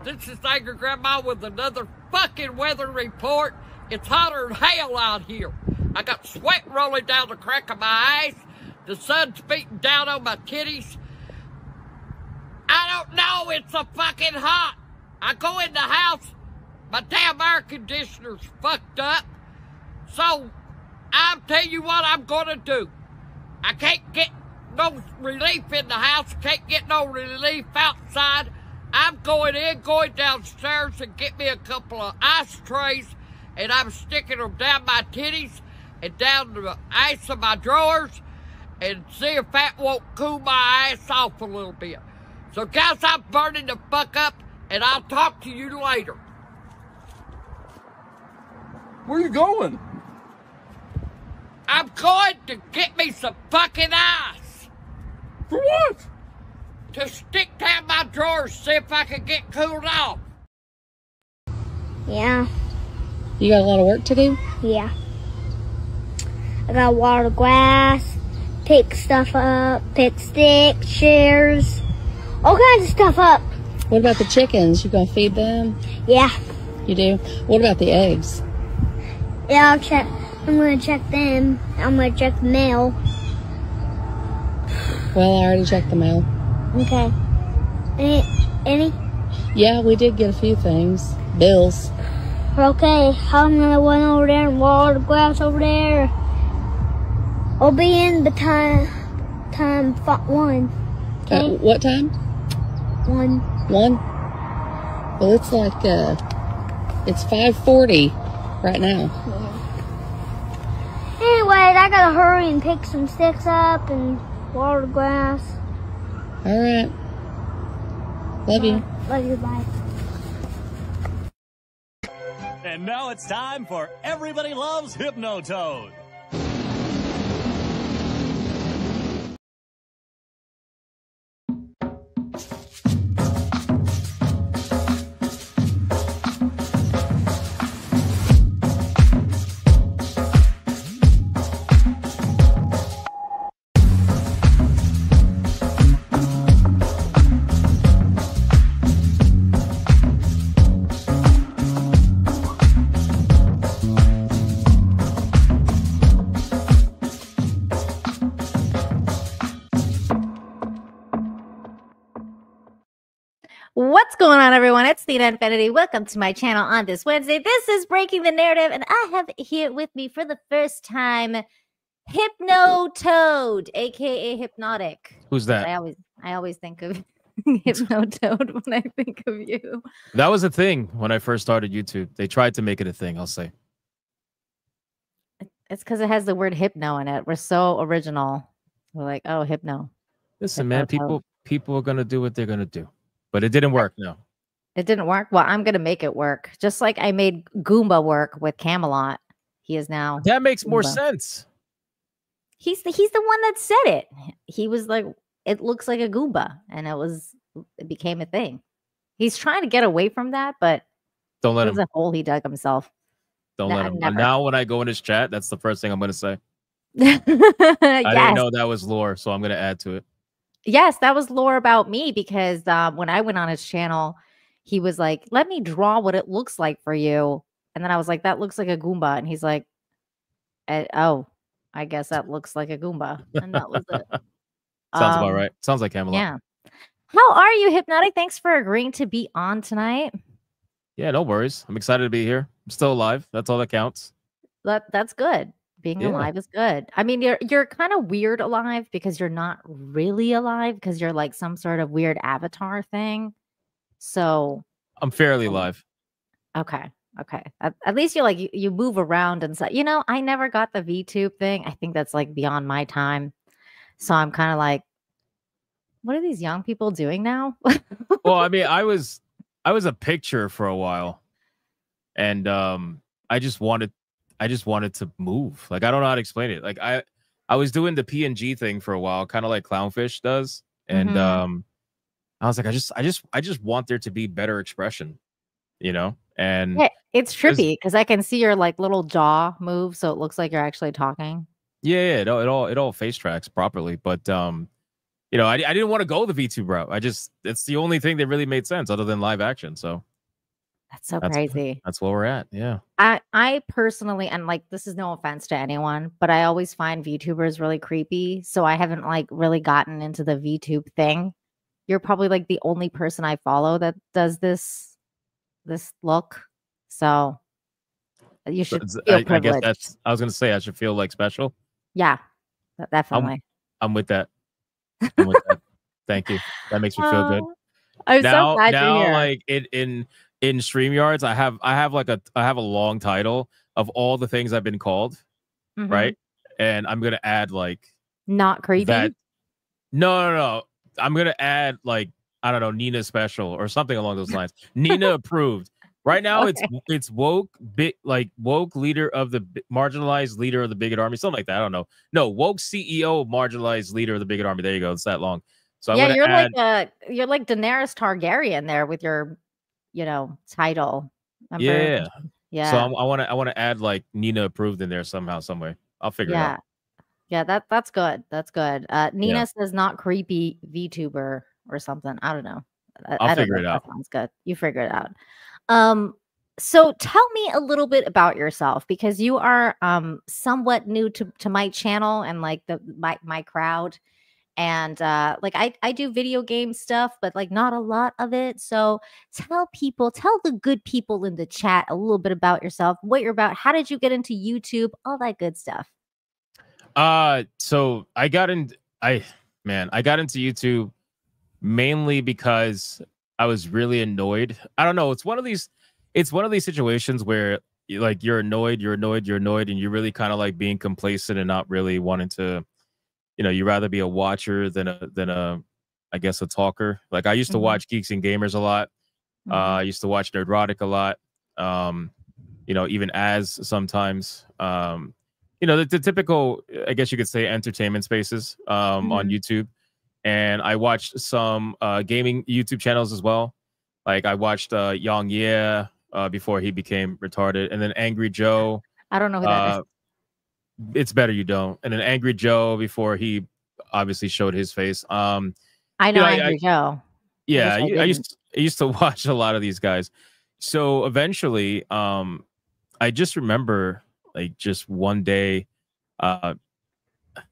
This is Angry Grandma with another fucking weather report. It's hotter than hell out here. I got sweat rolling down the crack of my eyes. The sun's beating down on my titties. I don't know, it's so fucking hot. I go in the house, my damn air conditioner's fucked up. So, I'll tell you what I'm gonna do. I can't get no relief in the house, can't get no relief outside. I'm going downstairs and get me a couple of ice trays, and I'm sticking them down my titties and down the ice of my drawers and see if that won't cool my ass off a little bit. So guys, I'm burning the fuck up, and I'll talk to you later. Where are you going? I'm going to get me some fucking ice. For what? To stick down my drawers, see if I can get cooled off. Yeah. You got a lot of work to do? Yeah. I gotta water the grass, pick stuff up, pick sticks, chairs, all kinds of stuff up. What about the chickens? You gonna feed them? Yeah. You do? What about the eggs? Yeah, I'm gonna check them. I'm gonna check the mail. Well, I already checked the mail. Okay. Any? Yeah, we did get a few things. Bills. Okay, I'm gonna run over there and water the grass over there. I'll be in the time 1. Okay? What time? 1. 1? Well, it's like, it's 5:40 right now. Yeah. Anyways, I gotta hurry and pick some sticks up and water the grass. All right. Love you. Love you, bye. And now it's time for Everybody Loves Hypnotoad. What's going on, everyone? It's Theta Infinity. Welcome to my channel on this Wednesday. This is Breaking the Narrative, and I have here with me for the first time Hypnotoad, aka Hypnotic. Who's that? I always think of Hypnotoad when I think of you. That was a thing when I first started YouTube. They tried to make it a thing, I'll say. It's because it has the word hypno in it. We're so original. We're like, oh, hypno. Listen, man, people are gonna do what they're gonna do. But it didn't work, no. It didn't work? Well, I'm going to make it work. Just like I made Goomba work with Camelot. He is now That makes more Goomba. sense. He's the one that said it. He was like, it looks like a Goomba. And it became a thing. He's trying to get away from that, but Don't let there's him. a hole he dug himself. Don't No, let him. never. Now when I go in his chat, that's the first thing I'm gonna say. Yes. I didn't know that was lore, so I'm gonna add to it. Yes, that was lore about me because when I went on his channel, he was like, let me draw what it looks like for you. And then I was like, that looks like a Goomba. And he's like, oh, I guess that looks like a Goomba. And that was it. Sounds about right. Sounds like Camelot. Yeah. How are you, Hypnotic? Thanks for agreeing to be on tonight. Yeah, no worries. I'm excited to be here. I'm still alive. That's all that counts. That's good. Being alive is good. I mean, you're kind of weird alive because you're not really alive because you're like some sort of weird avatar thing. So I'm fairly alive. Okay. At least you move around and stuff. You know, I never got the VTube thing. I think that's like beyond my time. So I'm kind of like, what are these young people doing now? Well, I mean, I was a picture for a while, and I just wanted to move. Like, I don't know how to explain it. Like, I was doing the PNG thing for a while, kind of like Clownfish does, and I was like, I just want there to be better expression, you know. And yeah, it's trippy because I can see your like little jaw move, so it looks like you're actually talking. Yeah, it all face tracks properly, but you know, I didn't want to go the VTube route. It's the only thing that really made sense other than live action. So That's so crazy. That's where we're at. Yeah. I personally, and like this is no offense to anyone, but I always find VTubers really creepy. So I haven't like really gotten into the VTube thing. You're probably like the only person I follow that does this look. So you should feel I guess I was gonna say I should feel like special. Yeah, definitely. I'm with that. I'm with that. Thank you. That makes me feel good. I'm so glad you're here. Like in StreamYards, I have a long title of all the things I've been called, right? And I'm gonna add like not creepy. No. I'm gonna add like I don't know, Nina special or something along those lines. Nina approved. Right now, it's woke leader of the marginalized leader of the bigot army, something like that. I don't know. No, woke CEO marginalized leader of the bigot army. There you go. It's that long. So yeah, you're like Daenerys Targaryen there with your, title. Remember? Yeah. So I want to add like Nina approved in there somehow, some way. I'll figure it out. Yeah, that's good. That's good. Nina says not creepy VTuber or something. I don't know. I'll figure it out. That sounds good. You figure it out. So tell me a little bit about yourself, because you are somewhat new to my channel and like my crowd. And like I do video game stuff, but like not a lot of it. So tell the good people in the chat a little bit about yourself, what you're about, how did you get into YouTube, all that good stuff. So I got into YouTube mainly because I was really annoyed. I don't know. It's one of these situations where you're annoyed, and you're really kind of like being complacent and not really wanting to, you'd rather be a watcher than a I guess a talker. Like I used to watch Geeks and Gamers a lot. I used to watch Nerdrotic a lot. Even as sometimes, the typical, I guess you could say, entertainment spaces on YouTube. And I watched some gaming YouTube channels as well. Like I watched Yang Ye before he became retarded, and then Angry Joe. I don't know who that is. It's better you don't. And then Angry Joe before he obviously showed his face. I know Angry Joe. Yeah, I used to watch a lot of these guys. So eventually, I just remember like just one day, I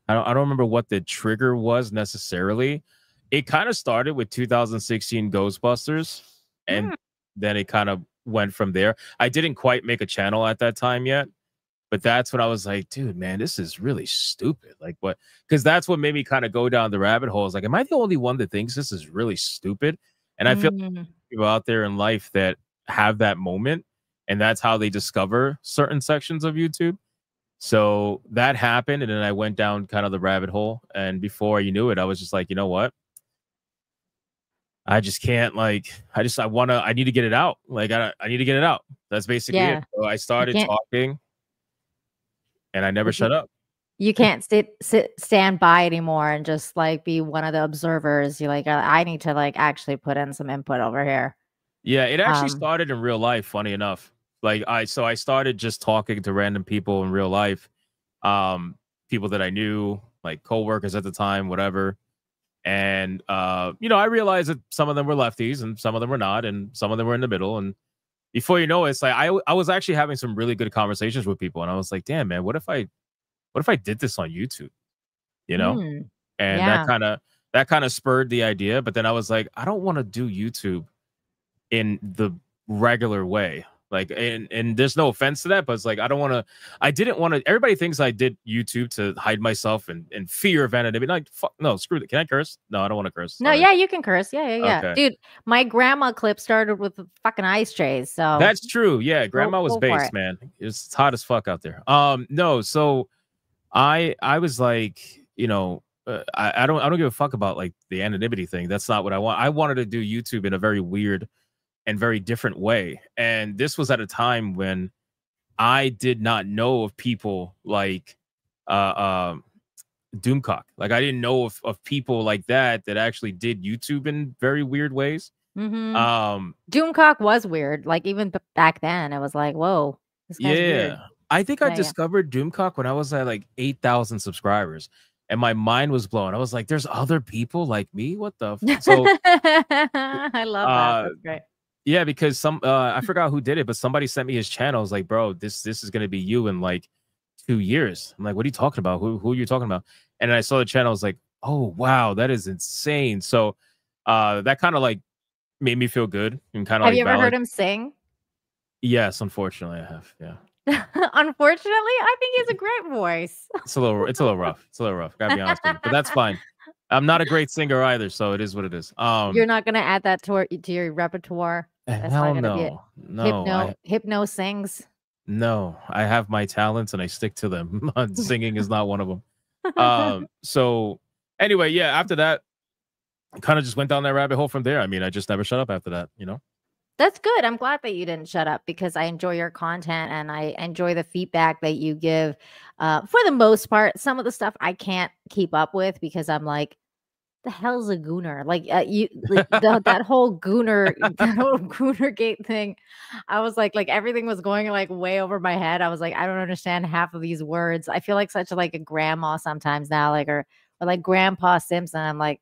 don't remember what the trigger was necessarily. It kind of started with 2016 Ghostbusters, and then it kind of went from there. I didn't quite make a channel at that time yet, but that's when I was like, dude, man, this is really stupid. Like what? Because that's what made me kind of go down the rabbit hole. Like, am I the only one that thinks this is really stupid? And I feel like people out there in life that have that moment, and that's how they discover certain sections of YouTube. So that happened, and then I went down kind of the rabbit hole. And before you knew it, I was just like, you know what? I just can't, I need to get it out. Like, I need to get it out. That's basically it. So I started talking, and I never shut up. You can't stand by anymore and just like be one of the observers. You're like, I need to like actually put in some input over here. Yeah, it actually started in real life, funny enough. I started just talking to random people in real life, people that I knew, like coworkers at the time, whatever. And I realized that some of them were lefties and some of them were not, and some of them were in the middle. And before you know it, it's like I was actually having some really good conversations with people, and I was like, damn, man, what if I did this on YouTube? And that kind of spurred the idea. But then I was like, I don't want to do YouTube in the regular way. Like, and there's no offense to that, but it's like, I didn't want to, everybody thinks I did YouTube to hide myself and fear of anonymity. Like, fuck, no, screw that. Can I curse? No, I don't want to curse. No, yeah, you can curse. Yeah. Okay. Dude, my grandma clip started with fucking ice trays. So that's true. Yeah. Grandma was based, man. It's hot as fuck out there. No, so I was like, I don't give a fuck about like the anonymity thing. That's not what I want. I wanted to do YouTube in a very weird and very different way. And this was at a time when I did not know of people like Doomcock. Like I didn't know of people like that actually did YouTube in very weird ways. Doomcock was weird. Like even back then, it was like, whoa, this guy's weird. I think I discovered Doomcock when I was at like 8,000 subscribers. and my mind was blown. I was like, "There's other people like me? What the?" So I love that. That's great. yeah, because I forgot who did it, but somebody sent me his channel. I was like, "Bro, this is gonna be you in like 2 years." I'm like, "What are you talking about? Who are you talking about?" And then I saw the channel. I was like, "Oh wow, that is insane." So that kind of like made me feel good and kind of Have like you ever heard valid. him sing? Yes, unfortunately, I have. Yeah, Unfortunately, I think he has a great voice. it's a little rough. It's a little rough. Gotta be honest with you, but that's fine. I'm not a great singer either, so it is what it is. You're not gonna add that to your repertoire. That's Hell not gonna be it. no, Hypno sings. no. I have my talents and I stick to them. Singing is not one of them. So anyway, yeah. After that, kind of just went down that rabbit hole from there. I mean, I just never shut up after that. You know. That's good. I'm glad that you didn't shut up because I enjoy your content and I enjoy the feedback that you give. For the most part, some of the stuff I can't keep up with because I'm like, the hell's a gooner? Like that whole gooner gate thing. I was like everything was going like way over my head. I was like, I don't understand half of these words. I feel like such like a grandma sometimes now, like or like Grandpa Simpson. I'm like,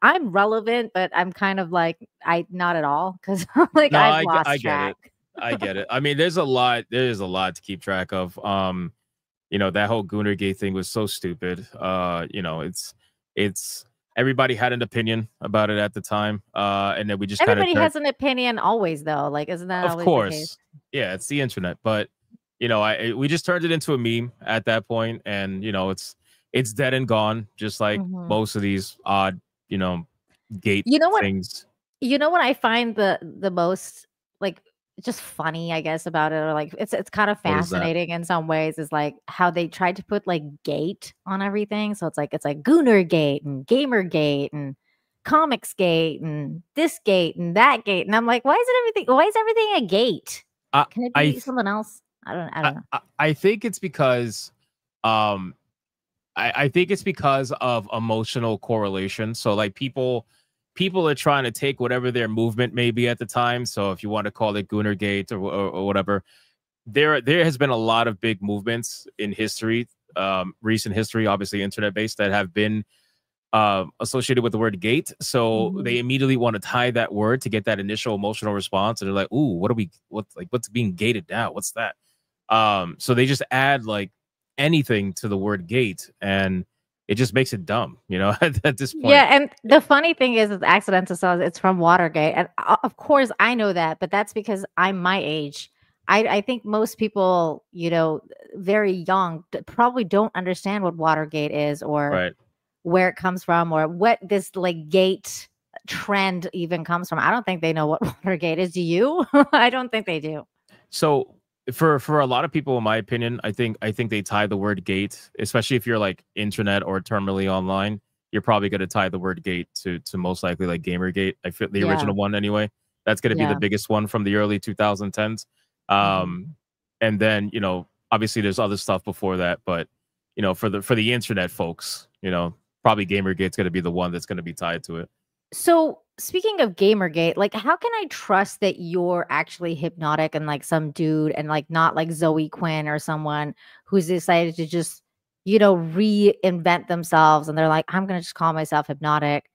I'm relevant, but I'm kind of like I not at all because like No, I've lost I get track. it. I get it. I mean, there's a lot to keep track of. You know, that whole Goonergate thing was so stupid. You know, it's everybody had an opinion about it at the time. And then we just kind of Everybody has an opinion always, though. Like, isn't that of always the course. case? Yeah, it's the internet. But you know, we just turned it into a meme at that point, and you know, it's dead and gone, just like Mhm. most of these odd, you know, gate You know what? things. You know what I find the most like just funny, I guess, about it, or like it's kind of What is that? fascinating in some ways, is like how they tried to put like gate on everything. So it's like Gooner Gate and Gamer Gate and Comics Gate and this gate and that gate. And I'm like, why is everything a gate? I Can it I be something else? I don't know. I think it's because I think it's because of emotional correlation. So like people are trying to take whatever their movement may be at the time. So if you want to call it Goonergate or whatever, there has been a lot of big movements in history, recent history, obviously internet based, that have been associated with the word gate. So they immediately want to tie that word to get that initial emotional response, and they're like, "Ooh, what's being gated now? What's that?" So they just add like anything to the word gate, and it just makes it dumb, you know, at this point. Yeah, and the funny thing is accidental sauce, it's from Watergate. And of course I know that, but that's because I'm my age. I think most people, you know, very young probably don't understand what Watergate is or Right. where it comes from or what this like gate trend even comes from. I don't think they know what Watergate is. Do you? I don't think they do. So for a lot of people, in my opinion, I think they tie the word gate, especially if you're like internet or terminally online, you're probably going to tie the word gate to most likely like Gamergate. I feel the Yeah. original one anyway. That's going to be Yeah. the biggest one from the early 2010s. And then, you know, obviously there's other stuff before that, but you know, for the internet folks, you know, probably Gamergate's going to be the one that's going to be tied to it. So speaking of Gamergate, like how can I trust that you're actually hypnotic and like some dude and like not like Zoe Quinn or someone who's decided to just, you know, reinvent themselves and they're like, I'm gonna just call myself hypnotic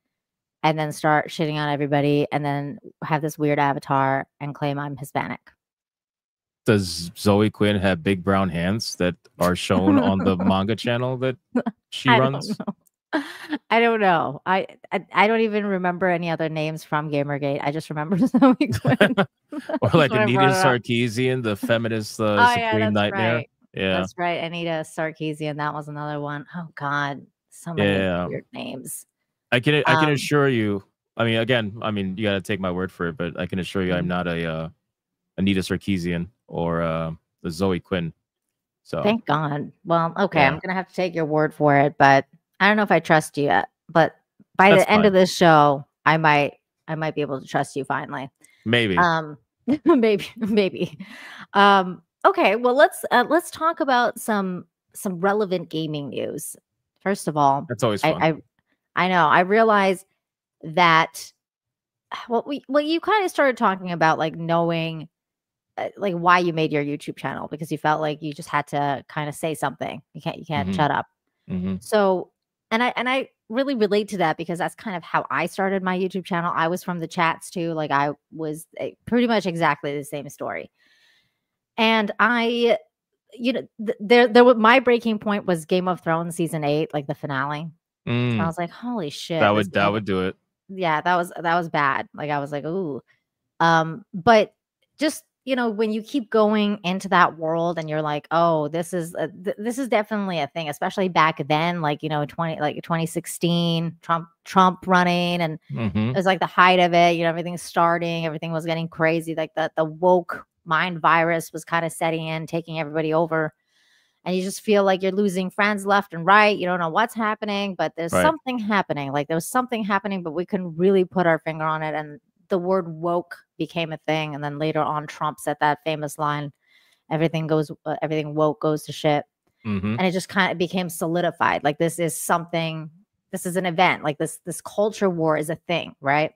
and then start shitting on everybody and then have this weird avatar and claim I'm Hispanic. Does Zoe Quinn have big brown hands that are shown on the manga channel that she I runs? don't know. I don't know. I don't even remember any other names from Gamergate. I just remember Zoe Quinn. Or like That's why I Anita brought it up. Sarkeesian, the feminist Oh yeah, Supreme that's Nightmare. right. Yeah. That's right. Anita Sarkeesian. That was another one. Oh God, so many Yeah. weird names. I can Um, assure you. I mean, again, you gotta take my word for it, but I can assure you, I'm not a Anita Sarkeesian or the Zoe Quinn. So Thank God. Well, okay, Yeah. I'm gonna have to take your word for it, but I don't know if I trust you yet. But by That's the end of fine. this show, I might be able to trust you finally. maybe Maybe. Okay, well let's talk about some relevant gaming news. First of all, that's always fun. I know I realize that you kind of started talking about like knowing like why you made your YouTube channel because you felt like you just had to kind of say something. You can't Mhm. shut up. Mhm. So And I really relate to that because that's kind of how I started my YouTube channel. I was from the chats too. Like I was pretty much exactly the same story. And I, you know, my breaking point was Game of Thrones season 8, like the finale. And I was like, holy shit. That would do it. Yeah, that was bad. Like I was like, ooh. But just, you know, when you keep going into that world and you're like, oh, this is definitely a thing, especially back then, like, you know, 2016, Trump running, and it was like the height of it, you know, everything was getting crazy. Like the woke mind virus was kind of setting in, taking everybody over. And you just feel like you're losing friends left and right. You don't know what's happening, but there's something happening. Like there was something happening, but we couldn't really put our finger on it. And the word woke became a thing. And then later on, Trump said that famous line, everything woke goes to shit. And it just kind of became solidified. Like this is something, this is an event. Like this culture war is a thing, right?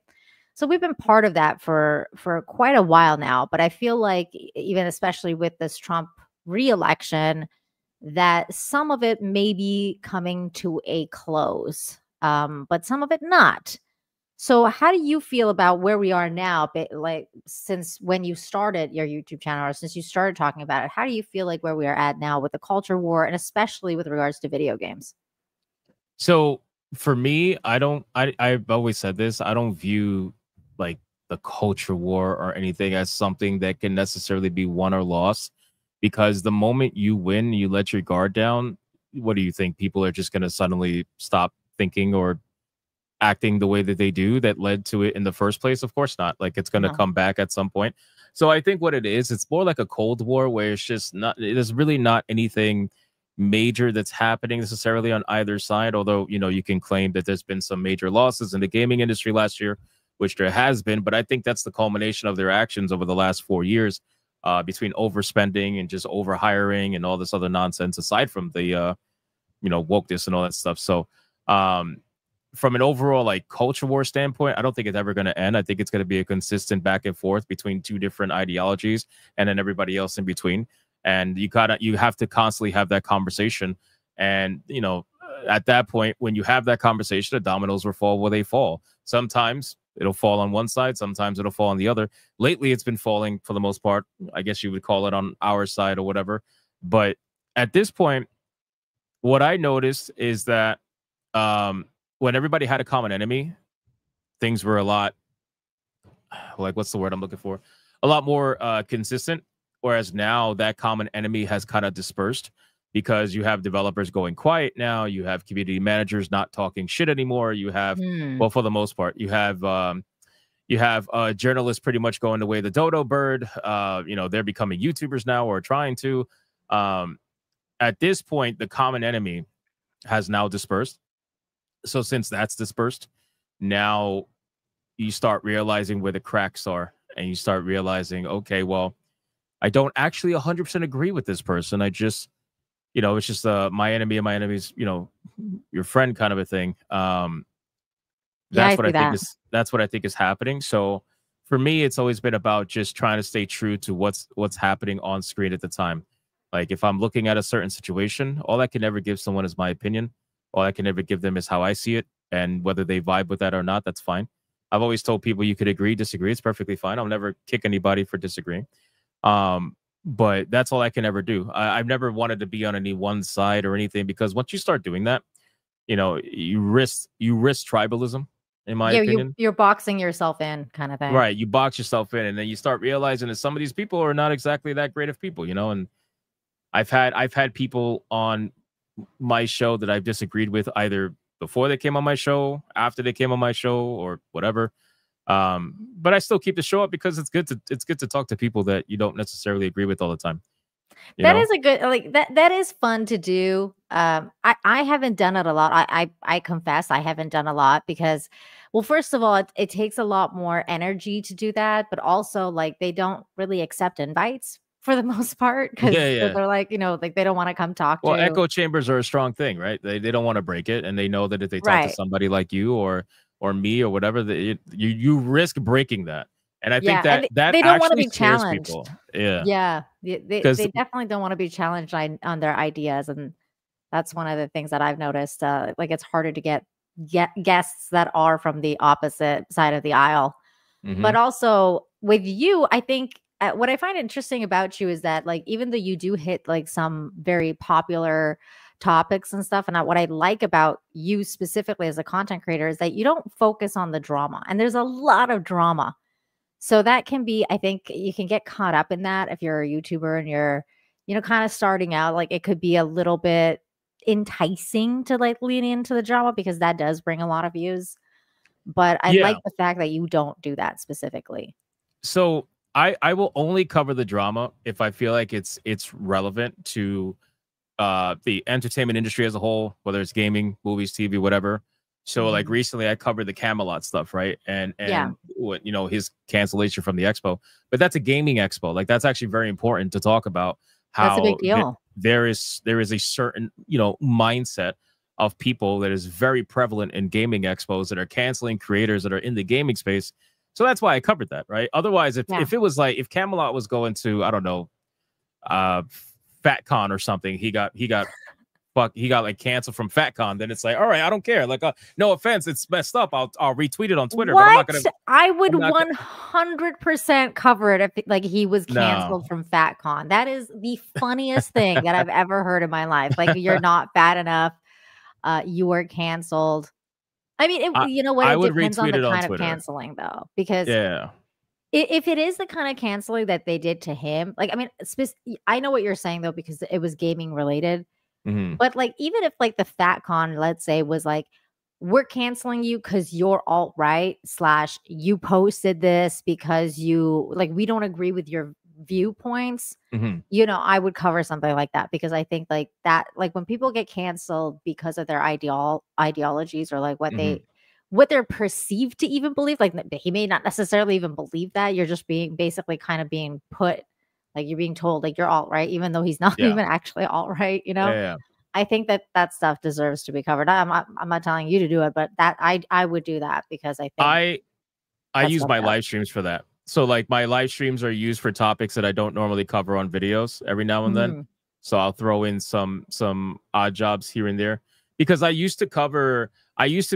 So we've been part of that for quite a while now. But I feel like even especially with this Trump re-election, that some of it may be coming to a close, but some of it not. So how do you feel about where we are now? Like since when you started your YouTube channel, or since you started talking about it, how do you feel like where we are at now with the culture war, and especially with regards to video games? So for me, I've always said this. I don't view like the culture war or anything as something that can necessarily be won or lost. Because the moment you win, you let your guard down. What do you think? People are just going to suddenly stop thinking or acting the way that they do that led to it in the first place? Of course not. Like it's going to come back at some point. So I think what it is, it's more like a Cold War where it's just not, there's really not anything major that's happening necessarily on either side. Although, you know, you can claim that there's been some major losses in the gaming industry last year, which there has been. But I think that's the culmination of their actions over the last 4 years. Between overspending and just overhiring and all this other nonsense, aside from the, you know, wokeness and all that stuff. So from an overall like culture war standpoint, I don't think it's ever going to end. I think it's going to be a consistent back and forth between two different ideologies and then everybody else in between. And you have to constantly have that conversation. And, you know, at that point, when you have that conversation, the dominoes will fall where they fall. Sometimes it'll fall on one side. Sometimes it'll fall on the other. Lately, it's been falling for the most part. I guess you would call it on our side or whatever. But at this point, what I noticed is that when everybody had a common enemy, things were a lot, like, what's the word I'm looking for? A lot more consistent. Whereas now that common enemy has kind of dispersed because you have developers going quiet now. You have community managers not talking shit anymore. You have, well, for the most part, you have journalists pretty much going the way of the dodo bird. You know, they're becoming YouTubers now or trying to. At this point, the common enemy has now dispersed. So since that's dispersed, now you start realizing where the cracks are, and you start realizing, okay, well, I don't actually 100% agree with this person. I just, you know, it's just my enemy and my enemy's, you know, your friend kind of a thing. That's what I think is happening. So for me, it's always been about just trying to stay true to what's happening on screen at the time. Like if I'm looking at a certain situation, all I can ever give someone is my opinion. All I can ever give them is how I see it, and whether they vibe with that or not, that's fine. I've always told people you could agree, disagree. It's perfectly fine. I'll never kick anybody for disagreeing. But that's all I can ever do. I've never wanted to be on any one side or anything, because once you start doing that, you know, you risk tribalism, in my opinion. You're boxing yourself in, kind of thing. Right. You box yourself in, and then you start realizing that some of these people are not exactly that great of people, you know. And I've had people on my show that I've disagreed with either before they came on my show, after they came on my show, or whatever. But I still keep the show up because it's good to talk to people that you don't necessarily agree with all the time. That is a good, like, that is fun to do. I haven't done it a lot. I confess I haven't done a lot because, well, first of all, it takes a lot more energy to do that, but also like they don't really accept invites for the most part, because they're like, you know, like they don't want to come talk to you. Well, echo chambers are a strong thing, right? They don't want to break it, and they know that if they talk to somebody like you or me or whatever, you risk breaking that. And I think that they don't want to be challenged. People. They definitely don't want to be challenged on their ideas. And That's one of the things that I've noticed. Like it's harder to get guests that are from the opposite side of the aisle. But also with you, I think what I find interesting about you is that like even though you do hit like some very popular topics and stuff, and what I like about you specifically as a content creator is that you don't focus on the drama, and there's a lot of drama. So that can be, I think you can get caught up in that if you're a YouTuber and you're, you know, kind of starting out. Like it could be a little bit enticing to like lean into the drama because that does bring a lot of views. But I like the fact that you don't do that specifically. So I will only cover the drama if I feel like it's relevant to the entertainment industry as a whole, whether it's gaming, movies, TV, whatever. So like recently I covered the Camelot stuff, right? And what, you know, his cancellation from the expo. But that's a gaming expo. Like that's actually very important to talk about how that's a big deal. There is a certain, you know, mindset of people that is very prevalent in gaming expos that are canceling creators that are in the gaming space. So that's why I covered that, right? Otherwise, if it was like if Camelot was going to, I don't know, FatCon or something, he got like canceled from FatCon, then it's like, all right, I don't care. Like, no offense, it's messed up. I'll retweet it on Twitter. What? But I'm not gonna. I would 100% cover it if like he was canceled from FatCon. That is the funniest thing that I've ever heard in my life. Like, you're not fat enough. You were canceled. I mean, you know what? It depends on the kind of canceling, though, because if it is the kind of canceling that they did to him, like, I mean, I know what you're saying though, because it was gaming related. But like, even if like the FatCon, let's say, was like, we're canceling you because you're alt-right / you posted this because you like, we don't agree with your viewpoints, you know, I would cover something like that, because I think like that, like when people get canceled because of their ideologies or like what they're perceived to even believe, like he may not necessarily even believe that, you're just being basically kind of being put, like you're being told like you're alt-right, even though he's not even actually alt-right, you know. I think that stuff deserves to be covered. I'm not telling you to do it, but that I would do that, because I think I use my live streams for that. So like my live streams are used for topics that I don't normally cover on videos every now and then. So I'll throw in some odd jobs here and there, because I used to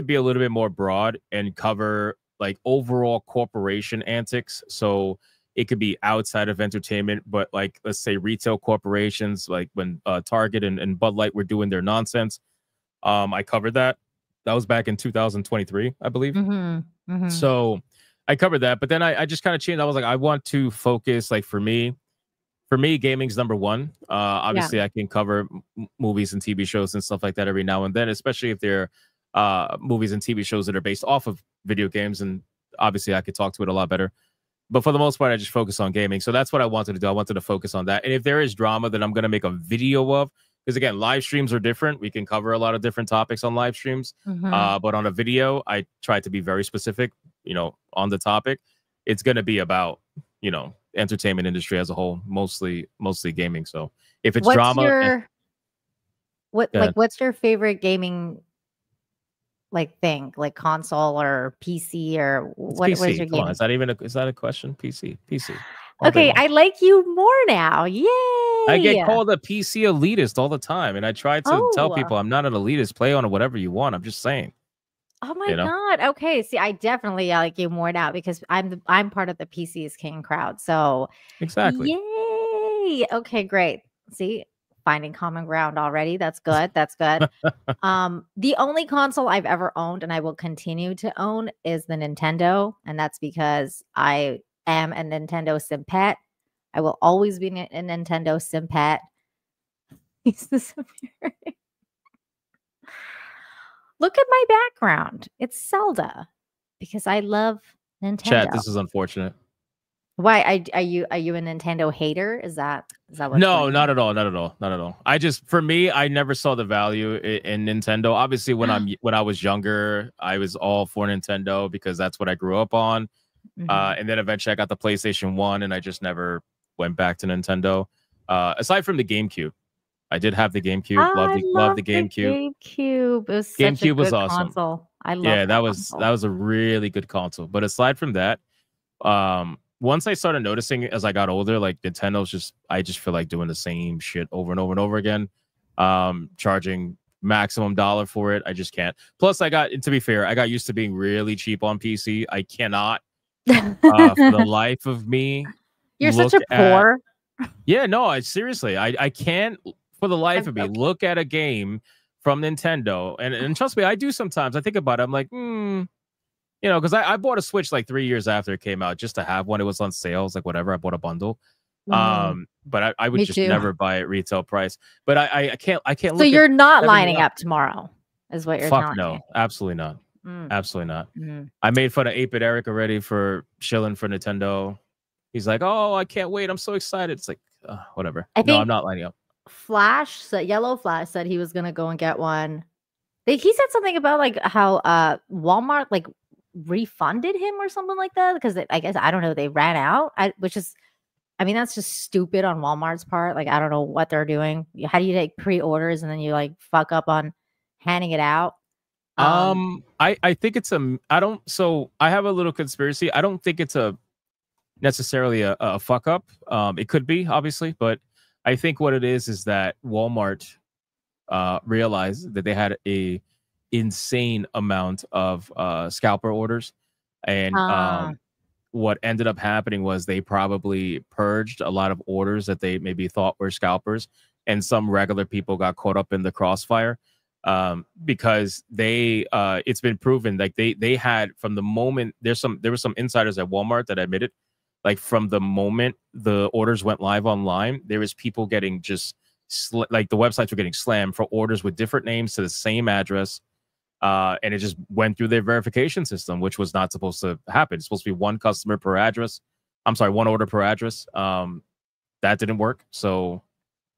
be a little bit more broad and cover like overall corporation antics. So it could be outside of entertainment, but like, let's say retail corporations, like when Target and Bud Light were doing their nonsense. I covered that. That was back in 2023, I believe. So I covered that, but then I just kind of changed. I was like, I want to focus, like for me, gaming's number one. Obviously I can cover movies and TV shows and stuff like that every now and then, especially if they're movies and TV shows that are based off of video games. And obviously I could talk to it a lot better. But for the most part, I just focus on gaming. So that's what I wanted to do. I wanted to focus on that. And if there is drama that I'm going to make a video of, because again, live streams are different. We can cover a lot of different topics on live streams. But on a video, I try to be very specific, you know, on the topic. It's going to be about, you know, entertainment industry as a whole, mostly gaming. So if it's drama. What's your favorite gaming like thing, like console or PC, or what is your game? Is that a question? PC. Okay, I like you more now. Yay! I get called a PC elitist all the time, and I try to tell people I'm not an elitist. Play on whatever you want. I'm just saying. Oh my god. Okay, see, I definitely like you more now, because I'm part of the PC is King crowd. So exactly. Yay! Okay, great. See, finding common ground already. That's good. That's good. The only console I've ever owned, and I will continue to own, is the Nintendo. And that's because I am a Nintendo simpet. I will always be a Nintendo simpet. Look at my background. It's Zelda, because I love Nintendo. Chat, this is unfortunate. Why are you a Nintendo hater? Is that what? No, not at all. I just, for me, I never saw the value in Nintendo. Obviously, when I was younger, I was all for Nintendo because that's what I grew up on. And then eventually I got the PlayStation 1, and I just never went back to Nintendo. Aside from the GameCube. I did have the GameCube. Love the GameCube. GameCube. It was such GameCube a was good awesome. console. I love that was a really good console. But aside from that, once I started noticing as I got older, like Nintendo's I just feel like doing the same shit over and over and over again. charging maximum dollar for it. I just can't. Plus, to be fair, I got used to being really cheap on PC. I cannot, for the life of me. You're such a poor. Yeah, no, seriously, I can't for the life of me look at a game from Nintendo, and trust me, I do sometimes. I think about it. I'm like, because I bought a Switch like 3 years after it came out just to have one. It was on sale. I was like, whatever. I bought a bundle. But I would just never buy it retail price. But I can't. So you're not lining up tomorrow, is what you're telling me. No, absolutely not. Absolutely not. I made fun of 8-Bit Eric already for shilling for Nintendo. He's like, oh, I can't wait. I'm so excited. It's like, whatever. No, I'm not lining up. Yellow Flash said he was gonna go and get one. He said something about like how Walmart like refunded him or something like that because I guess I don't know, they ran out. That's just stupid on Walmart's part. Like I don't know what they're doing. How do you take pre-orders and then you like fuck up on handing it out? I think it's so I have a little conspiracy. I don't think it's necessarily a fuck up. It could be, obviously, but I think what it is that Walmart realized that they had a insane amount of scalper orders, and what ended up happening was they probably purged a lot of orders that they maybe thought were scalpers, and some regular people got caught up in the crossfire because it's been proven like they had from the moment there were some insiders at Walmart that admitted like from the moment the orders went live online, there was people getting just like the websites were getting slammed for orders with different names to the same address. And it just went through their verification system, which was not supposed to happen. It's supposed to be one customer per address. I'm sorry, one order per address. That didn't work. So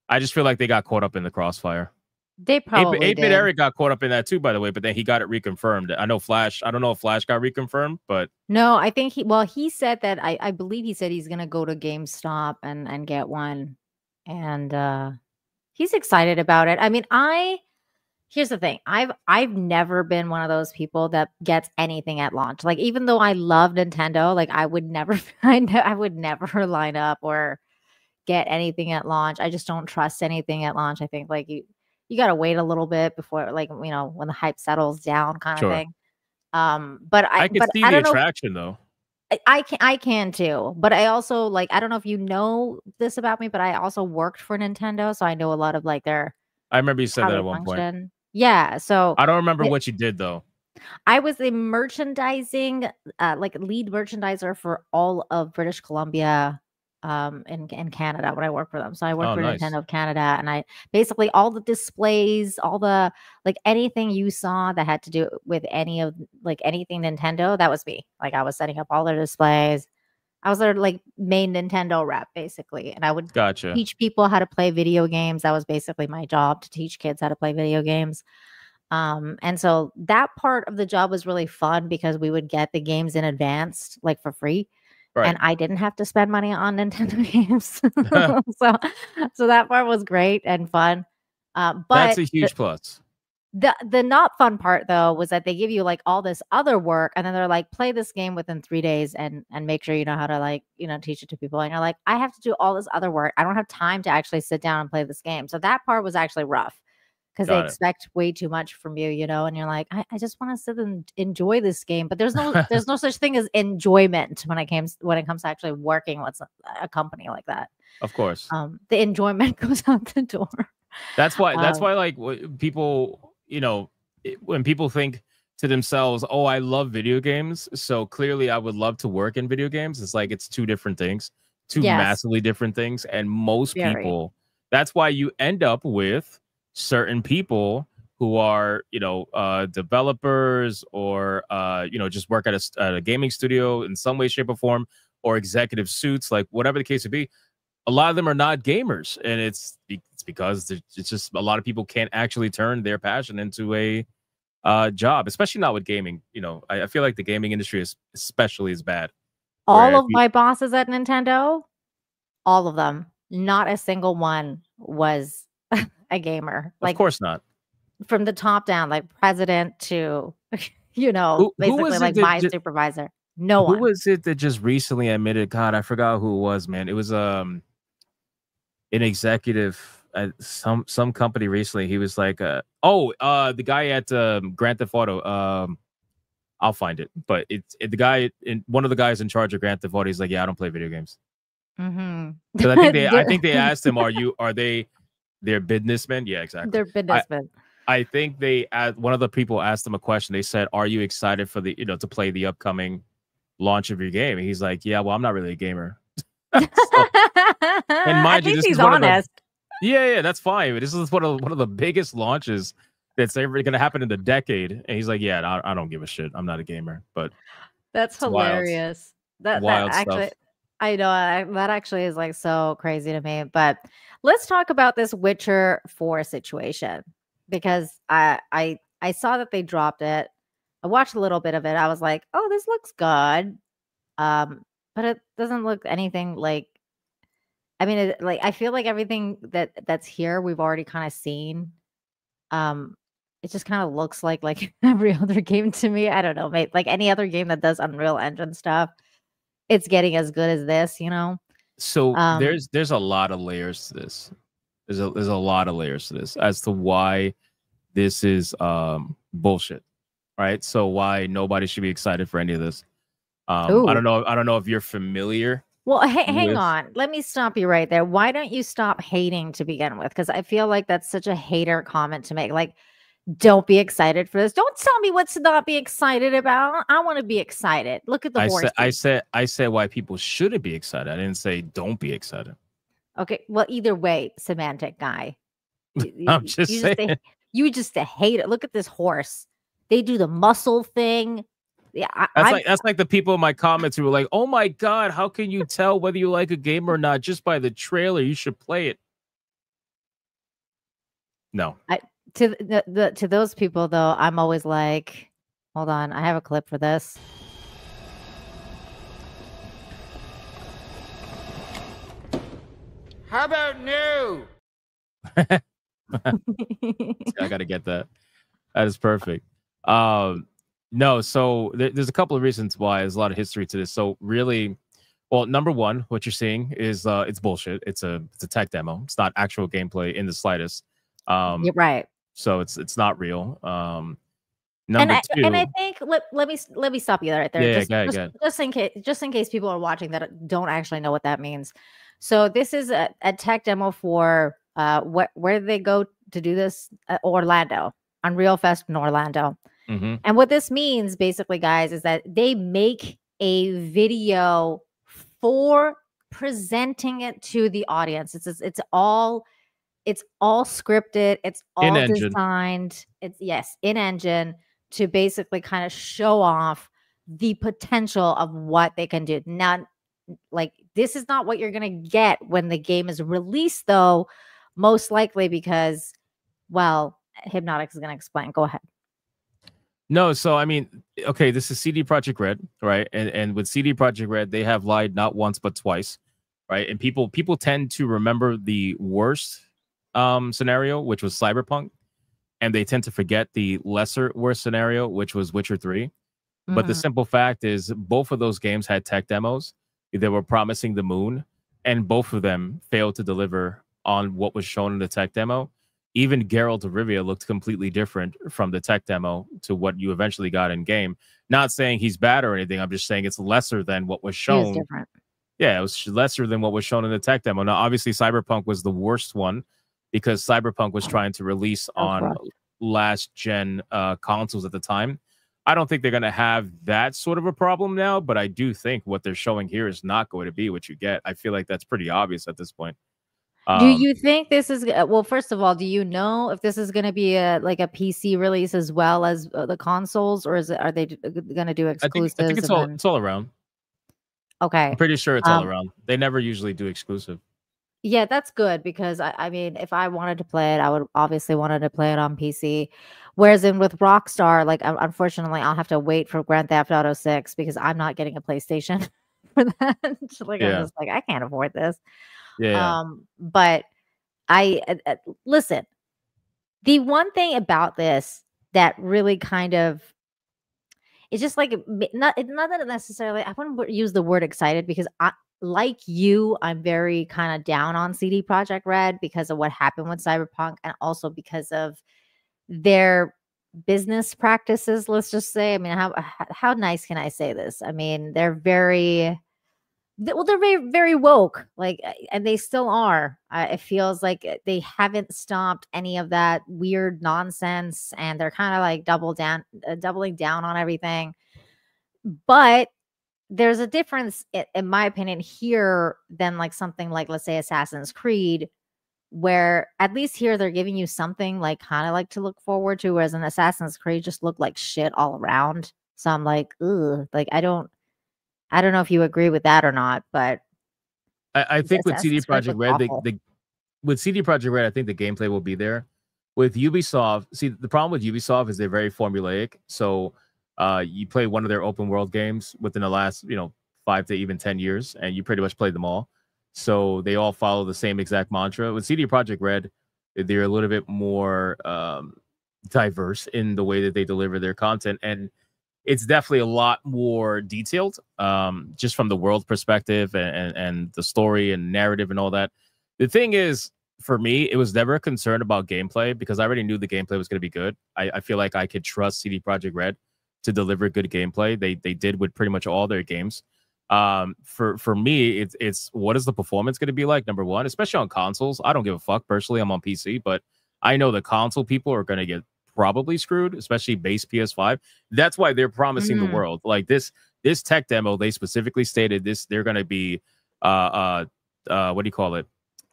I just feel like they got caught up in the crossfire. They probably 8-Bit Eric got caught up in that too, by the way, but then he got it reconfirmed. I know Flash. I don't know if Flash got reconfirmed, but no, I think he said that I believe he said he's gonna go to GameStop and get one. And he's excited about it. I mean, here's the thing. I've never been one of those people that gets anything at launch. Like, even though I love Nintendo, like I would never line up or get anything at launch. I just don't trust anything at launch. I think like you got to wait a little bit before, like, when the hype settles down kind of thing. But I can see the attraction though. I can too, but I also like, I don't know if you know this about me, but I also worked for Nintendo, so I know a lot of like their. I remember you said that at one point. Yeah, so I don't remember what you did though. I was a merchandising, like lead merchandiser for all of British Columbia, in Canada when I worked for them. So I worked for Nintendo of Canada, and I basically all the displays, all the like anything you saw that had to do with anything Nintendo, that was me. Like I was setting up all their displays. I was their like main Nintendo rep basically, and I would teach people how to play video games. That was basically my job, to teach kids how to play video games. And so that part of the job was really fun because we would get the games in advance, like for free. Right. And I didn't have to spend money on Nintendo games. so that part was great and fun. But that's a huge plus. The not fun part though was that they give you like all this other work, and then they're like, play this game within 3 days and make sure you know how to like, teach it to people. And you're like, I have to do all this other work. I don't have time to actually sit down and play this game. So that part was actually rough because they expect way too much from you, and you're like, I just want to sit and enjoy this game. But there's no such thing as enjoyment when it comes to actually working with a company like that. Of course. The enjoyment goes out the door. That's why like people, when people think to themselves, oh, I love video games, so clearly I would love to work in video games. It's like it's two different things, massively different things. And most people, that's why you end up with certain people who are, developers or, just work at a gaming studio in some way, shape or form, or executive suits, like whatever the case would be. A lot of them are not gamers, and it's because it's just a lot of people can't actually turn their passion into a job, especially not with gaming. I feel like the gaming industry is especially as bad. All of my bosses at Nintendo, all of them, not a single one was a gamer. Like, of course not. From the top down, like president to, basically like my supervisor. No one. Who was it that just recently admitted? God, I forgot who it was, man. It was an executive some company recently. He was like, the guy at Grand Theft Auto. I'll find it, but the guy in one of the guys in charge of Grand Theft Auto. He's like, yeah, I don't play video games. Mm-hmm. Because I think they asked him, are they their businessmen? Yeah, exactly. They're businessmen. I think one of the people asked him a question. They said, "Are you excited for to play the upcoming launch of your game?" And he's like, "Yeah, well, I'm not really a gamer." And mind you, this he's is one honest. Yeah, that's fine. This is one of the biggest launches that's ever going to happen in the decade. And he's like, "Yeah, I don't give a shit. I'm not a gamer." But that's hilarious. That actually, stuff. I know that actually is like so crazy to me. But let's talk about this Witcher 4 situation. Because I saw that they dropped it. I watched a little bit of it. I was like, oh, this looks good. But it doesn't look anything like, I mean, I feel like everything that's here, we've already kind of seen. It just kind of looks like every other game to me. I don't know, mate. Like any other game that does Unreal Engine stuff, it's getting as good as this, you know? So there's a lot of layers to this. There's a lot of layers to this as to why this is bullshit, right? So why nobody should be excited for any of this. I don't know if you're familiar. Well, hang on. Let me stop you right there. Why don't you stop hating to begin with? Because I feel like that's such a hater comment to make. Like, don't be excited for this. Don't tell me what to not be excited about. I want to be excited. Look at the horse. I said why people shouldn't be excited. I didn't say don't be excited. Okay, well, either way, semantic guy. I'm just saying. You just hate it. Look at this horse. They do the muscle thing. Yeah, that's like the people in my comments who were like, "Oh my god, how can you tell whether you like a game or not just by the trailer? You should play it." No. To those people though, I'm always like, hold on, I have a clip for this. How about new? I got to get that. That is perfect. No, so there's a couple of reasons why there's a lot of history to this. So really, well, number one, what you're seeing is it's bullshit. It's a tech demo. It's not actual gameplay in the slightest. You're right. So it's not real. Number two, and I think let me stop you right there. Yeah, just in case people are watching that don't actually know what that means. So this is a tech demo for where did they go to do this? Orlando, Unreal Fest in Orlando. Mm-hmm. And what this means basically, guys, is that they make a video for presenting it to the audience. It's all scripted. It's all designed. It's in engine to basically kind of show off the potential of what they can do. Now, like, this is not what you're going to get when the game is released, though, most likely because, well, Hypnotix is going to explain. Go ahead. No, so I mean, okay, this is CD Projekt Red, right? And with CD Projekt Red, they have lied not once but twice, right? And people tend to remember the worst scenario, which was Cyberpunk, and they tend to forget the lesser worst scenario, which was Witcher 3. Mm-hmm. But the simple fact is, both of those games had tech demos. They were promising the moon, and both of them failed to deliver on what was shown in the tech demo. Even Geralt of Rivia looked completely different from the tech demo to what you eventually got in game. Not saying he's bad or anything. I'm just saying it's lesser than what was shown. Different. Yeah, it was lesser than what was shown in the tech demo. Now, obviously, Cyberpunk was the worst one because Cyberpunk was trying to release on last-gen consoles at the time. I don't think they're going to have that sort of a problem now, but I do think what they're showing here is not going to be what you get. I feel like that's pretty obvious at this point. Do you think this is well? First of all, do you know if this is going to be a PC release as well as the consoles, or are they going to do exclusives? I think it's all around. Okay, I'm pretty sure it's all around. They never usually do exclusive. Yeah, that's good because I mean, if I wanted to play it, I would obviously wanted to play it on PC. Whereas with Rockstar, like unfortunately, I'll have to wait for Grand Theft Auto 6 because I'm not getting a PlayStation for that. I'm just like, I can't afford this. Yeah. But I listen. The one thing about this that really kind of it's just like not that necessarily. I wouldn't use the word excited because like you, I'm very kind of down on CD Projekt Red because of what happened with Cyberpunk, and also because of their business practices. Let's just say, I mean, how nice can I say this? I mean, they're very very woke, like, and they still are. It feels like they haven't stopped any of that weird nonsense, and they're kind of like doubling down on everything. But there's a difference, in my opinion, here than like something like, let's say, Assassin's Creed, where at least here they're giving you something like kind of like to look forward to, whereas in Assassin's Creed just looked like shit all around. So I'm like, ugh, like I don't know if you agree with that or not, but I think with CD Assassin's Creed Projekt looked Red, awful. with CD Projekt Red, I think the gameplay will be there. With Ubisoft, see, the problem with Ubisoft is they're very formulaic. So you play one of their open world games within the last, 5 to even 10 years, and you pretty much played them all. So they all follow the same exact mantra. With CD Projekt Red, they're a little bit more diverse in the way that they deliver their content, and it's definitely a lot more detailed, just from the world perspective and the story and narrative and all that. The thing is, for me, it was never a concern about gameplay because I already knew the gameplay was going to be good. I feel like I could trust CD Projekt Red to deliver good gameplay. They did with pretty much all their games. For me, it's what is the performance going to be like? Number one, especially on consoles. I don't give a fuck personally. I'm on PC, but I know the console people are going to get probably screwed, especially base PS5. That's why they're promising the world. Like this tech demo, they specifically stated they're going to be what do you call it?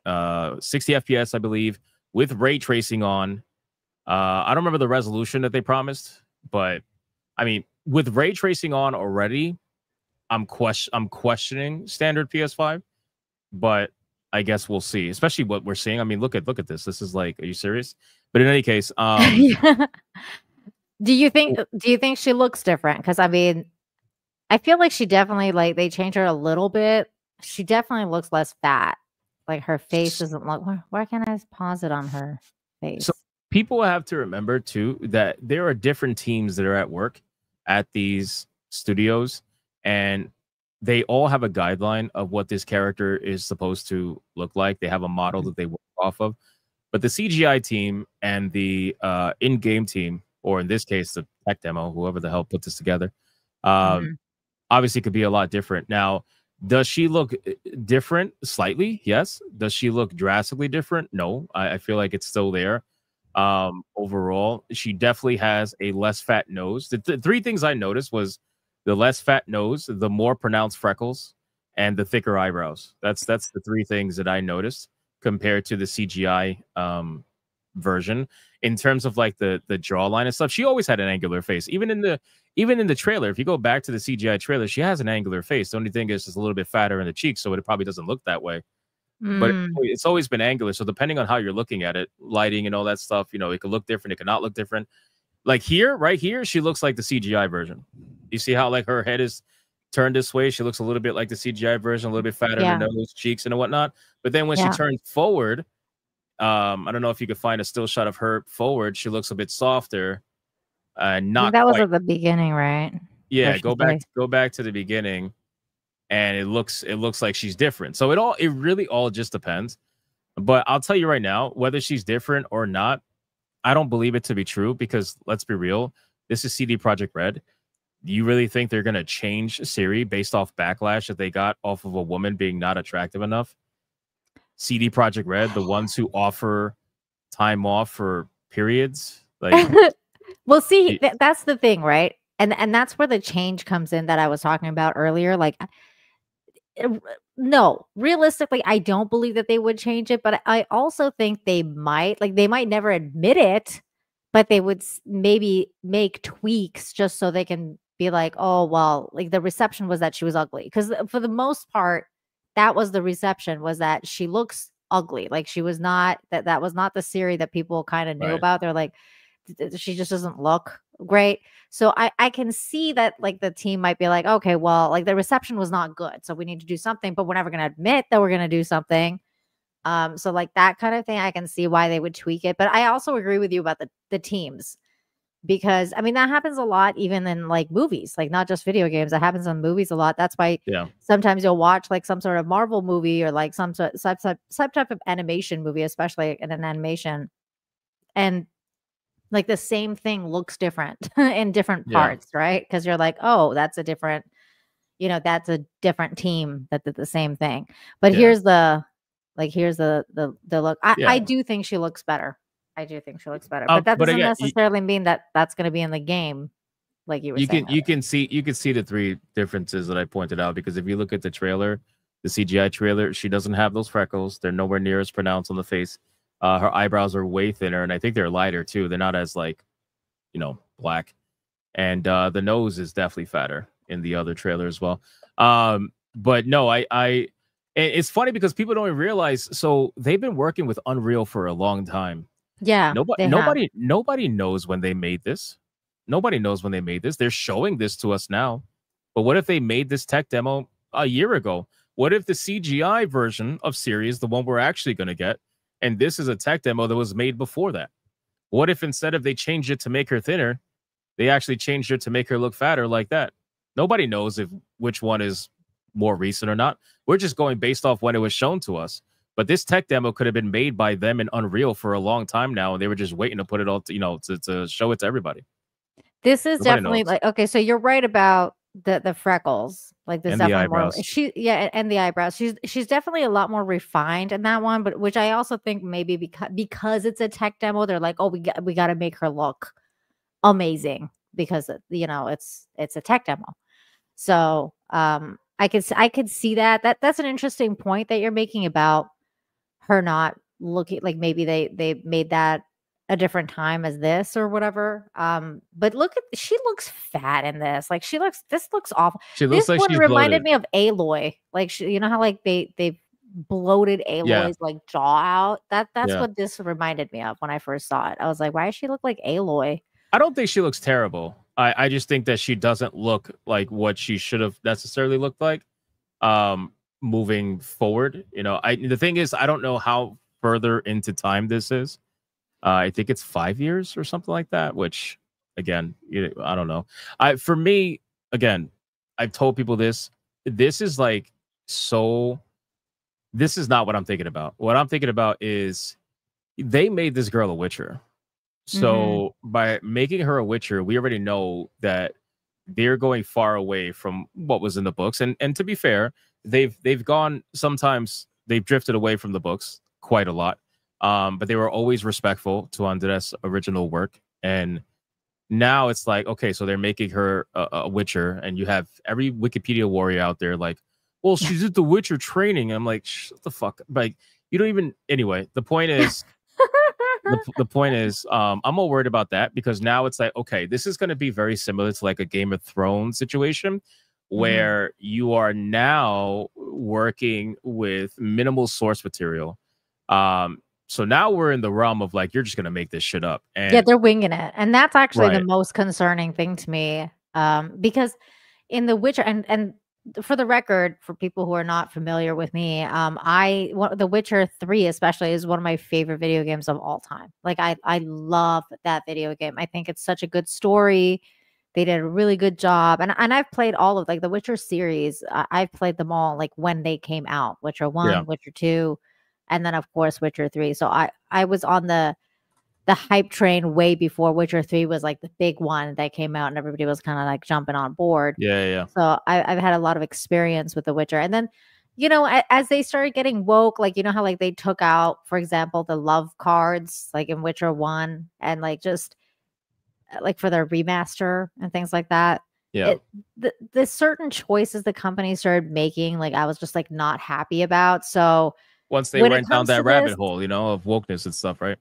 60 FPS, I believe, with ray tracing on. I don't remember the resolution that they promised, but I mean, with ray tracing on already, I'm questioning standard PS5, but I guess we'll see. Especially what we're seeing. I mean, look at this. This is like, are you serious? But in any case, do you think she looks different? Because I mean, I feel like she definitely, like, they changed her a little bit. She definitely looks less fat. Like her face doesn't look. Where can I pause it on her face? So people have to remember too that there are different teams that are at work at these studios, and they all have a guideline of what this character is supposed to look like. They have a model that they work off of. But the CGI team and the in-game team, or in this case, the tech demo, whoever the hell put this together, obviously could be a lot different. Now, does she look different? Slightly, yes. Does she look drastically different? No. I feel like it's still there. Overall, she definitely has a less fat nose. The three things I noticed was the less fat nose, the more pronounced freckles, and the thicker eyebrows. That's the three things that I noticed compared to the CGI version. In terms of like the jawline and stuff, she always had an angular face. Even in the trailer, if you go back to the CGI trailer, she has an angular face. The only thing is just a little bit fatter in the cheeks, so it probably doesn't look that way. But it's always been angular. So depending on how you're looking at it, lighting and all that stuff, it could look different. It could not look different. Like here, right here, she looks like the CGI version. You see how like her head is turned this way? She looks a little bit like the CGI version, a little bit fatter in the nose, cheeks, and whatnot. But then when she turns forward, I don't know if you could find a still shot of her forward. She looks a bit softer. Not that was quite. at the beginning, right? Yeah, go back to the beginning, and it looks like she's different. So it really all just depends. But I'll tell you right now, whether she's different or not, I don't believe it to be true because let's be real, this is CD Projekt Red. Do you really think they're gonna change Siri based off backlash that they got off of a woman being not attractive enough? CD Projekt Red, the ones who offer time off for periods, like well, see, that's the thing, right? And that's where the change comes in that I was talking about earlier. Like, no, realistically, I don't believe that they would change it, but I also think they might never admit it, but they would maybe make tweaks just so they can be like, oh, well, like the reception was that she was ugly. Because for the most part, that was the reception, was that she looks ugly. Like she was not, that was not the Siri that people kind of knew about. They're like, she just doesn't look great. So I can see that like the team might be like, okay, well, like the reception was not good, so we need to do something, but we're never going to admit that we're going to do something. So like that kind of thing, I can see why they would tweak it. But I also agree with you about the teams. because I mean that happens a lot even in like movies, like not just video games. That happens in movies a lot. That's why Yeah. sometimes you'll watch like some sort of Marvel movie or like some type of animation movie, especially in an animation, and like the same thing looks different in different Yeah. parts, right? Because you're like, oh, that's a different, that's a different team that did the same thing. But Yeah. here's the look. I Yeah. do think she looks better. I do think she looks better, but that But doesn't again, necessarily mean that that's going to be in the game, like you were saying. you can see the three differences that I pointed out, because if you look at the trailer, the CGI trailer, she doesn't have those freckles. They're nowhere near as pronounced on the face. Her eyebrows are way thinner, and I think they're lighter too. They're not as like, black. And the nose is definitely fatter in the other trailer as well. But no, it's funny because people don't even realize. So they've been working with Unreal for a long time. Yeah. Nobody knows when they made this. Nobody knows when they made this. They're showing this to us now. But what if they made this tech demo a year ago? What if the CGI version of Siri, the one we're actually going to get, and this is a tech demo that was made before that? What if instead of they changed it to make her thinner, they actually changed her to make her look fatter like that? Nobody knows which one is more recent or not. We're just going based off when it was shown to us. But this tech demo could have been made by them in Unreal for a long time now, and they were just waiting to put it all, to show it to everybody. This is Nobody definitely knows. like, okay, so you're right about the freckles, like this And the definitely more. eyebrows. And the eyebrows. She's definitely a lot more refined in that one, but which I also think maybe because it's a tech demo, they're like, oh, we got to make her look amazing because it's a tech demo. So I could see that. That's an interesting point that you're making about her not looking like maybe they made that a different time as this or whatever. But she looks fat in this. Like this looks awful. She looks This like one she's reminded bloated. me of Aloy. Like how like they bloated Aloy's like jaw out. That's Yeah. what this reminded me of when I first saw it. I was like, why does she look like Aloy? I don't think she looks terrible. I just think that she doesn't look like what she should have necessarily looked like moving forward. The thing is, I don't know how further into time this is. I think it's 5 years or something like that, which again, I don't know. For me, again, I've told people this is like, so this is not what I'm thinking about. What I'm thinking about is they made this girl a Witcher. So by making her a Witcher, we already know that they're going far away from what was in the books. And to be fair, they've gone, sometimes they've drifted away from the books quite a lot. But they were always respectful to Andres' original work. And now it's like, okay, so they're making her a Witcher, and you have every Wikipedia warrior out there like, well, she's at the Witcher training. I'm like, shut the fuck up. Like, you don't even, anyway, the point is, the point is, I'm more worried about that because now it's like, okay, this is going to be very similar to like a Game of Thrones situation where you are now working with minimal source material. So now we're in the realm of like, you're just going to make this shit up. And yeah, they're winging it. And that's actually the Right. most concerning thing to me. Because in The Witcher, and for the record, for people who are not familiar with me, The Witcher 3 especially is one of my favorite video games of all time. Like I love that video game. I think it's such a good story. They did a really good job. And I've played all of like the Witcher series. I've played them all like when they came out, Witcher 1, Yeah. Witcher 2, and then of course Witcher 3. So I was on the hype train way before Witcher 3 was like the big one that came out and everybody was kind of like jumping on board. Yeah. So I've had a lot of experience with The Witcher. And then, as they started getting woke, like, how like they took out, for example, the love cards, like in Witcher 1 and like just like for their remaster and things like that. Yeah. The certain choices the company started making, like I was just like not happy about. So Once they when it went down comes that to rabbit this- hole, of wokeness and stuff, right?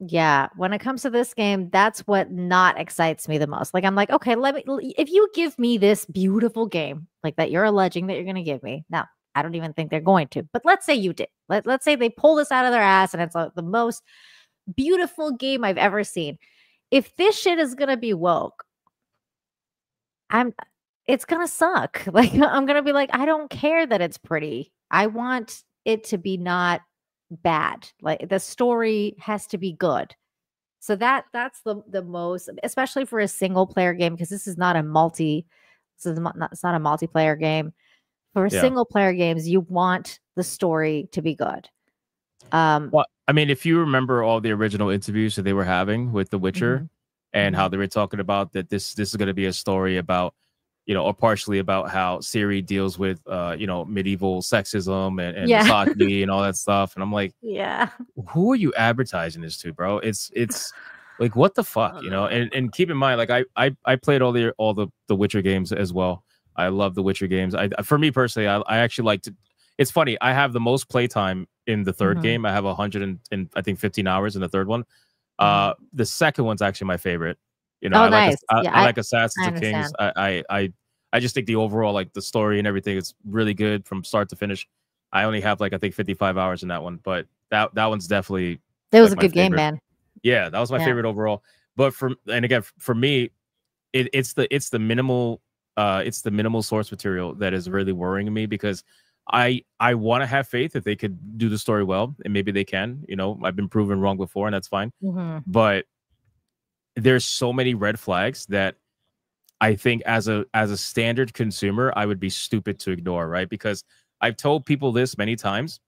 yeah, when it comes to this game, that's what not excites me the most. Like I'm like, okay, if you give me this beautiful game like that you're alleging that you're going to give me. Now, I don't even think they're going to. But let's say you did. Let's say they pull this out of their ass and it's like the most beautiful game I've ever seen. If this shit is going to be woke, it's going to suck. Like I'm going to be like, I don't care that it's pretty. I want it to be not bad. Like the story has to be good. So that's the most, especially for a single player game, because this is not a it's not a multiplayer game. For Yeah. single player games, you want the story to be good. Well, I mean, if you remember all the original interviews that they were having with The Witcher, Mhm. and how they were talking about that this is going to be a story about, or partially about how Ciri deals with medieval sexism and Yeah. misogyny and all that stuff, and I'm like, Yeah. who are you advertising this to, bro? It's like, what the fuck, And keep in mind, like I played all the Witcher games as well. I love the Witcher games. For me personally, I actually like to. It's funny. I have the most playtime in the third game. I have 100 and I think 15 hours in the third one. The second one's actually my favorite. Nice. I like Assassins I of Kings. understand. I just think the overall, like, the story and everything is really good from start to finish. I only have, like, I think 55 hours in that one, but that one's definitely. It was like, a good my game, favorite. man. Yeah, that was my favorite overall. But for me, it's the minimal source material that is really worrying me, because I want to have faith that they could do the story well, and maybe they can. I've been proven wrong before, and that's fine. But there's so many red flags that I think as a standard consumer, I would be stupid to ignore, right? Because I've told people this many times.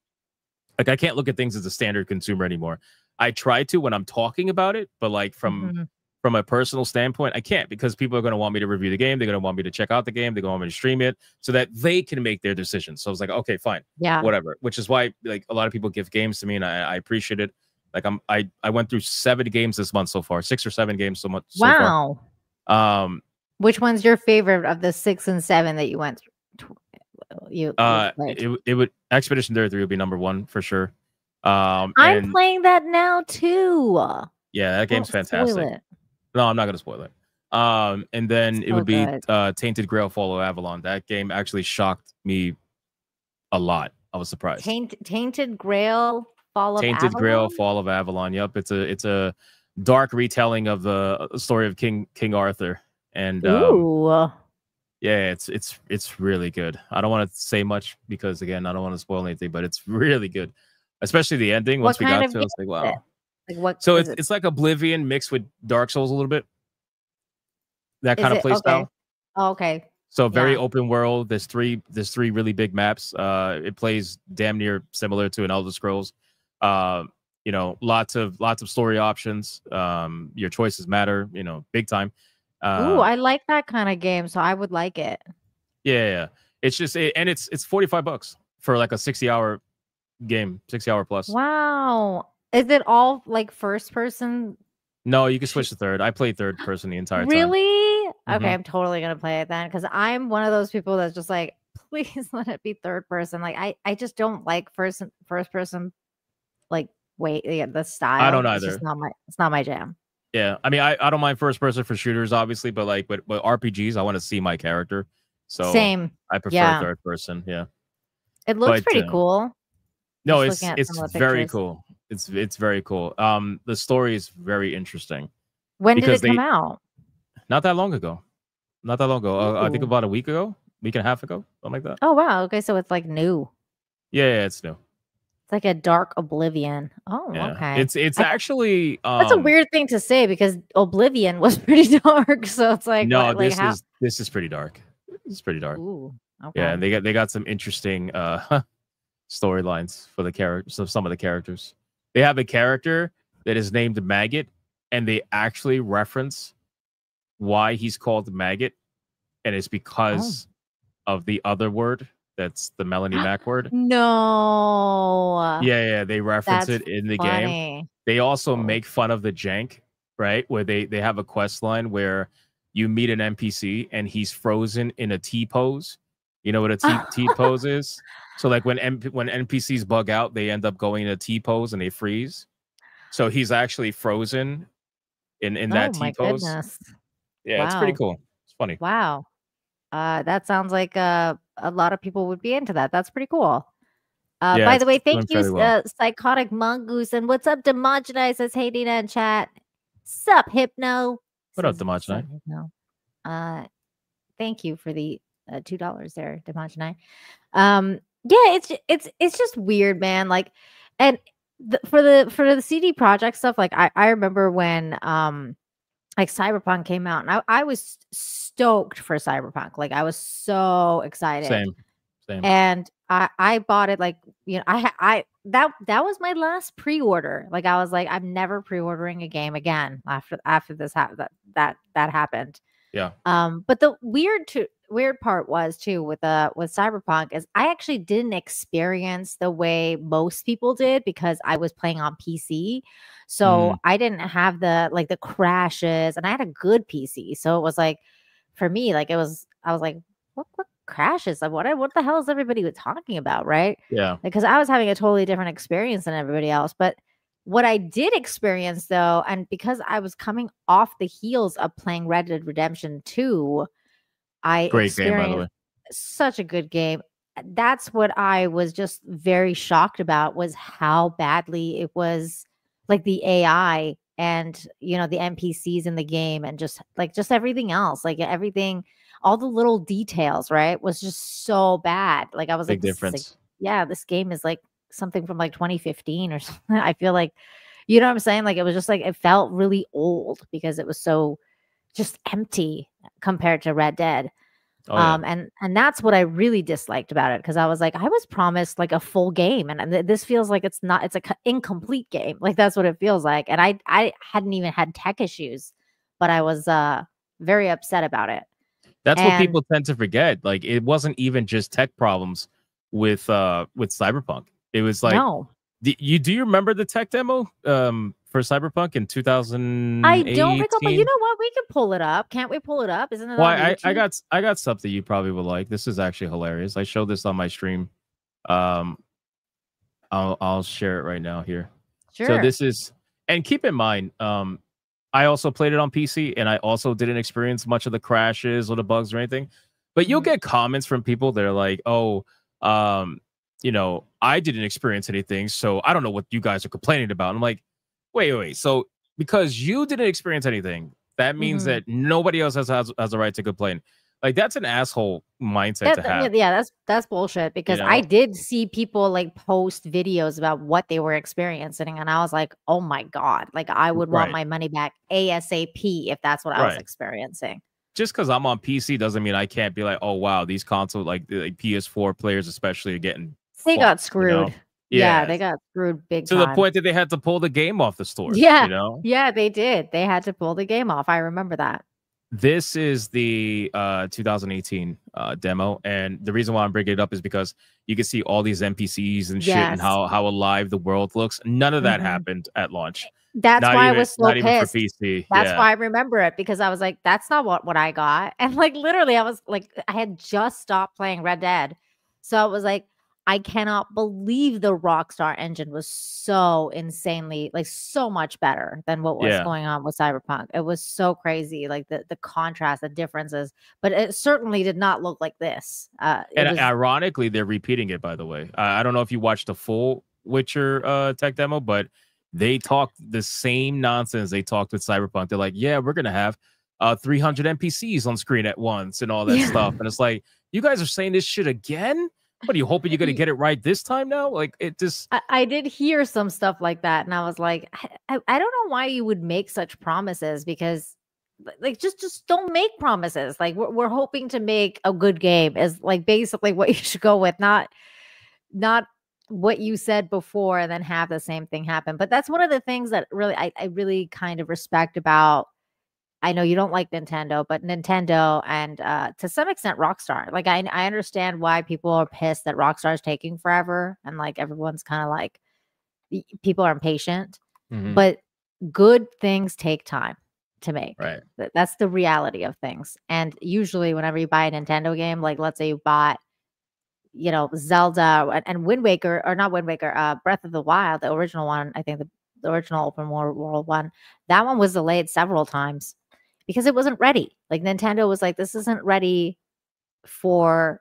Like, I can't look at things as a standard consumer anymore. I try to when I'm talking about it, but like from a personal standpoint, I can't, because people are going to want me to review the game. They're going to want me to check out the game. They're going to want me to stream it so that they can make their decisions. So I was like, okay, fine, whatever. Which is why, like, a lot of people give games to me, and I appreciate it. Like, I went through 7 games this month so far, 6 or 7 games so much. Wow. So far. Which one's your favorite of the 6 and 7 that you went through? It would Expedition 33 would be number 1 for sure. I'm playing that now too. Yeah, that game's fantastic. No, I'm not gonna spoil it. And then it would be Tainted Grail: Fall of Avalon. That game actually shocked me a lot. I was surprised. Tainted Grail: Fall of Avalon. Tainted Grail: Fall of Avalon. Yep, it's a dark retelling of the story of King Arthur. And yeah, it's really good. I don't want to say much because, again, I don't want to spoil anything, but it's really good, especially the ending. Once we got to it, I was like, wow. Like, what? So it's like Oblivion mixed with Dark Souls a little bit. That kind of play style. Oh, okay. So very open world. There's three really big maps. It plays damn near similar to an Elder Scrolls. Lots of story options. Your choices matter. Big time. Ooh, I like that kind of game, so I would like it. Yeah. It's just and it's $45 for like a 60-hour game, 60-hour plus. Wow. Is it all like first person? No, you can switch to third. I played third person the entire time. Really? Okay, I'm totally gonna play it then, because I'm one of those people that's just like, please let it be third person. Like, I just don't like first person. Like, the style. I don't either. It's not my jam. Yeah, I mean, I don't mind first person for shooters, obviously, but like, but RPGs, I want to see my character. So same. I prefer third person. Yeah, it looks pretty cool. No, it's very cool. It's very cool. The story is very interesting. When did it come out? Not that long ago. I think about a week and a half ago, something like that. Oh wow. Okay, so it's like new. Yeah, it's new. It's like a dark Oblivion. Oh, yeah. Okay. It's actually that's a weird thing to say, because Oblivion was pretty dark. So it's like, no, this is pretty dark. It's pretty dark. Ooh, okay. Yeah, and they got some interesting storylines for the characters. So some of the characters, they have a character that is named Maggot, and they actually reference why he's called Maggot, and it's because of the other word. That's the Melanie Mac word. No. Yeah, they reference it in the game. They also make fun of the jank, right? Where they have a quest line where you meet an NPC and he's frozen in a T pose. You know what a T pose is? So like when NPCs bug out, they end up going in a T pose and they freeze. So he's actually frozen in that T pose. Goodness. Yeah, It's pretty cool. It's funny. Wow. That sounds like a lot of people would be into that. That's pretty cool. By the way, thank you, Psychotic Mongoose. And what's up, Demogenite? Says, hey, Dina in chat. Sup, Hypno? What up, Demogenite? Thank you for the $2 there, Demogenite. Yeah, it's just weird, man. Like, and for the CD Projekt stuff, like I remember when like Cyberpunk came out, and I was stoked for Cyberpunk. Like I was so excited. Same. And I bought it, like, you know, that was my last pre-order. Like I was like, I'm never pre-ordering a game again after this that happened. Yeah. But the weird part was too with Cyberpunk is I actually didn't experience the way most people did because I was playing on PC. So I didn't have the crashes, and I had a good PC. So it was like, for me, like I was like, what crashes? Like what the hell is everybody talking about, right? Yeah. Because I was having a totally different experience than everybody else. But what I did experience though, and because I was coming off the heels of playing Red Dead Redemption 2, I Great game, by the way. such a good game. That's what I was just very shocked about, was how badly it was, like the AI and, you know, the NPCs in the game, and just everything else, like everything, all the little details, right, was just so bad. Like I was Big like, difference. this game is like something from like 2015 or something. I feel like, you know what I'm saying? Like it was just like, it felt really old because it was so just empty compared to Red Dead. Oh, yeah. And that's what I really disliked about it, because I was like, I was promised like a full game, and this feels like it's not. It's a incomplete game. Like that's what it feels like. And I hadn't even had tech issues, but I was very upset about it. That's what people tend to forget. Like it wasn't even just tech problems with Cyberpunk. It was like, no. Do you remember the tech demo for Cyberpunk in 2018? I don't recall, but you know what? We can pull it up. Can't we pull it up? Isn't it? Well, on I got something you probably would like. This is actually hilarious. I showed this on my stream. I'll share it right now here. Sure. So this is, and keep in mind, I also played it on PC, and I also didn't experience much of the crashes or the bugs or anything. But you'll get comments from people that are like, "Oh, you know, I didn't experience anything, so I don't know what you guys are complaining about." I'm like, wait. So because you didn't experience anything, that means that nobody else has a right to complain. Like that's an asshole mindset to have. Yeah, that's bullshit, because I did see people like post videos about what they were experiencing, and I was like, oh my God, like I would want my money back ASAP if that's what I was experiencing. Just because I'm on PC doesn't mean I can't be like, oh wow, these console like PS4 players especially are getting got screwed. You know? Yeah, they got screwed big to time. the point that they had to pull the game off the store. Yeah, you know? Yeah, they did. They had to pull the game off. I remember that. This is the 2018 demo, and the reason why I'm bringing it up is because you can see all these NPCs and shit, and how alive the world looks. None of that happened at launch. That's why I was so pissed. Even for PC. That's why I remember it, because I was like, that's not what I got. And like literally, I was like, I had just stopped playing Red Dead, so I was like, I cannot believe the Rockstar engine was so insanely, like, so much better than what was going on with Cyberpunk. It was so crazy, like the contrast, the differences, but it certainly did not look like this. And ironically, they're repeating it, by the way. I don't know if you watched the full Witcher tech demo, but they talked the same nonsense they talked with Cyberpunk. They're like, yeah, we're going to have 300 NPCs on screen at once and all that stuff. And it's like, you guys are saying this shit again? What are you hoping you're going to get it right this time now? Like it just. I did hear some stuff like that, and I was like, I don't know why you would make such promises, because like just don't make promises. Like we're hoping to make a good game is like basically what you should go with, not what you said before and then have the same thing happen. But that's one of the things that really I really kind of respect about. I know you don't like Nintendo, but Nintendo and to some extent Rockstar. Like I understand why people are pissed that Rockstar is taking forever, and like everyone's kind of like, people are impatient. But good things take time to make. Right. That's the reality of things. And usually, whenever you buy a Nintendo game, like let's say you bought, you know, Zelda and Wind Waker, or not Wind Waker, Breath of the Wild, the original one. I think the original open world one. That one was delayed several times, because it wasn't ready. Like Nintendo was like, this isn't ready for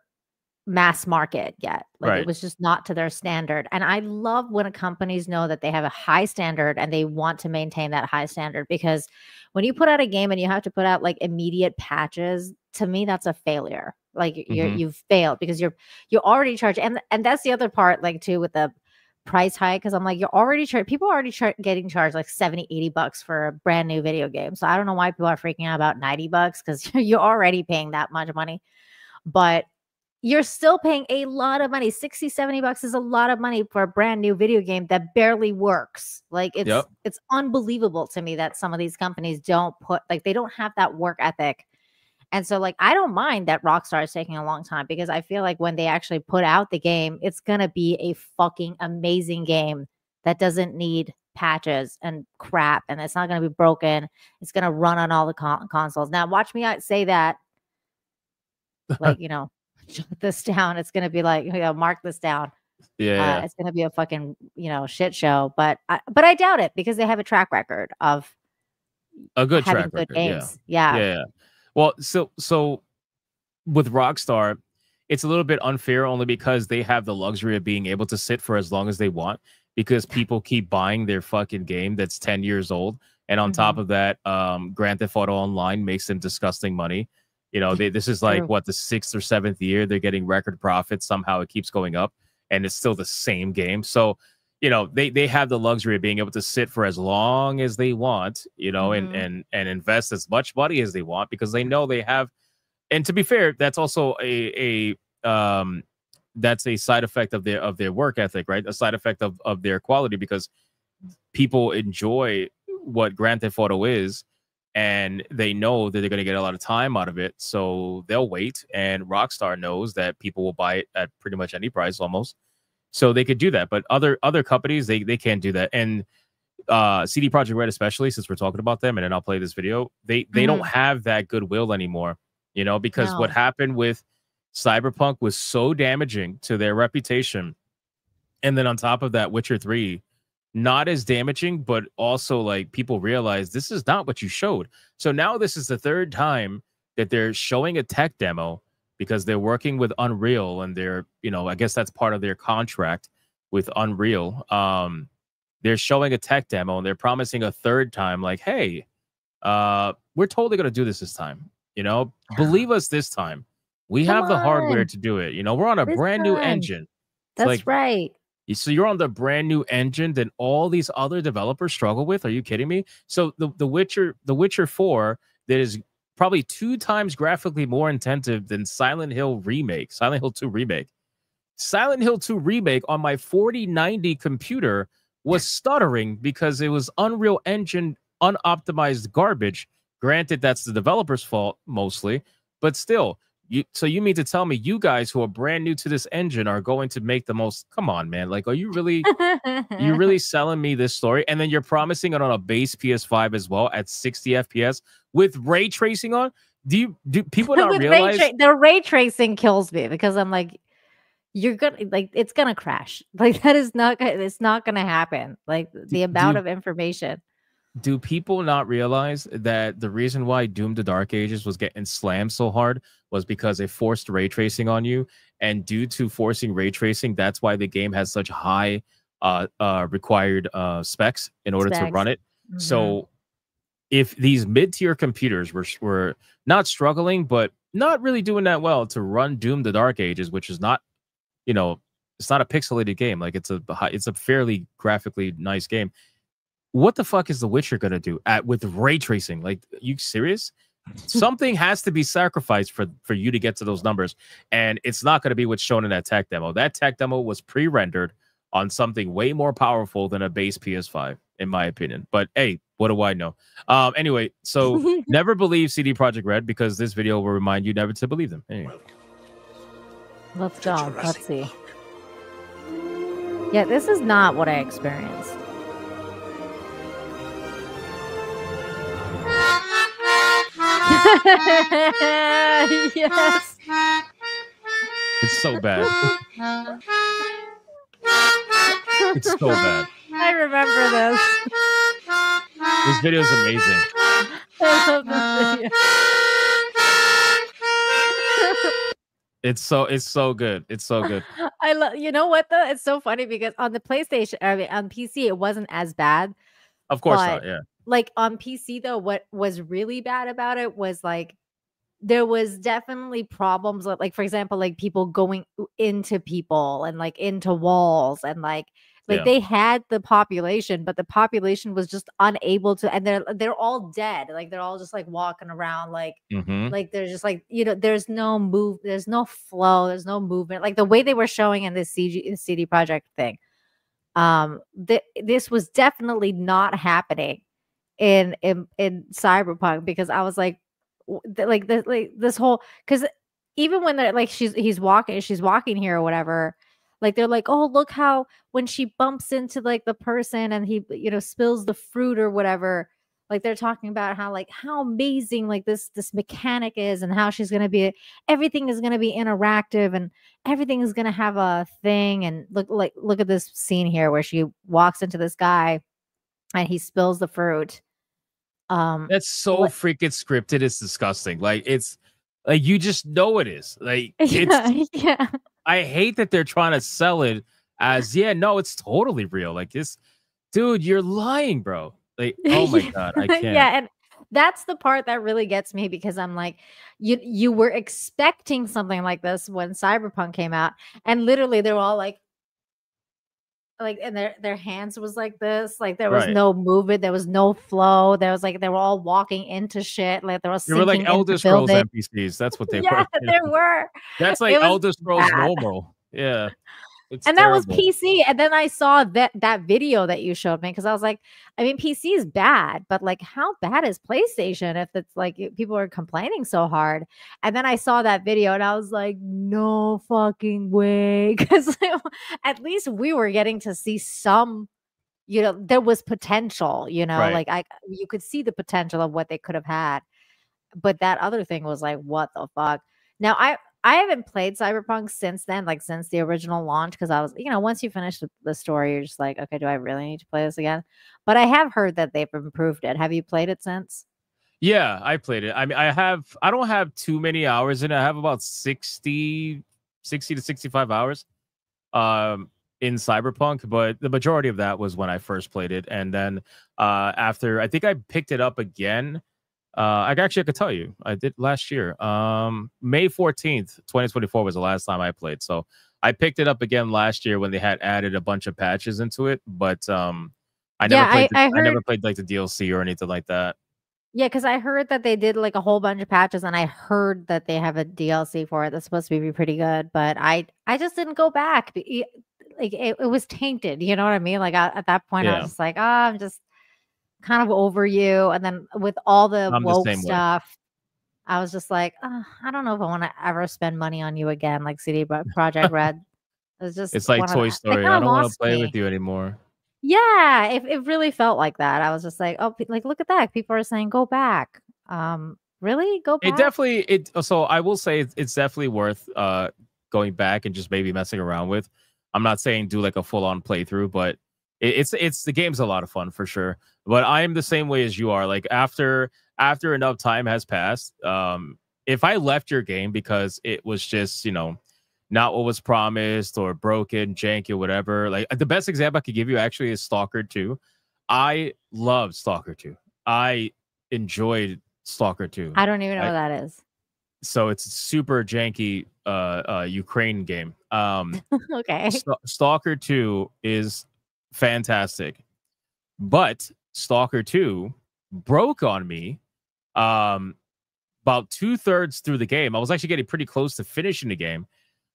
mass market yet. Like it was just not to their standard. And I love when companies know that they have a high standard and they want to maintain that high standard, because when you put out a game and you have to put out like immediate patches, to me, that's a failure. Like you've failed, because you're already charged. And that's the other part, like too, with the price hike because I'm like, you're already people are already getting charged like 70, $80 for a brand new video game. So I don't know why people are freaking out about $90 because you're already paying that much money. But you're still paying a lot of money. 60, $70 is a lot of money for a brand new video game that barely works. Like it's unbelievable to me that some of these companies don't they don't have that work ethic. And so like, I don't mind that Rockstar is taking a long time because I feel like when they actually put out the game, it's going to be a fucking amazing game that doesn't need patches and crap. And it's not going to be broken. It's going to run on all the consoles. Now watch me say that, like, shut this down. It's going to be like, mark this down. Yeah. It's going to be a fucking, shit show. But I doubt it because they have a track record of a good having track good record. games. Yeah. Well, so with Rockstar, it's a little bit unfair only because they have the luxury of being able to sit for as long as they want because people keep buying their fucking game that's 10 years old. And on top of that, Grand Theft Auto Online makes them disgusting money. This is like what, the 6th or 7th year they're getting record profits. Somehow it keeps going up and it's still the same game. So, they have the luxury of being able to sit for as long as they want, and invest as much money as they want because they know they have. And to be fair, that's also that's a side effect of their work ethic, right? A side effect of their quality because people enjoy what Grand Theft Auto is. And they know that they're going to get a lot of time out of it. So they'll wait. And Rockstar knows that people will buy it at pretty much any price almost. So they could do that. But other companies, they can't do that. And CD Projekt Red, especially since we're talking about them, and then I'll play this video, they don't have that goodwill anymore, because what happened with Cyberpunk was so damaging to their reputation. And then on top of that, Witcher 3, not as damaging, but also like people realize this is not what you showed. So now this is the third time that they're showing a tech demo because they're working with Unreal and they're, I guess that's part of their contract with Unreal. They're showing a tech demo and they're promising a third time, like, hey, we're totally going to do this time. Believe us this time. We have the hardware to do it. We're on a brand new engine. That's right. So you're on the brand new engine that all these other developers struggle with. Are you kidding me? So the Witcher 4 that is probably 2 times graphically more intensive than Silent Hill 2 remake. Silent Hill 2 remake on my 4090 computer was stuttering because it was Unreal Engine unoptimized garbage. Granted, that's the developer's fault mostly, but still. So you mean to tell me you guys who are brand new to this engine are going to make the most? Come on, man. Like, are you really selling me this story? And then you're promising it on a base PS5 as well at 60 FPS with ray tracing on? Do people not realize the ray tracing kills me because I'm like, you're gonna it's gonna crash. Like that is not it's not gonna happen. Like the amount of information. Do people not realize that the reason why Doom: The Dark Ages was getting slammed so hard was because they forced ray tracing on you, and due to forcing ray tracing, that's why the game has such high required specs in order to run it. So if these mid-tier computers were not struggling, but not really doing that well to run Doom: The Dark Ages, which is not, it's not a pixelated game. Like it's a fairly graphically nice game. What the fuck is The Witcher gonna do with ray tracing? Like, you serious? Something has to be sacrificed for you to get to those numbers, and it's not gonna be what's shown in that tech demo. That tech demo was pre-rendered on something way more powerful than a base PS5, in my opinion. But hey, what do I know? Anyway, so never believe CD Projekt Red because this video will remind you never to believe them. Anyway. Let's go. Let's see. Yeah, this is not what I experienced. Yes. It's so bad. It's so bad. I remember this. This video is amazing. I love this video. It's so good. It's so good. I love. You know what though? It's so funny because on the PlayStation, I mean, on PC, it wasn't as bad. Of course not. Yeah. Like on PC though, what was really bad about it was like there was definitely problems with, like, for example, like people going into people and like into walls and like Like they had the population, but the population was just unable to, and they're all dead. Like they're all just like walking around, like they're just like, there's no move, there's no flow, there's no movement. Like the way they were showing in this CD Projekt thing. This was definitely not happening in Cyberpunk, because I was like this whole, because even when they're like she's walking here or whatever, like they're like, oh, look how when she bumps into like the person and he spills the fruit or whatever, like they're talking about how amazing like this mechanic is, and how everything is going to be interactive and everything is going to have a thing. And look at this scene here where she walks into this guy and he spills the fruit. That's so freaking scripted. It's disgusting. Like it's like you just know it is. Like yeah. I hate that they're trying to sell it as no, it's totally real. Like this, dude, you're lying, bro. Like, oh my god, I can't. Yeah, and that's the part that really gets me, because I'm like, you were expecting something like this when Cyberpunk came out, and literally they were all like and their hands was like this, like there was no movement, there was no flow, there was like they were all walking into shit, like there was they were like Elder Scrolls NPCs. That's what they were. Yeah, there were. That's like Elder Scrolls normal. Yeah. And terrible. That was PC. And then I saw that video that you showed me, because I was like, I mean, PC is bad, but like, how bad is PlayStation if it's like people are complaining so hard? And then I saw that video and I was like, no fucking way. Because at least we were getting to see some, there was potential, right. like you could see the potential of what they could have had. But that other thing was like, what the fuck? Now, I haven't played Cyberpunk since then, like since the original launch, because I was, once you finish the story, you're just like, okay, do I really need to play this again? But I have heard that they've improved it. Have you played it since? Yeah, I played it. I mean, I don't have too many hours in it. I have about 60 to 65 hours in Cyberpunk, but the majority of that was when I first played it. And then after, I think I picked it up again. I could tell you, I did last year. May 14th, 2024 was the last time I played. So I picked it up again last year when they had added a bunch of patches into it. But I never played like the DLC or anything like that. Yeah, because I heard that they did like a whole bunch of patches, and I heard that they have a DLC for it that's supposed to be pretty good. But I just didn't go back. Like it was tainted. You know what I mean? Like at that point, I was just like, I'm just kind of over you. And then with all the woke stuff, I was just like, I don't know if I want to ever spend money on you again, like CD Projekt Red. It's like Toy Story. I don't want to play with you anymore. Yeah, it really felt like that. I was just like, oh, like look at that. People are saying go back. Really? Go back? So I will say it's definitely worth going back and just maybe messing around with. I'm not saying do like a full-on playthrough, but it's the game's a lot of fun for sure. But I am the same way as you are. Like after enough time has passed, if I left your game because it was just not what was promised or broken, janky, or whatever. Like the best example I could give you actually is Stalker 2. I loved Stalker 2. I enjoyed Stalker 2. I don't even know what that is. So it's a super janky Ukraine game. Okay. Stalker 2 is fantastic, but Stalker 2 broke on me about 2/3 through the game. I was actually getting pretty close to finishing the game.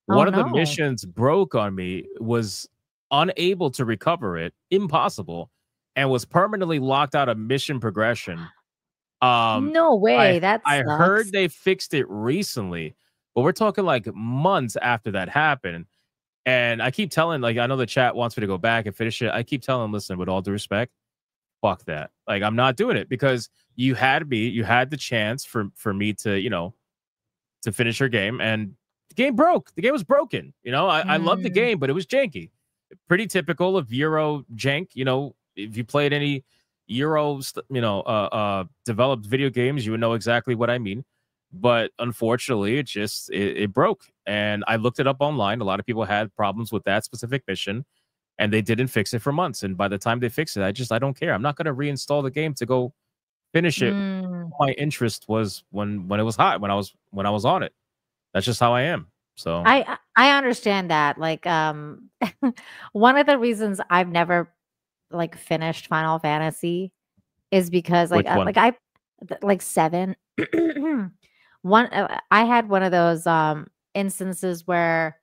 One of the missions broke on me, was unable to recover it, impossible, and was permanently locked out of mission progression. No way. I heard they fixed it recently, but we're talking like months after that happened. And I keep telling, like, I know the chat wants me to go back and finish it. I keep telling them, listen, with all due respect, fuck that. Like, I'm not doing it, because you had the chance for me to, to finish your game, and the game broke. The game was broken. I love the game, but it was janky. Pretty typical of Euro jank. If you played any Euro, developed video games, you would know exactly what I mean. But unfortunately, it broke. And I looked it up online. A lot of people had problems with that specific mission, and they didn't fix it for months. And by the time they fix it, I don't care. I'm not going to reinstall the game to go finish it. My interest was when it was hot, when I was on it. That's just how I am. So I understand that. Like one of the reasons I've never like finished Final Fantasy is because which one? like I like 7. One I had one of those instances where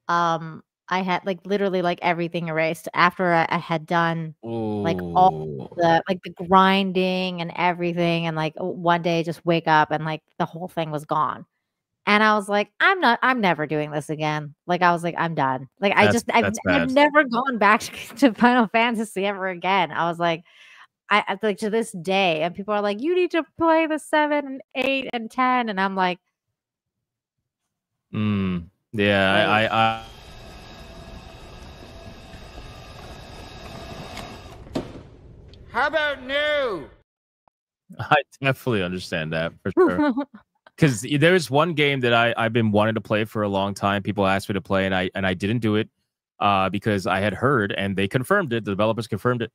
I had like literally like everything erased after I had done like all Ooh. the grinding and everything, and like one day just wake up and like the whole thing was gone. And I was like, I'm never doing this again. Like I was like, I'm done. Like I've That's bad. never gone back to Final Fantasy ever again. I was like, I like to this day, and people are like, you need to play the 7 and 8 and 10, and I'm like, Yeah, like, I How about new? I definitely understand that for sure. Because there's one game that I've been wanting to play for a long time. People asked me to play, and I didn't do it because I had heard, and they confirmed it. The developers confirmed it.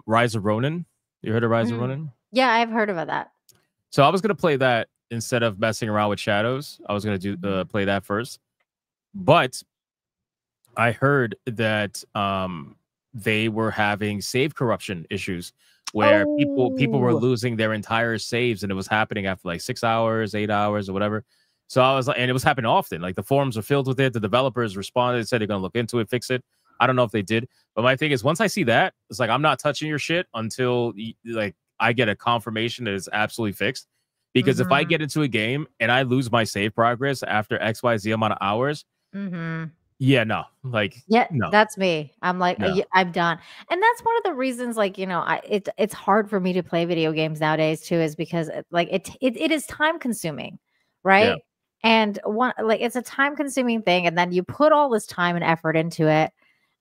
Rise of Ronin. You heard of Rise of Ronin? yeah, I've heard about that. So I was gonna play that instead of messing around with Shadows. I was gonna do play that first, but I heard that they were having save corruption issues where people were losing their entire saves, and it was happening after like 6 hours, 8 hours, or whatever. So I was like, and it was happening often. Like the forums were filled with it. The developers responded, said they're gonna look into it, fix it. I don't know if they did, but my thing is, once I see that, it's like I'm not touching your shit until like I get a confirmation that it's absolutely fixed. Because if I get into a game and I lose my save progress after XYZ amount of hours, yeah, no, like no, that's me. I'm like, no. I'm done. And that's one of the reasons, like, you know, it's hard for me to play video games nowadays too, is because like it is time consuming, right? Yeah. And one like it's a time consuming thing, and then you put all this time and effort into it,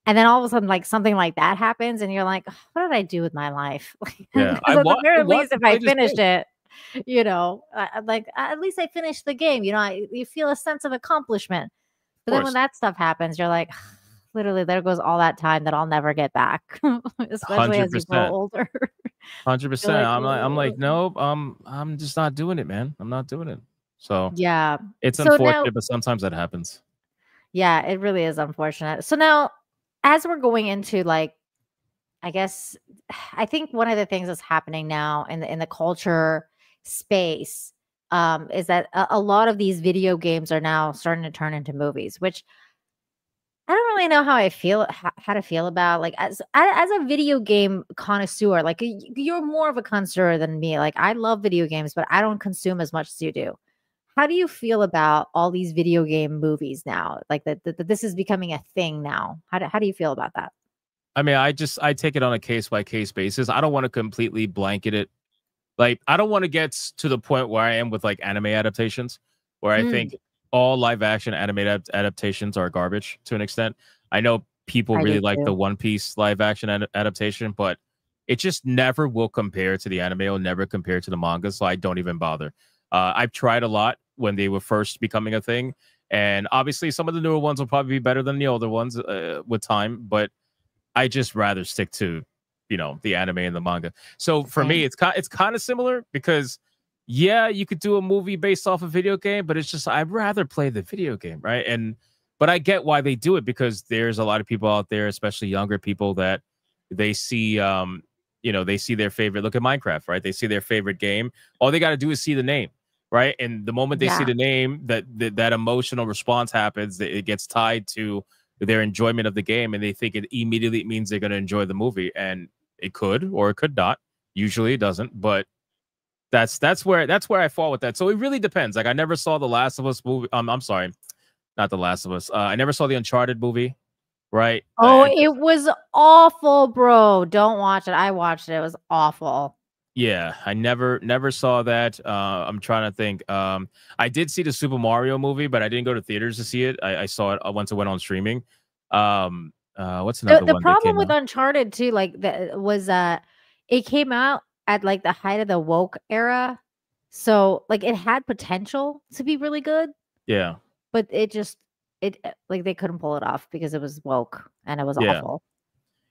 and then all of a sudden, like something like that happens, and you're like, what did I do with my life? Yeah, At the very least, if I finished it, you know, like at least I finished the game. You know, you feel a sense of accomplishment. But then when that stuff happens, you're like, literally, there goes all that time that I'll never get back, especially as you grow older. 100%. I'm like, nope. I'm just not doing it, man. I'm not doing it. So yeah, it's unfortunate, but sometimes that happens. Yeah, it really is unfortunate. So now, as we're going into like, I guess, I think one of the things that's happening now in the culture space is that a lot of these video games are now starting to turn into movies, which I don't really know how I feel, how to feel about. Like as a video game connoisseur, like you're more of a connoisseur than me. Like I love video games, but I don't consume as much as you do. How do you feel about all these video game movies now? Like that this is becoming a thing now. How do you feel about that? I mean, I take it on a case by case basis. I don't want to completely blanket it. Like, I don't want to get to the point where I am with like anime adaptations, where I think all live action animated adaptations are garbage to an extent. I know people really like the One Piece live action adaptation, but it just never will compare to the anime. It'll never compare to the manga, so I don't even bother. I've tried a lot when they were first becoming a thing, and obviously some of the newer ones will probably be better than the older ones with time, but I just rather stick to, you know, the anime and the manga. So for me, it's kind of similar because, yeah, you could do a movie based off a video game, but it's just I'd rather play the video game, right? But I get why they do it, because there's a lot of people out there, especially younger people, that they see, you know, they see their favorite. Look at Minecraft, right? They see their favorite game. All they got to do is see the name, right? And the moment they see the name, that emotional response happens. It gets tied to their enjoyment of the game, and they think it immediately means they're going to enjoy the movie, and it could or it could not. Usually it doesn't, but that's where I fall with that. So it really depends. Like I never saw the Last of Us movie. I'm sorry, not the Last of Us. I never saw the Uncharted movie, right? Oh, it was awful, bro. Don't watch it. I watched it. It was awful. Yeah, I never saw that. I'm trying to think. I did see the Super Mario movie, but I didn't go to theaters to see it. I saw it once it went on streaming. What's another one? The problem with Uncharted too, like was it came out at like the height of the woke era, so like it had potential to be really good. Yeah, but it like they couldn't pull it off because it was woke and it was awful.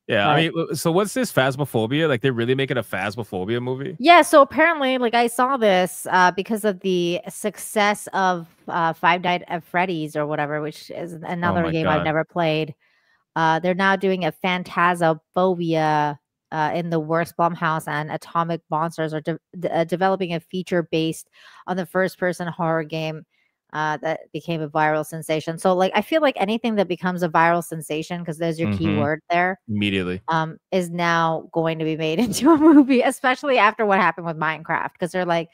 Yeah, But I mean, so what's this Phasmophobia? Like they're really making a Phasmophobia movie? yeah, so apparently, like I saw this because of the success of Five Nights at Freddy's or whatever, which is Oh another my game I've god. never played. They're now doing a Phantasophobia in the works. Blumhouse and Atomic Monsters are developing a feature based on the first-person horror game that became a viral sensation. So, like, I feel like anything that becomes a viral sensation, because there's your Mm-hmm. keyword there, Immediately. is now going to be made into a movie, especially after what happened with Minecraft. Because they're like,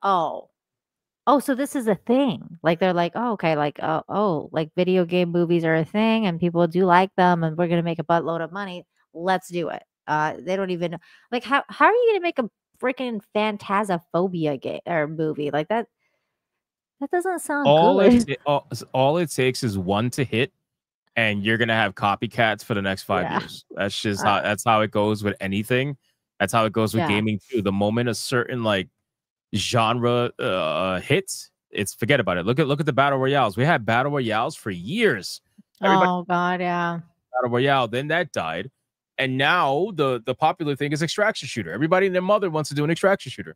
oh, so this is a thing. Like they're like, oh, okay, like like video game movies are a thing and people do like them and we're gonna make a buttload of money. Let's do it. They don't even like how are you gonna make a freaking Phantasophobia game or movie like that? That doesn't sound All it good. ta- all it takes is one to hit, and you're gonna have copycats for the next 5 Yeah. years. That's how it goes with anything. That's how it goes with Yeah. gaming too. The moment a certain like genre hits, it's forget about it. Look at the battle royales. We had battle royales for years. Everybody Oh God, yeah. battle royale, then that died, and now the popular thing is extraction shooter. Everybody and their mother wants to do an extraction shooter.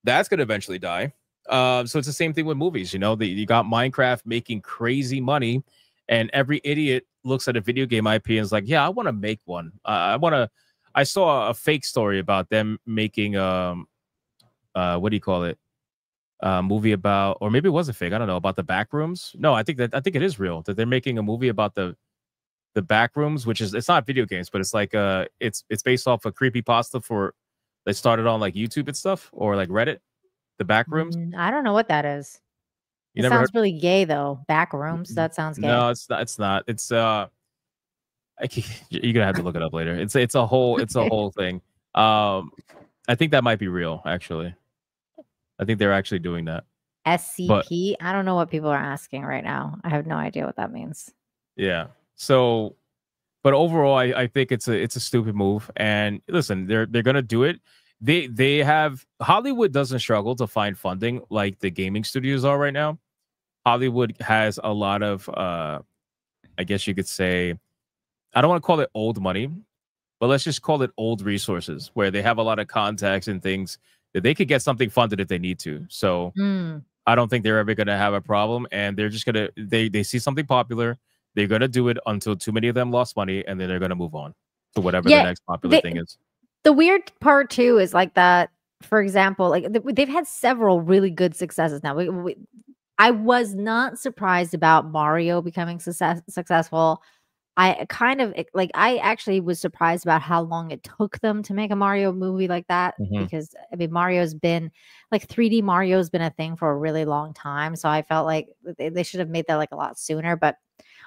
That's gonna eventually die. So it's the same thing with movies. You know, you got Minecraft making crazy money, and every idiot looks at a video game IP and is like, "Yeah, I want to make one. I saw a fake story about them making what do you call it? Movie about, or maybe it wasn't fake. I don't know about the back rooms. No, I think it is real that they're making a movie about the back rooms, which is it's not video games, but it's like it's based off a creepypasta for that started on like YouTube and stuff or like Reddit. The back rooms. I don't know what that is. You It never sounds heard? really gay though. Back rooms. That sounds gay. No, it's not. It's not. It's you're gonna have to look it up later. It's a whole thing. I think that might be real. Actually, I think they're actually doing that. SCP. I don't know what people are asking right now. I have no idea what that means. Yeah. So, but overall, I think it's a stupid move. And listen, they're gonna do it. They have Hollywood doesn't struggle to find funding like the gaming studios are right now. Hollywood has a lot of I guess you could say, I don't want to call it old money, but let's just call it old resources where they have a lot of contacts and things that they could get something funded if they need to. So I don't think they're ever going to have a problem, and they're just going to they see something popular, they're going to do it until too many of them lost money, and then they're going to move on to whatever the next popular thing is. The weird part too is like that. For example, like they've had several really good successes now. I was not surprised about Mario becoming successful. I kind of like I actually was surprised about how long it took them to make a Mario movie like that, because I mean Mario's been like 3D Mario's been a thing for a really long time, so I felt like they should have made that like a lot sooner, but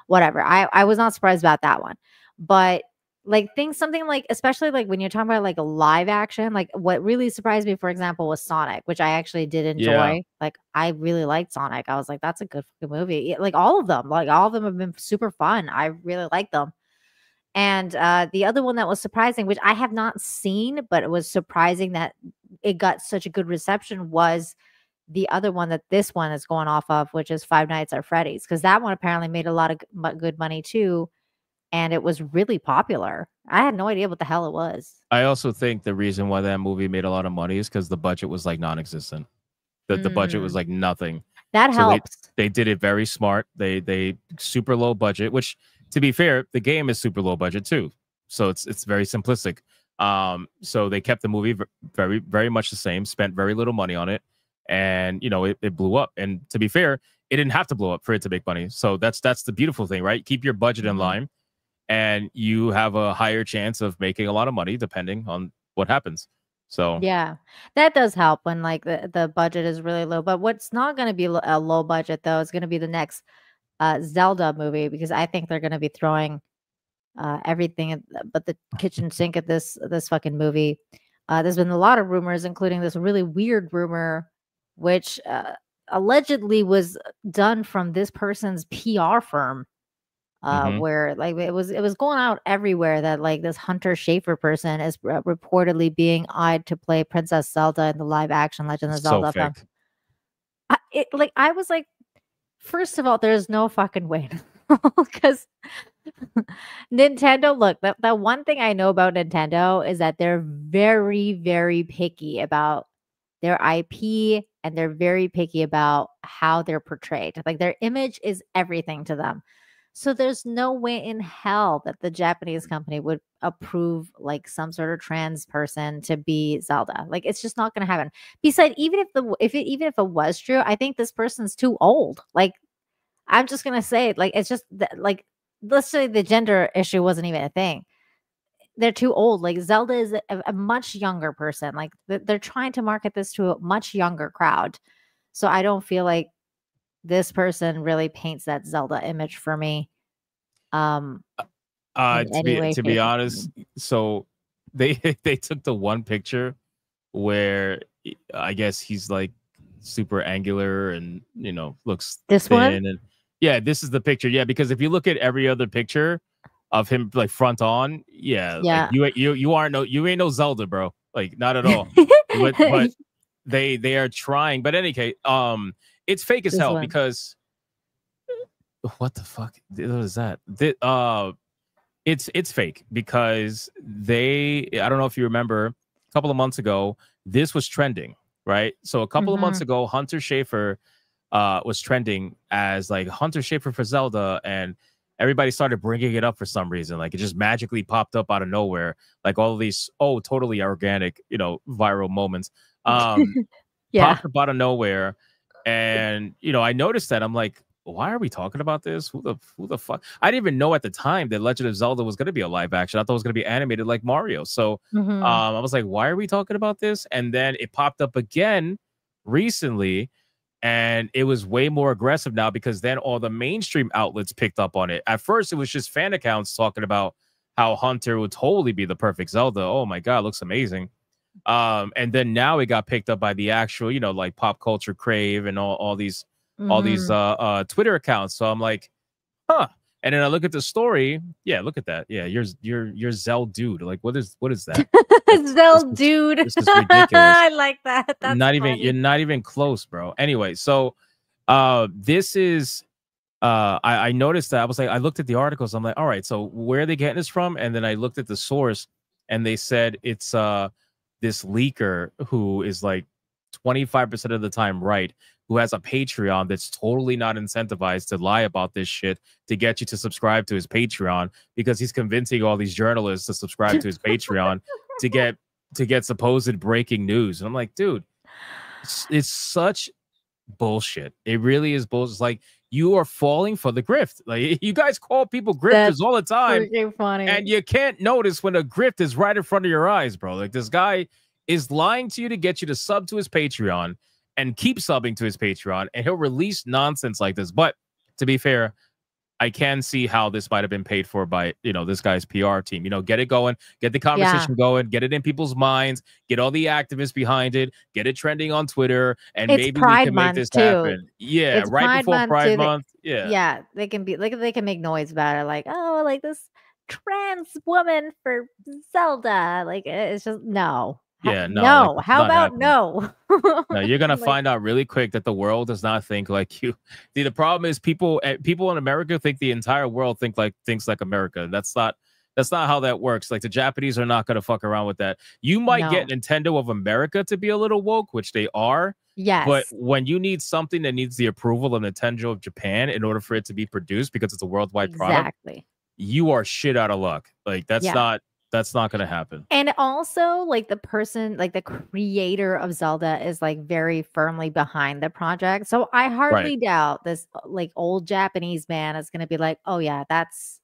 whatever. I was not surprised about that one. But like something like, especially like when you're talking about like a live action, like what really surprised me, for example, was Sonic, which I actually did enjoy. Yeah. Like I really liked Sonic. I was like, that's a good fucking movie. Like all of them have been super fun. I really like them. And the other one that was surprising, which I have not seen, but it was surprising that it got such a good reception, was the other one that this one is going off of, which is Five Nights at Freddy's, because that one apparently made a lot of good money too. And it was really popular. I had no idea what the hell it was. I also think the reason why that movie made a lot of money is because the budget was like non-existent. The budget was like nothing. That helps. They did it very smart. They super low budget, which to be fair, the game is super low budget too. So it's very simplistic. So they kept the movie very, very much the same, spent very little money on it. And, you know, it blew up. And to be fair, it didn't have to blow up for it to make money. So that's the beautiful thing, right? Keep your budget in line, and you have a higher chance of making a lot of money depending on what happens. So yeah, that does help when like the budget is really low. But what's not going to be a low budget though is going to be the next Zelda movie, because I think they're going to be throwing everything but the kitchen sink at this fucking movie. There's been a lot of rumors, including this really weird rumor, which allegedly was done from this person's PR firm. Where like it was going out everywhere that like this Hunter Schafer person is reportedly being eyed to play Princess Zelda in the live action Legend of Zelda film. I was like, first of all, there's no fucking way, because Nintendo, look, the one thing I know about Nintendo is that they're very, very picky about their IP and they're very picky about how they're portrayed. Like their image is everything to them. So there's no way in hell that the Japanese company would approve like some sort of trans person to be Zelda. Like it's just not going to happen. Besides, even if it was true, I think this person's too old. Like I'm just going to say, like it's just like let's say the gender issue wasn't even a thing. They're too old. Like Zelda is a much younger person. Like they're trying to market this to a much younger crowd. So I don't feel like this person really paints that Zelda image for me. To be honest, so they took the one picture where I guess he's like super angular and looks this thin one. And yeah, this is the picture. Yeah, because if you look at every other picture of him like front on, yeah. Like, you ain't no Zelda, bro. Like not at all. but they are trying. But in any case, it's fake as hell because what the fuck? What is that? It's fake because I don't know if you remember a couple of months ago, this was trending, right? So a couple of months ago, Hunter Schafer was trending as like Hunter Schafer for Zelda, and everybody started bringing it up for some reason. Like it just magically popped up out of nowhere. Like all of these, totally organic, viral moments. Popped up out of nowhere. And, I noticed that. I'm like, why are we talking about this? Who the fuck? I didn't even know at the time that Legend of Zelda was going to be a live action. I thought it was going to be animated like Mario. So I was like, why are we talking about this? And then it popped up again recently. And it was way more aggressive now because then all the mainstream outlets picked up on it. At first, it was just fan accounts talking about how Hunter would totally be the perfect Zelda. Oh my God, looks amazing. And then now it got picked up by the actual, like Pop Culture Crave and all these Twitter accounts. So I'm like, huh. And then I look at the story. Yeah, look at that. Yeah, you're Zel dude. Like, what is that? Zel dude. This is ridiculous. I like that. That's you're not even close, bro. Anyway, so this is I noticed that. I was like, I looked at the articles. I'm like, all right, so where are they getting this from? And then I looked at the source, and they said it's this leaker who is like 25% of the time right, who has a Patreon that's totally not incentivized to lie about this shit to get you to subscribe to his Patreon, because he's convincing all these journalists to subscribe to his Patreon to get supposed breaking news. And I'm like, dude, it's such bullshit. It really is bullshit. It's like you are falling for the grift. Like you guys call people grifters all the time, funny. And you can't notice when a grift is right in front of your eyes, bro. Like this guy is lying to you to get you to sub to his Patreon and keep subbing to his Patreon, and he'll release nonsense like this. But to be fair, I can see how this might have been paid for by, this guy's PR team. Get it going, get the conversation going, get it in people's minds, get all the activists behind it, get it trending on Twitter, and maybe we can make this happen. Yeah, it's right before Pride Month. Yeah, they can be like, they can make noise about it, like, oh, like this trans woman for Zelda. Like it's just no. Yeah, no. No. Like, how about happening. No? No, you're gonna find out really quick that the world does not think like you. See, the problem is people in America think the entire world thinks like America. That's not how that works. Like the Japanese are not gonna fuck around with that. You might get Nintendo of America to be a little woke, which they are. Yes. But when you need something that needs the approval of Nintendo of Japan in order for it to be produced because it's a worldwide product, you are shit out of luck. Like that's not going to happen. And also, like the person, like the creator of Zelda is like very firmly behind the project. So I hardly doubt this like old Japanese man is going to be like, oh yeah, that's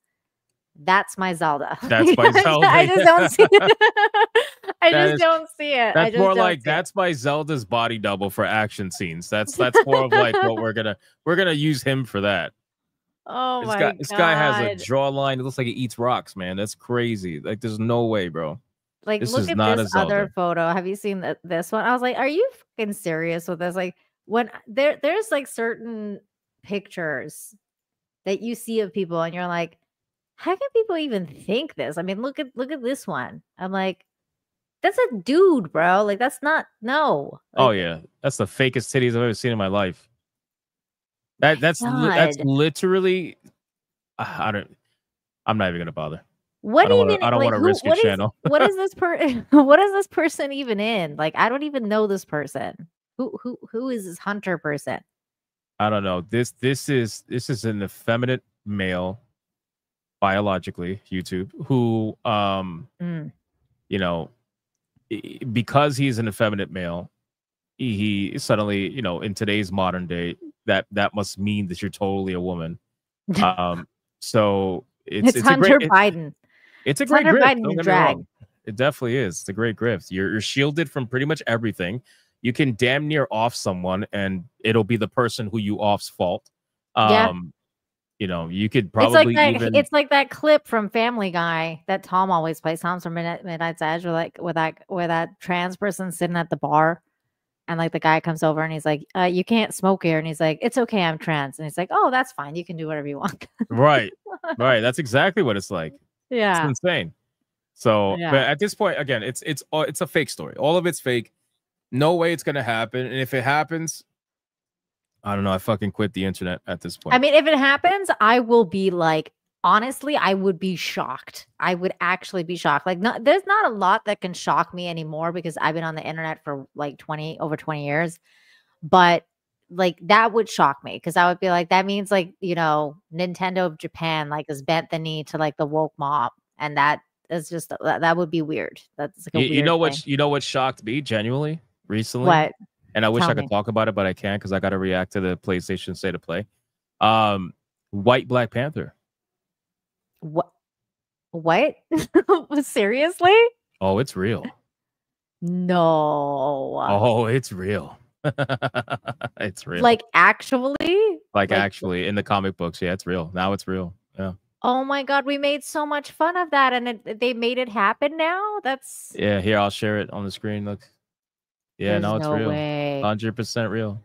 my Zelda. That's my Zelda. I just don't see it. I just don't see it. That's more like that's my Zelda's body double for action scenes. That's more of like what we're gonna use him for that. Oh my God. This guy has a jawline. It looks like he eats rocks, man. That's crazy. Like, there's no way, bro. Like, look at this other photo. Have you seen this one? I was like, are you fucking serious with this? Like, when there's like certain pictures that you see of people, and you're like, how can people even think this? I mean, look at this one. I'm like, that's a dude, bro. Like, that's not no. Like, oh yeah, that's the fakest titties I've ever seen in my life. That's literally, I I'm not even gonna bother. What I don't even want to risk your channel. what is this what is this person even in? Like, I don't even know this person. Who is this Hunter person? I don't know. This is an effeminate male, biologically, YouTube, who you know, because he's an effeminate male, he suddenly, you know, in today's modern day, that must mean that you're totally a woman. So it's Hunter Biden. It's a great Hunter grift. Biden Don't get me drag. wrong. It definitely is. It's a great grift. You're shielded from pretty much everything. You can damn near off someone, and it'll be the person who you off's fault. Yeah. You know, you could probably it's like that clip from Family Guy that Tom always plays. Tom's from Midnight's Edge, where that trans person sitting at the bar, and like the guy comes over and he's like, "You can't smoke here," and he's like, "It's okay, I'm trans," and he's like, "Oh, that's fine. You can do whatever you want." Right. That's exactly what it's like. Yeah, it's insane. So, Yeah. but at this point, again, it's a fake story. All of it's fake. No way it's gonna happen. And if it happens, I don't know. I fucking quit the internet at this point. I mean, if it happens, I will be like, honestly, I would be shocked. I would actually be shocked. Like, there's not a lot that can shock me anymore because I've been on the internet for like over 20 years. But like, that would shock me because I would be like, that means like, you know, Nintendo of Japan like has bent the knee to like the woke mob, and that is just that would be weird. That's like a weird you know thing. what shocked me genuinely recently. What? And I wish Tell I could me. talk about it, but I can't because I got to react to the PlayStation State of Play. White Black Panther. What? Seriously? Oh, it's real. No. Oh, it's real. It's real. Like actually? Like actually in the comic books. Yeah, it's real. Now it's real. Yeah. Oh my God, we made so much fun of that, and they made it happen now? That's... Yeah, here, I'll share it on the screen. Look. Yeah, There's no, it's no real. way. 100% real.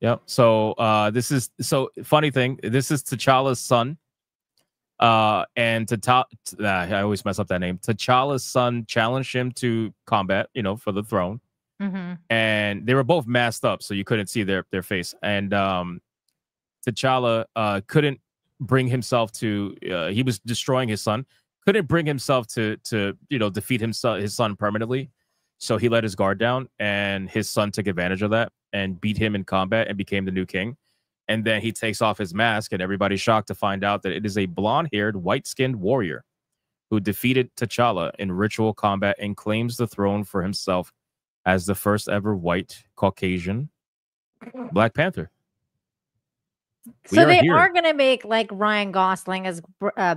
Yep. So funny thing, this is T'Challa's son. And I always mess up that name. T'Challa's son challenged him to combat, you know, for the throne. And they were both masked up, so you couldn't see their face. And T'Challa couldn't bring himself to he was destroying his son, couldn't bring himself to you know, defeat his son permanently. So he let his guard down, and his son took advantage of that and beat him in combat and became the new king. And then he takes off his mask, and everybody's shocked to find out that it is a blonde-haired, white-skinned warrior who defeated T'Challa in ritual combat and claims the throne for himself as the first ever white Caucasian Black Panther. So they are going to make like Ryan Gosling as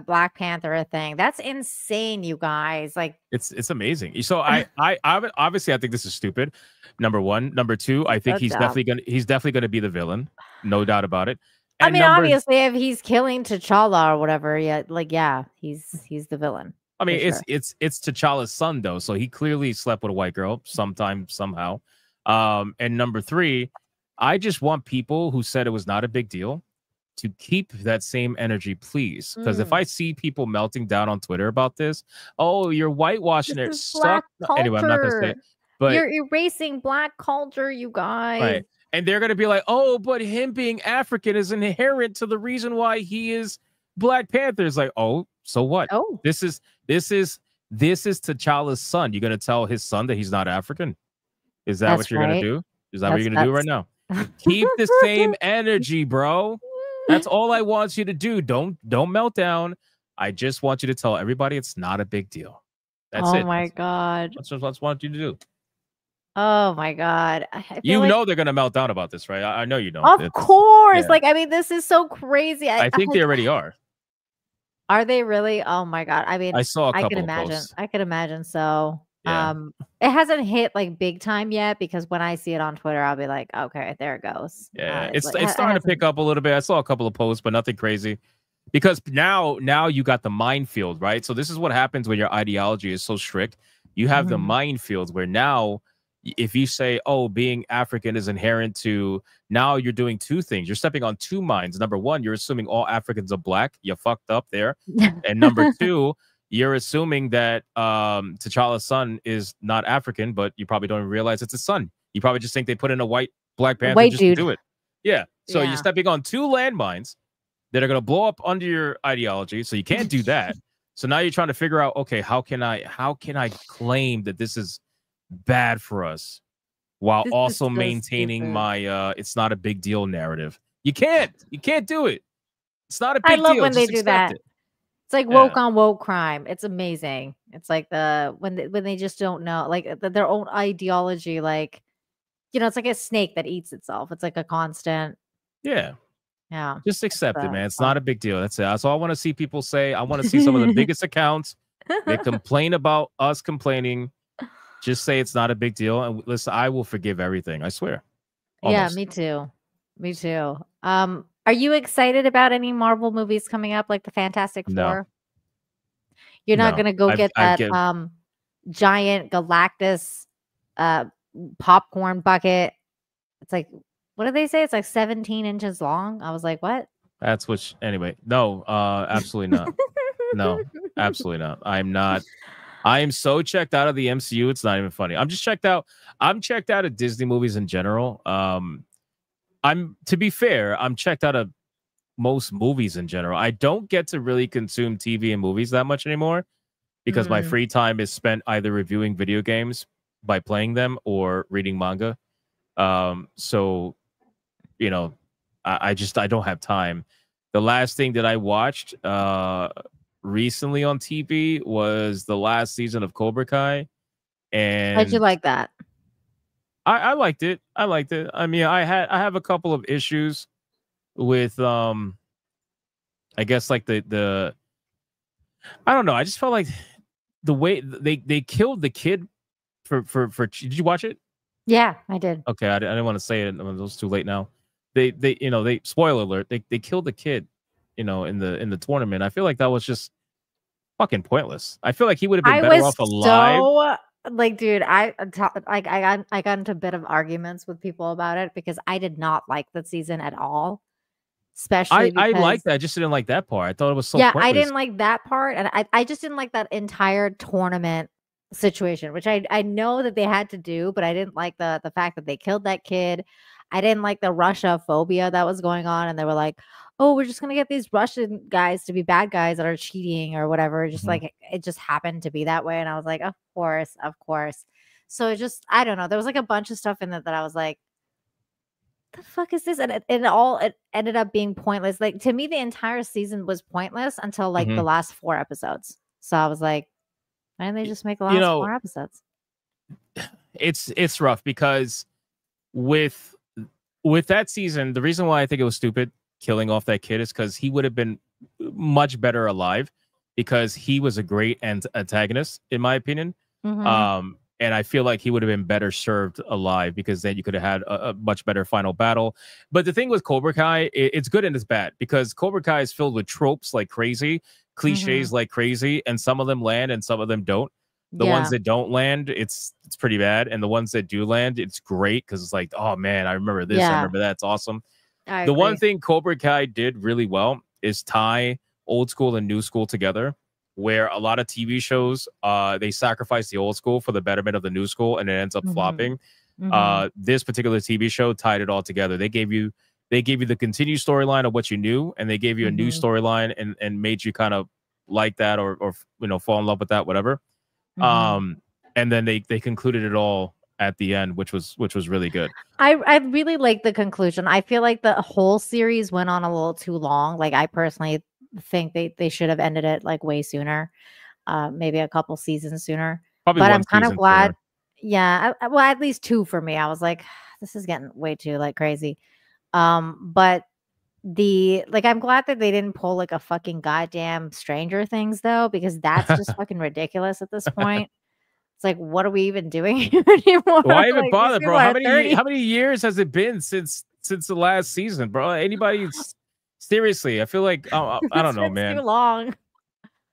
Black Panther a thing. That's insane, you guys. Like, it's amazing. So I obviously I think this is stupid. Number one. Number two, I think he's definitely gonna be the villain, no doubt about it. And I mean, obviously, if he's killing T'Challa or whatever, he's the villain. I mean, it's T'Challa's son though, so he clearly slept with a white girl sometime somehow. And number three, I just want people who said it was not a big deal to keep that same energy, please. Because if I see people melting down on Twitter about this, oh, you're whitewashing it. Anyway, I'm not gonna say it, but you're erasing Black culture, you guys. Right. And they're gonna be like, oh, but him being African is inherent to the reason why he is Black Panther. It's like, oh, so what? Oh, this is T'Challa's son. You're gonna tell his son that he's not African? Is that what you're gonna do? Is that what you're gonna do right now? Keep the same energy, bro. That's all I want you to do. Don't melt down. I just want you to tell everybody it's not a big deal. That's it. Oh my God. That's what I want you to do. Oh my God. You know they're gonna melt down about this, right? I know you know. Of course. Yeah. Like, I mean, this is so crazy. I think they already are. Are they really? Oh my God. I mean, I saw a couple I could imagine. Posts. I could imagine. So yeah. It hasn't hit like big time yet, because when I see it on Twitter, I'll be like, okay, there it goes. Yeah, it's starting to pick up a little bit. I saw a couple of posts, but nothing crazy. Because now you got the minefield, right? So this is what happens when your ideology is so strict. You have the minefields where now, if you say, oh, being African is inherent to, now you're doing two things. You're stepping on two mines. Number one, you're assuming all Africans are Black. You fucked up there. And number two, you're assuming that T'Challa's son is not African, but you probably don't even realize it's his son. You probably just think they put in a white Black Panther just to do it. Yeah. So you're stepping on two landmines that are going to blow up under your ideology. So you can't do that. So now you're trying to figure out, okay, how can I claim that this is bad for us while This is also so maintaining stupid. my it's not a big deal narrative. You can't do it. It's not a I big love deal. when they Just do accept that. it. It's like Yeah. woke on woke crime. It's amazing. It's like when they just don't know, like their own ideology. Like, it's like a snake that eats itself. It's like a constant. Yeah. Yeah. Just accept it, man. It's not fun. a big deal. That's it. That's all I want to see people say. I want to see some of the biggest accounts that complain about us complaining. Just say it's not a big deal. And listen, I will forgive everything. I swear. Yeah, Almost. me too. Me too. Are you excited about any Marvel movies coming up, like the Fantastic No. Four? You're not No. gonna go get I've that given- giant Galactus popcorn bucket. It's like, what do they say? It's like 17 inches long. I was like, what? That's which anyway. No, absolutely not. No, absolutely not. I'm not. I am so checked out of the MCU. It's not even funny. I'm just checked out. I'm checked out of Disney movies in general. To be fair, I'm checked out of most movies in general. I don't get to really consume TV and movies that much anymore because my free time is spent either reviewing video games by playing them or reading manga. So, I don't have time. The last thing that I watched recently on TV was the last season of Cobra Kai. And How'd you like that? I liked it. I liked it. I mean, I have a couple of issues with I guess like the I don't know. I just felt like the way they killed the kid for did you watch it? Yeah, I did. Okay, I didn't want to say it. It was too late now. They spoiler alert. They killed the kid, in the tournament. I feel like that was just fucking pointless. I feel like he would have been better off alive. So like, dude, I got into a bit of arguments with people about it because I did not like the season at all. Especially I because, like that. I just didn't like that part. I thought it was so yeah, pointless. I didn't like that part, and I just didn't like that entire tournament situation, which I know that they had to do, but I didn't like the fact that they killed that kid. I didn't like the Russia phobia that was going on, and they were like, oh, we're just gonna get these Russian guys to be bad guys that are cheating or whatever. Just like it just happened to be that way, and I was like, of course. So it just, I don't know. There was like a bunch of stuff in it that I was like, the fuck is this? And it ended up being pointless. Like, to me, the entire season was pointless until like the last 4 episodes. So I was like, why didn't they just make the last 4 episodes? It's rough because with that season, the reason why I think it was stupid killing off that kid is because he would have been much better alive because he was a great antagonist, in my opinion. And I feel like he would have been better served alive because then you could have had a much better final battle. But the thing with Cobra Kai, it's good and it's bad because Cobra Kai is filled with tropes like crazy, cliches like crazy, and some of them land and some of them don't. The ones that don't land, it's pretty bad. And the ones that do land, it's great because it's like, oh man, I remember this. I remember that. It's awesome. The one thing Cobra Kai did really well is tie old school and new school together, where a lot of TV shows, they sacrifice the old school for the betterment of the new school, and it ends up flopping. This particular TV show tied it all together. They gave you the continued storyline of what you knew, and they gave you a new storyline and made you kind of like that or fall in love with that, whatever. And then they concluded it all at the end, which was really good. I really like the conclusion. I feel like the whole series went on a little too long. Like, I personally think they should have ended it like way sooner, maybe a couple seasons sooner. Probably but one I'm kind of season glad. sooner. Yeah, well, at least 2 for me. I was like, this is getting way too like crazy. But I'm glad that they didn't pull like a fucking goddamn Stranger Things though, because that's just fucking ridiculous at this point. It's like, what are we even doing here anymore? Why even Like, bother, these bro? people are 30. How many years has it been since the last season, bro? Anybody? Seriously, I feel like I don't know, man. Too long.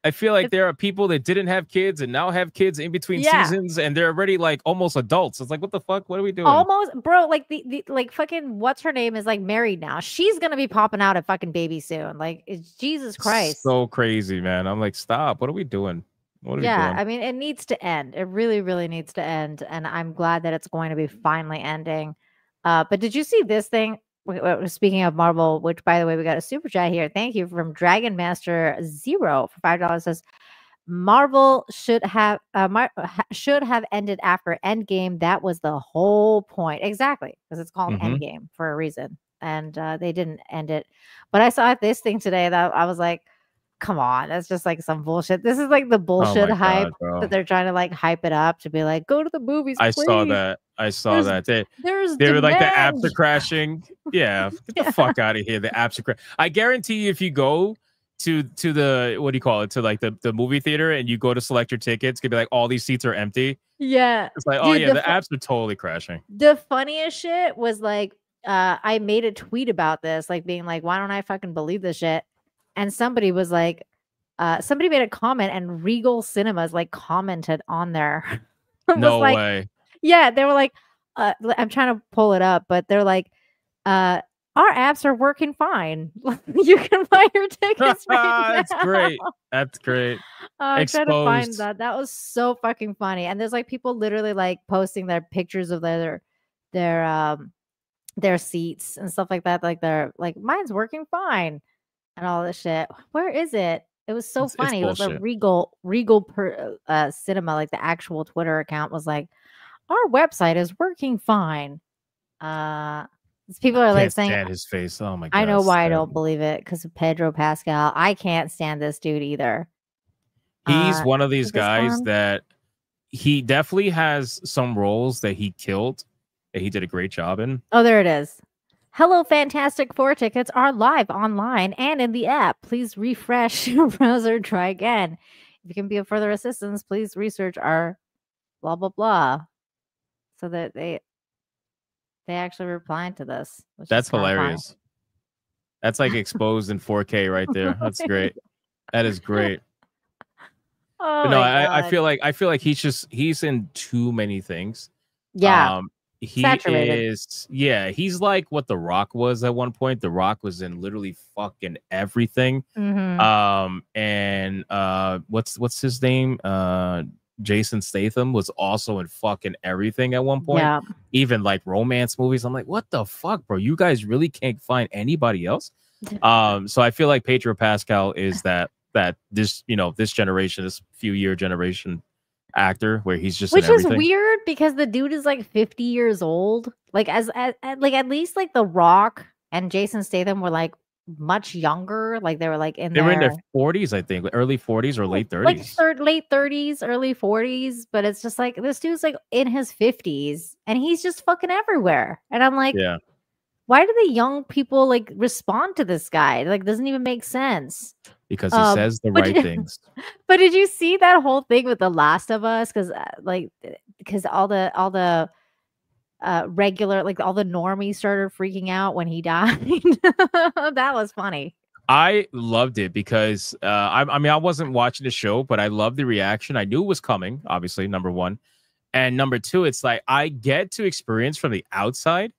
I feel like there are people that didn't have kids and now have kids in between seasons, and they're already like almost adults. It's like, what the fuck? What are we doing? Almost, bro. Like the like fucking what's her name is like married now. She's gonna be popping out at fucking baby soon. Like, it's Jesus Christ. So crazy, man. I'm like, stop. What are we doing? What are we doing? I mean, it needs to end. It really, really needs to end. And I'm glad that it's going to be finally ending. But did you see this thing? speaking of Marvel, which by the way, we got a super chat here. Thank you from Dragon Master Zero for $5. Says Marvel should have ended after Endgame. That was the whole point, exactly, because it's called Endgame for a reason, and they didn't end it. But I saw this thing today that I was like, come on, that's just like some bullshit. This is like the bullshit hype that they're trying to like hype it up to be like, go to the movies. I please. saw that. They were like the apps are crashing. Yeah, get the fuck out of here. The apps are crashing. I guarantee you, if you go to the what do you call it, to like the movie theater and you go to select your tickets, it's gonna be like all these seats are empty. Yeah, it's like, oh yeah, the apps are totally crashing. The funniest shit was like, I made a tweet about this, like being like, why don't I fucking believe this shit? And somebody was like, somebody made a comment and Regal Cinemas like commented on there. No like, way. Yeah, they were like, I'm trying to pull it up, but they're like, our apps are working fine. You can buy your tickets right That's now. great. That's great. I'm trying to find that. That was so fucking funny. And there's like people literally like posting their pictures of their seats and stuff like that. Like they're like, mine's working fine. And all this shit. Where is it? It was so funny. It was a Regal Cinema, like the actual Twitter account was like, our website is working fine. People are like saying, stand his face. Oh my god! I know why I don't believe it, because of Pedro Pascal. I can't stand this dude either. He's one of these guys that he definitely has some roles that he killed that he did a great job in. Oh, there it is. Hello, Fantastic Four tickets are live online and in the app. Please refresh your browser. Try again. If you can be of further assistance, please research our blah, blah, blah. So that they actually replied to this. That's hilarious. Funny. That's like exposed in 4K right there. That's great. That is great. Oh, but no, I feel like he's in too many things. Yeah. He is, yeah, he's like what The Rock was at one point. The Rock was in literally fucking everything. And what's his name? Jason Statham was also in fucking everything at one point. Yeah. Even like romance movies. I'm like, what the fuck, bro? You guys really can't find anybody else. So I feel like Pedro Pascal is that this generation, this few year generation actor where he's just, which is weird because the dude is like 50 years old. Like like at least like The Rock and Jason Statham were like much younger. Like they were like they were in their 40s, I think, early 40s or late 30s. Like late 30s, early 40s. But it's just like this dude's like in his 50s and he's just fucking everywhere. And I'm like, yeah, why do the young people like respond to this guy? Like, doesn't even make sense. Because he says the right things. But did you see that whole thing with The Last of Us? Because all the regular, like all the normies started freaking out when he died. That was funny. I loved it because I mean I wasn't watching the show, but I loved the reaction. I knew it was coming, obviously, number one. And number two, it's like I get to experience from the outside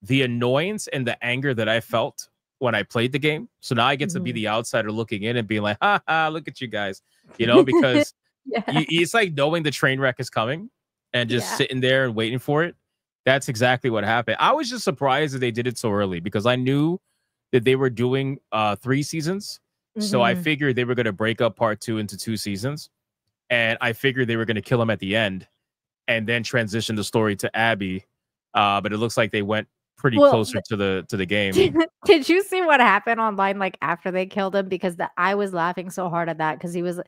the annoyance and the anger that I felt when I played the game. So now I get to be the outsider looking in and being like, ha ha, look at you guys, because it's like knowing the train wreck is coming and just sitting there and waiting for it. That's exactly what happened. I was just surprised that they did it so early because I knew that they were doing 3 seasons. So I figured they were going to break up part 2 into 2 seasons. And I figured they were going to kill him at the end and then transition the story to Abby. But it looks like they went pretty closer to the game. Did you see what happened online like after they killed him? Because I was laughing so hard at that because he was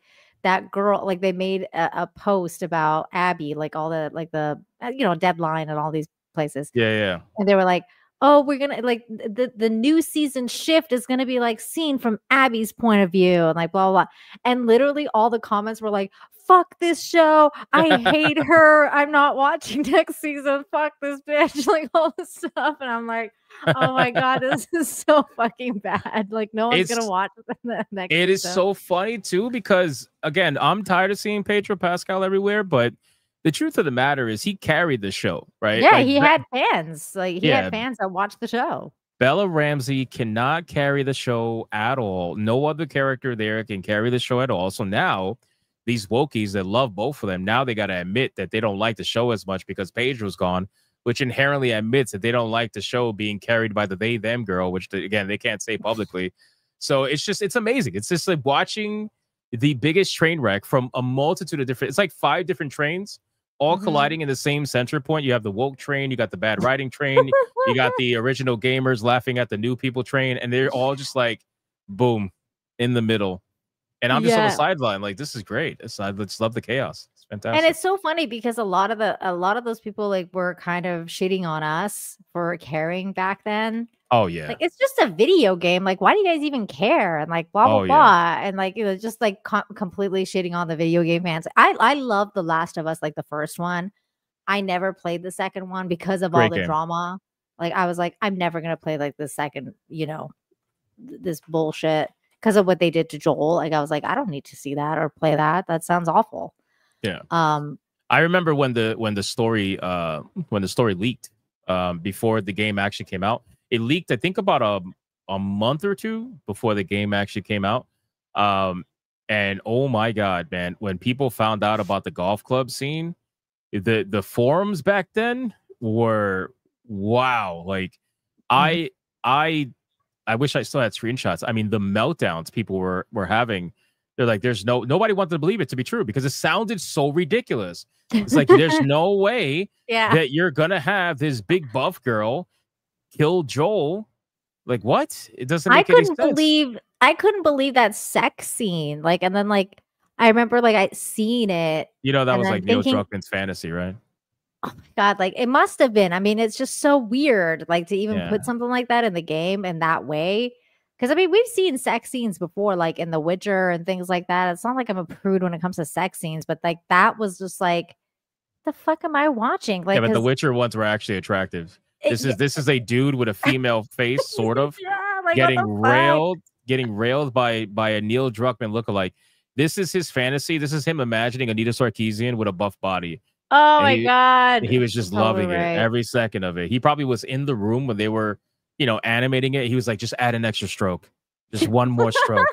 that girl, like they made a post about Abby, like all the like the Deadline and all these places. Yeah. And they were like, oh, we're gonna like the new season shift is gonna be like seen from Abby's point of view and like blah blah blah. And literally all the comments were like, fuck this show. I hate her. I'm not watching next season. Fuck this bitch. Like all this stuff. And I'm like, oh my God, this is so fucking bad. Like no one's going to watch the next season. It is so funny too, because again, I'm tired of seeing Pedro Pascal everywhere, but the truth of the matter is he carried the show, right? Yeah, like, he had fans. Like he had fans that watched the show. Bella Ramsey cannot carry the show at all. No other character there can carry the show at all. So now these wokies that love both of them, now they got to admit that they don't like the show as much because Pedro's gone. which inherently admits that they don't like the show being carried by the they them girl, which again they can't say publicly. So it's amazing. It's just like watching the biggest train wreck from a multitude of different. It's like 5 different trains all colliding in the same center point. You have the woke train, you got the bad writing train, you got the original gamers laughing at the new people train, and they're all just like boom in the middle. And I'm just on the sideline, like, this is great. I just love the chaos. It's fantastic. And it's so funny because a lot of those people like were kind of shitting on us for caring back then. Oh yeah, like it's just a video game. Like, why do you guys even care? And like blah blah blah. And like it was just like completely shitting on the video game fans. I love The Last of Us, like the first one. I never played the second one because of all the drama. Like I was like, I'm never gonna play like the second, this bullshit because of what they did to Joel. Like I was like, I don't need to see that or play that. That sounds awful. Yeah. I remember when the story leaked before the game actually came out. It leaked, I think, about a month or two before the game actually came out. And oh my God, man, when people found out about the golf club scene, the forums back then were wow. Like I wish I still had screenshots. I mean, the meltdowns people were having. They're like, nobody wanted to believe it to be true because it sounded so ridiculous. It's like there's no way that you're gonna have this big buff girl kill Joel. Like what? It doesn't make any sense. I couldn't believe that sex scene. Like, and then like I remember like I seen it. That was like Neil Druckmann's fantasy, right? Oh my God, like it must have been. I mean, it's just so weird, like to even put something like that in the game in that way. Because I mean, we've seen sex scenes before, like in The Witcher and things like that. It's not like I'm a prude when it comes to sex scenes, but like that was just like, the fuck am I watching? Like, but The Witcher ones were actually attractive. This is a dude with a female face, sort of, like, getting railed by a Neil Druckmann lookalike. This is his fantasy. This is him imagining Anita Sarkeesian with a buff body. Oh my God. He was just loving it every second of it. He probably was in the room when they were, animating it. He was like, just add an extra stroke. Just one more stroke.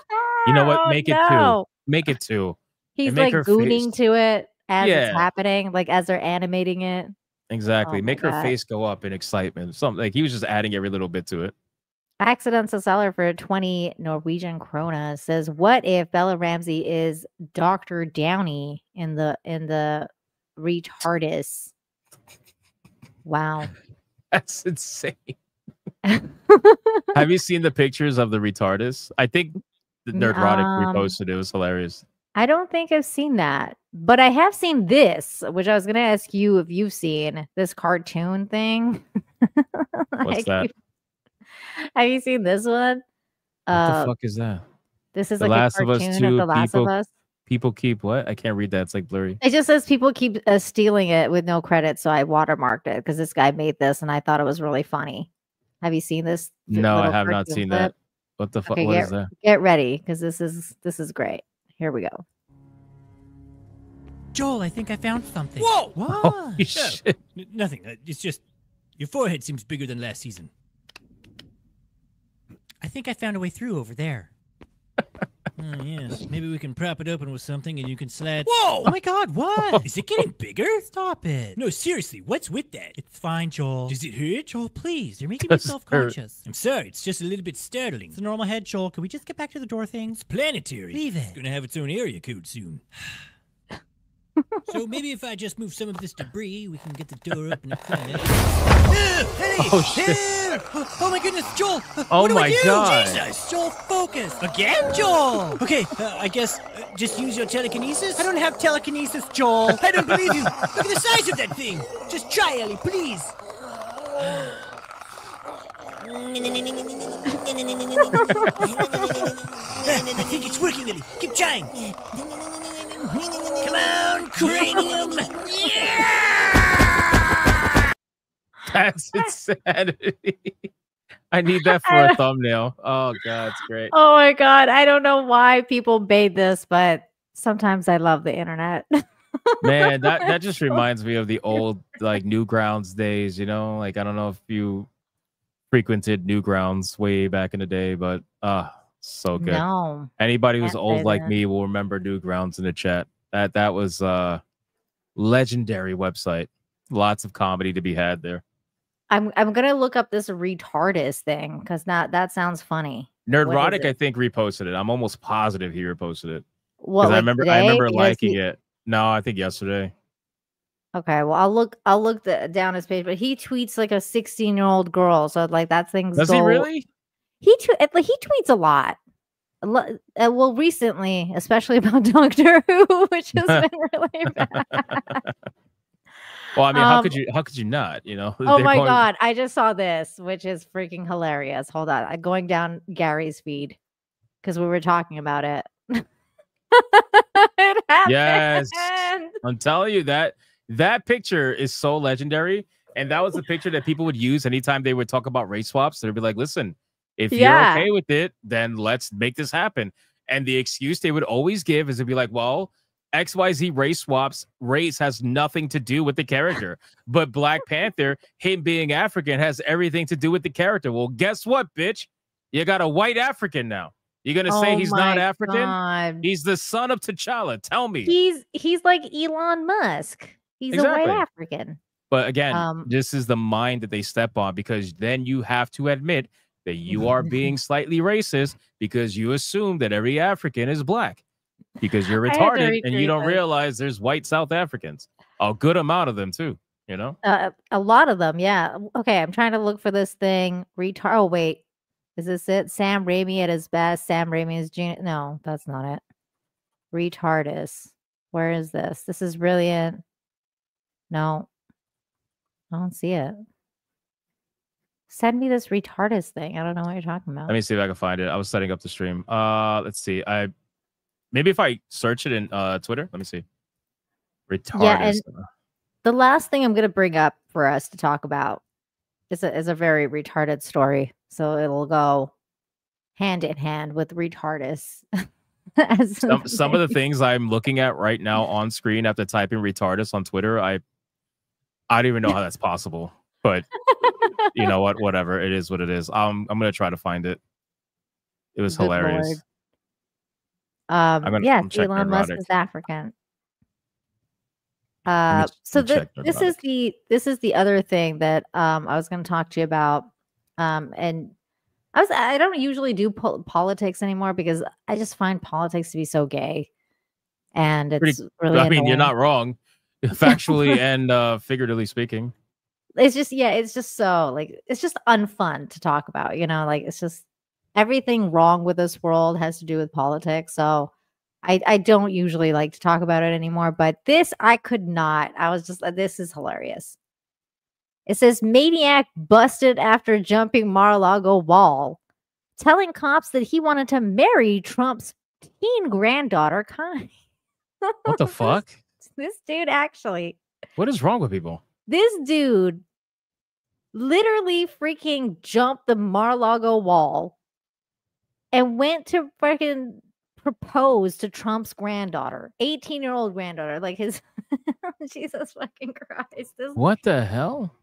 You know what? Make it 2. Make it 2. He's like gooning to it as it's happening, like as they're animating it. Exactly. Make her face go up in excitement. Something like he was just adding every little bit to it. Accidental seller for 20 Norwegian krona says, what if Bella Ramsey is Dr. Downey in the retardis? Wow. That's insane. Have you seen the pictures of the retardis? I think the Nerdrotic reposted it. It was hilarious. I don't think I've seen that, but I have seen this, which I was going to ask you if you've seen this cartoon thing. What's that? Have you seen this one? What the fuck is that? This is the like Last a cartoon of The Last of Us. People keep what? I can't read that. It's like blurry. It just says people keep stealing it with no credit, so I watermarked it because this guy made this, and I thought it was really funny. Have you seen this? No, I have not seen that. What the fuck? Okay, what is that? Get ready, because this is great. Here we go. Joel, I think I found something. Whoa! What? Holy shit. Nothing. It's just your forehead seems bigger than last season. I think I found a way through over there. Yes. Maybe we can prop it open with something and you can slide. Whoa! Oh my God, what? Is it getting bigger? Stop it. No, seriously, what's with that? It's fine, Joel. Does it hurt? Joel, please. You're making me self-conscious. I'm sorry, it's just a little bit startling. It's a normal head, Joel. Can we just get back to the door thing? It's planetary. Leave it. It's gonna have its own area code soon. So maybe if I just move some of this debris, we can get the door open. Hey! Oh, shit. Oh my goodness, Joel! Oh what do I my do? God. Jesus, Joel, focus again, Joel. Okay, I guess just use your telekinesis. I don't have telekinesis, Joel. I don't believe you. Look at the size of that thing. Just try, Ellie, please. I think it's working, Ellie. Keep trying. Come on, cranium! Yeah! That's insanity. I need that for a thumbnail. Oh God, it's great. Oh my God, I don't know why people made this, but sometimes I love the internet. Man, that just reminds me of the old like Newgrounds days. Like I don't know if you frequented Newgrounds way back in the day, but so good. No. Anybody who's old like me will remember Newgrounds in the chat. That was a legendary website. lots of comedy to be had there. I'm gonna look up this retardist thing because that sounds funny. Nerdrotic, I think, reposted it. I'm almost positive he reposted it. What, Because like I remember today? Because liking he- it. No, I think yesterday. Okay, well I'll look down his page, but he tweets like a 16-year-old girl, so like that thing's Does he really? He tweets a lot. Well, recently, especially about Doctor Who, which has been really bad. Well, I mean, how could you not? You know? Oh They're my going- god, I just saw this, which is freaking hilarious. Hold on, I'm going down Gary's feed because we were talking about it. It happened. Yes, I'm telling you that picture is so legendary, and that was the picture that people would use anytime they would talk about race swaps. They'd be like, "Listen, if you're Yeah. okay with it, then let's make this happen." And the excuse they would always give is to be like, "Well, XYZ race swaps, race has nothing to do with the character, but Black Panther, him being African, has everything to do with the character." Well, guess what, bitch? You got a white African now. You're gonna say Oh he's not my African? God. He's the son of T'Challa. Tell me. He's like Elon Musk. He's a white Exactly. African. But again, this is the mind that they step on, because then you have to admit that you are being slightly racist because you assume that every African is black because you're I had to retarded and you retweet don't this. realize there's white South Africans, a good amount of them too, you know? A lot of them, yeah. Okay, I'm trying to look for this thing. Oh wait, is this it? Sam Raimi at his best. Sam Raimi is genius. No, that's not it. Retardus. Where is this? This is brilliant. No, I don't see it. Send me this retardus thing. I don't know what you're talking about. Let me see if I can find it. I was setting up the stream. Let's see. Maybe if I search it in Twitter. Let me see. Retardus. Yeah, and the last thing I'm going to bring up for us to talk about is a very retarded story. So it'll go hand in hand with retardus. Some of the things I'm looking at right now on screen after typing retardus on Twitter, I don't even know how that's possible. But you know what? Whatever. It is what it is. I'm gonna try to find it. It was Good hilarious. Lord. I'm Yes, checking Elon Musk Nerdrotic. is African. Let me So check this is the other thing that I was going to talk to you about. And I don't usually do politics anymore because I just find politics to be so gay, and it's really. I mean, you're annoying. not wrong, factually and figuratively speaking. It's just it's just so it's just unfun to talk about. You know, like it's just everything wrong with this world has to do with politics. So I don't usually like to talk about it anymore. But this I could not. I was just this is hilarious. It says maniac busted after jumping Mar-a-Lago wall, telling cops that he wanted to marry Trump's teen granddaughter, Kai. What the fuck? This dude actually. What is wrong with people? This dude literally freaking jumped the Mar-a-Lago wall and went to freaking propose to Trump's granddaughter, 18-year-old granddaughter, like his Jesus fucking Christ. What the hell?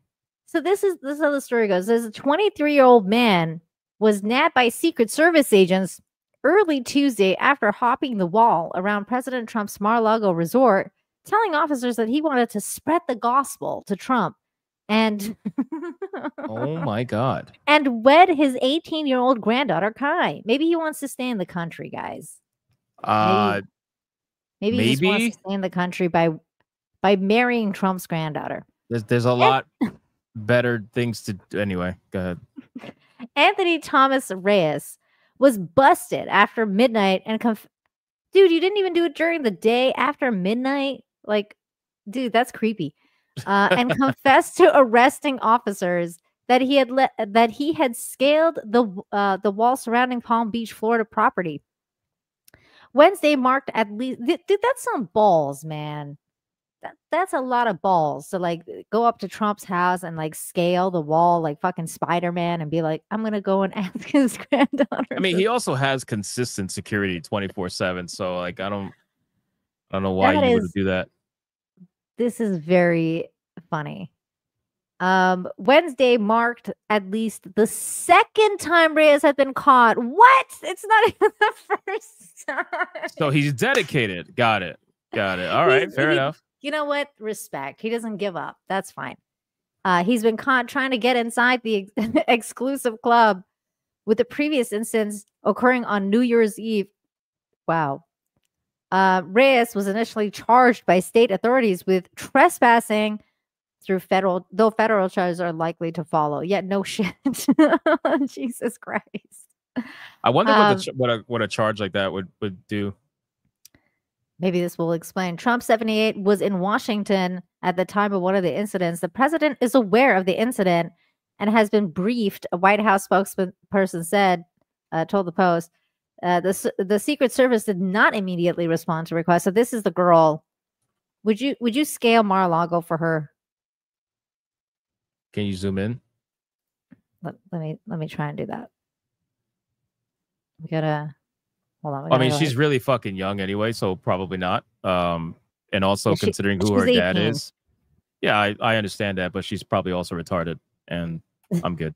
So this is how the story goes. There's a 23-year-old man was nabbed by Secret Service agents early Tuesday after hopping the wall around President Trump's Mar-a-Lago resort, telling officers that he wanted to spread the gospel to Trump and Oh my God. and wed his 18-year-old granddaughter, Kai. Maybe he wants to stay in the country, guys. Maybe he just wants maybe? to stay in the country by marrying Trump's granddaughter. There's a lot better things to do. Anyway, go ahead. Anthony Thomas Reyes was busted after midnight and dude, you didn't even do it during the day after midnight? Like, dude, that's creepy. And confessed to arresting officers that he had scaled the wall surrounding Palm Beach, Florida property. Wednesday marked at least dude, that's some balls, man. That's a lot of balls to like go up to Trump's house and like scale the wall like fucking Spider-Man and be like, I'm gonna go and ask his granddaughter. I mean, he also has consistent security 24/7. So like, I don't know why you would do that. This is very funny. Wednesday marked at least the second time Reyes had been caught. What? It's not even the first time. So he's dedicated. Got it. All right. Fair enough. You know what? Respect. He doesn't give up. That's fine. He's been caught trying to get inside the exclusive club, with the previous instance occurring on New Year's Eve. Wow. Reyes was initially charged by state authorities with trespassing though federal charges are likely to follow. Yet no shit. Jesus Christ. I wonder what a charge like that would do. Maybe this will explain. Trump 78 was in Washington at the time of one of the incidents. The president is aware of the incident and has been briefed. A White House spokesperson said, told the Post, the Secret Service did not immediately respond to requests. So this is the girl. Would you scale Mar-a-Lago for her? Can you zoom in? Let me try and do that. We gotta hold on. I mean, she's really fucking young anyway, so probably not. And also considering who her dad 18. is. Yeah, I understand that, but she's probably also retarded, and I'm good.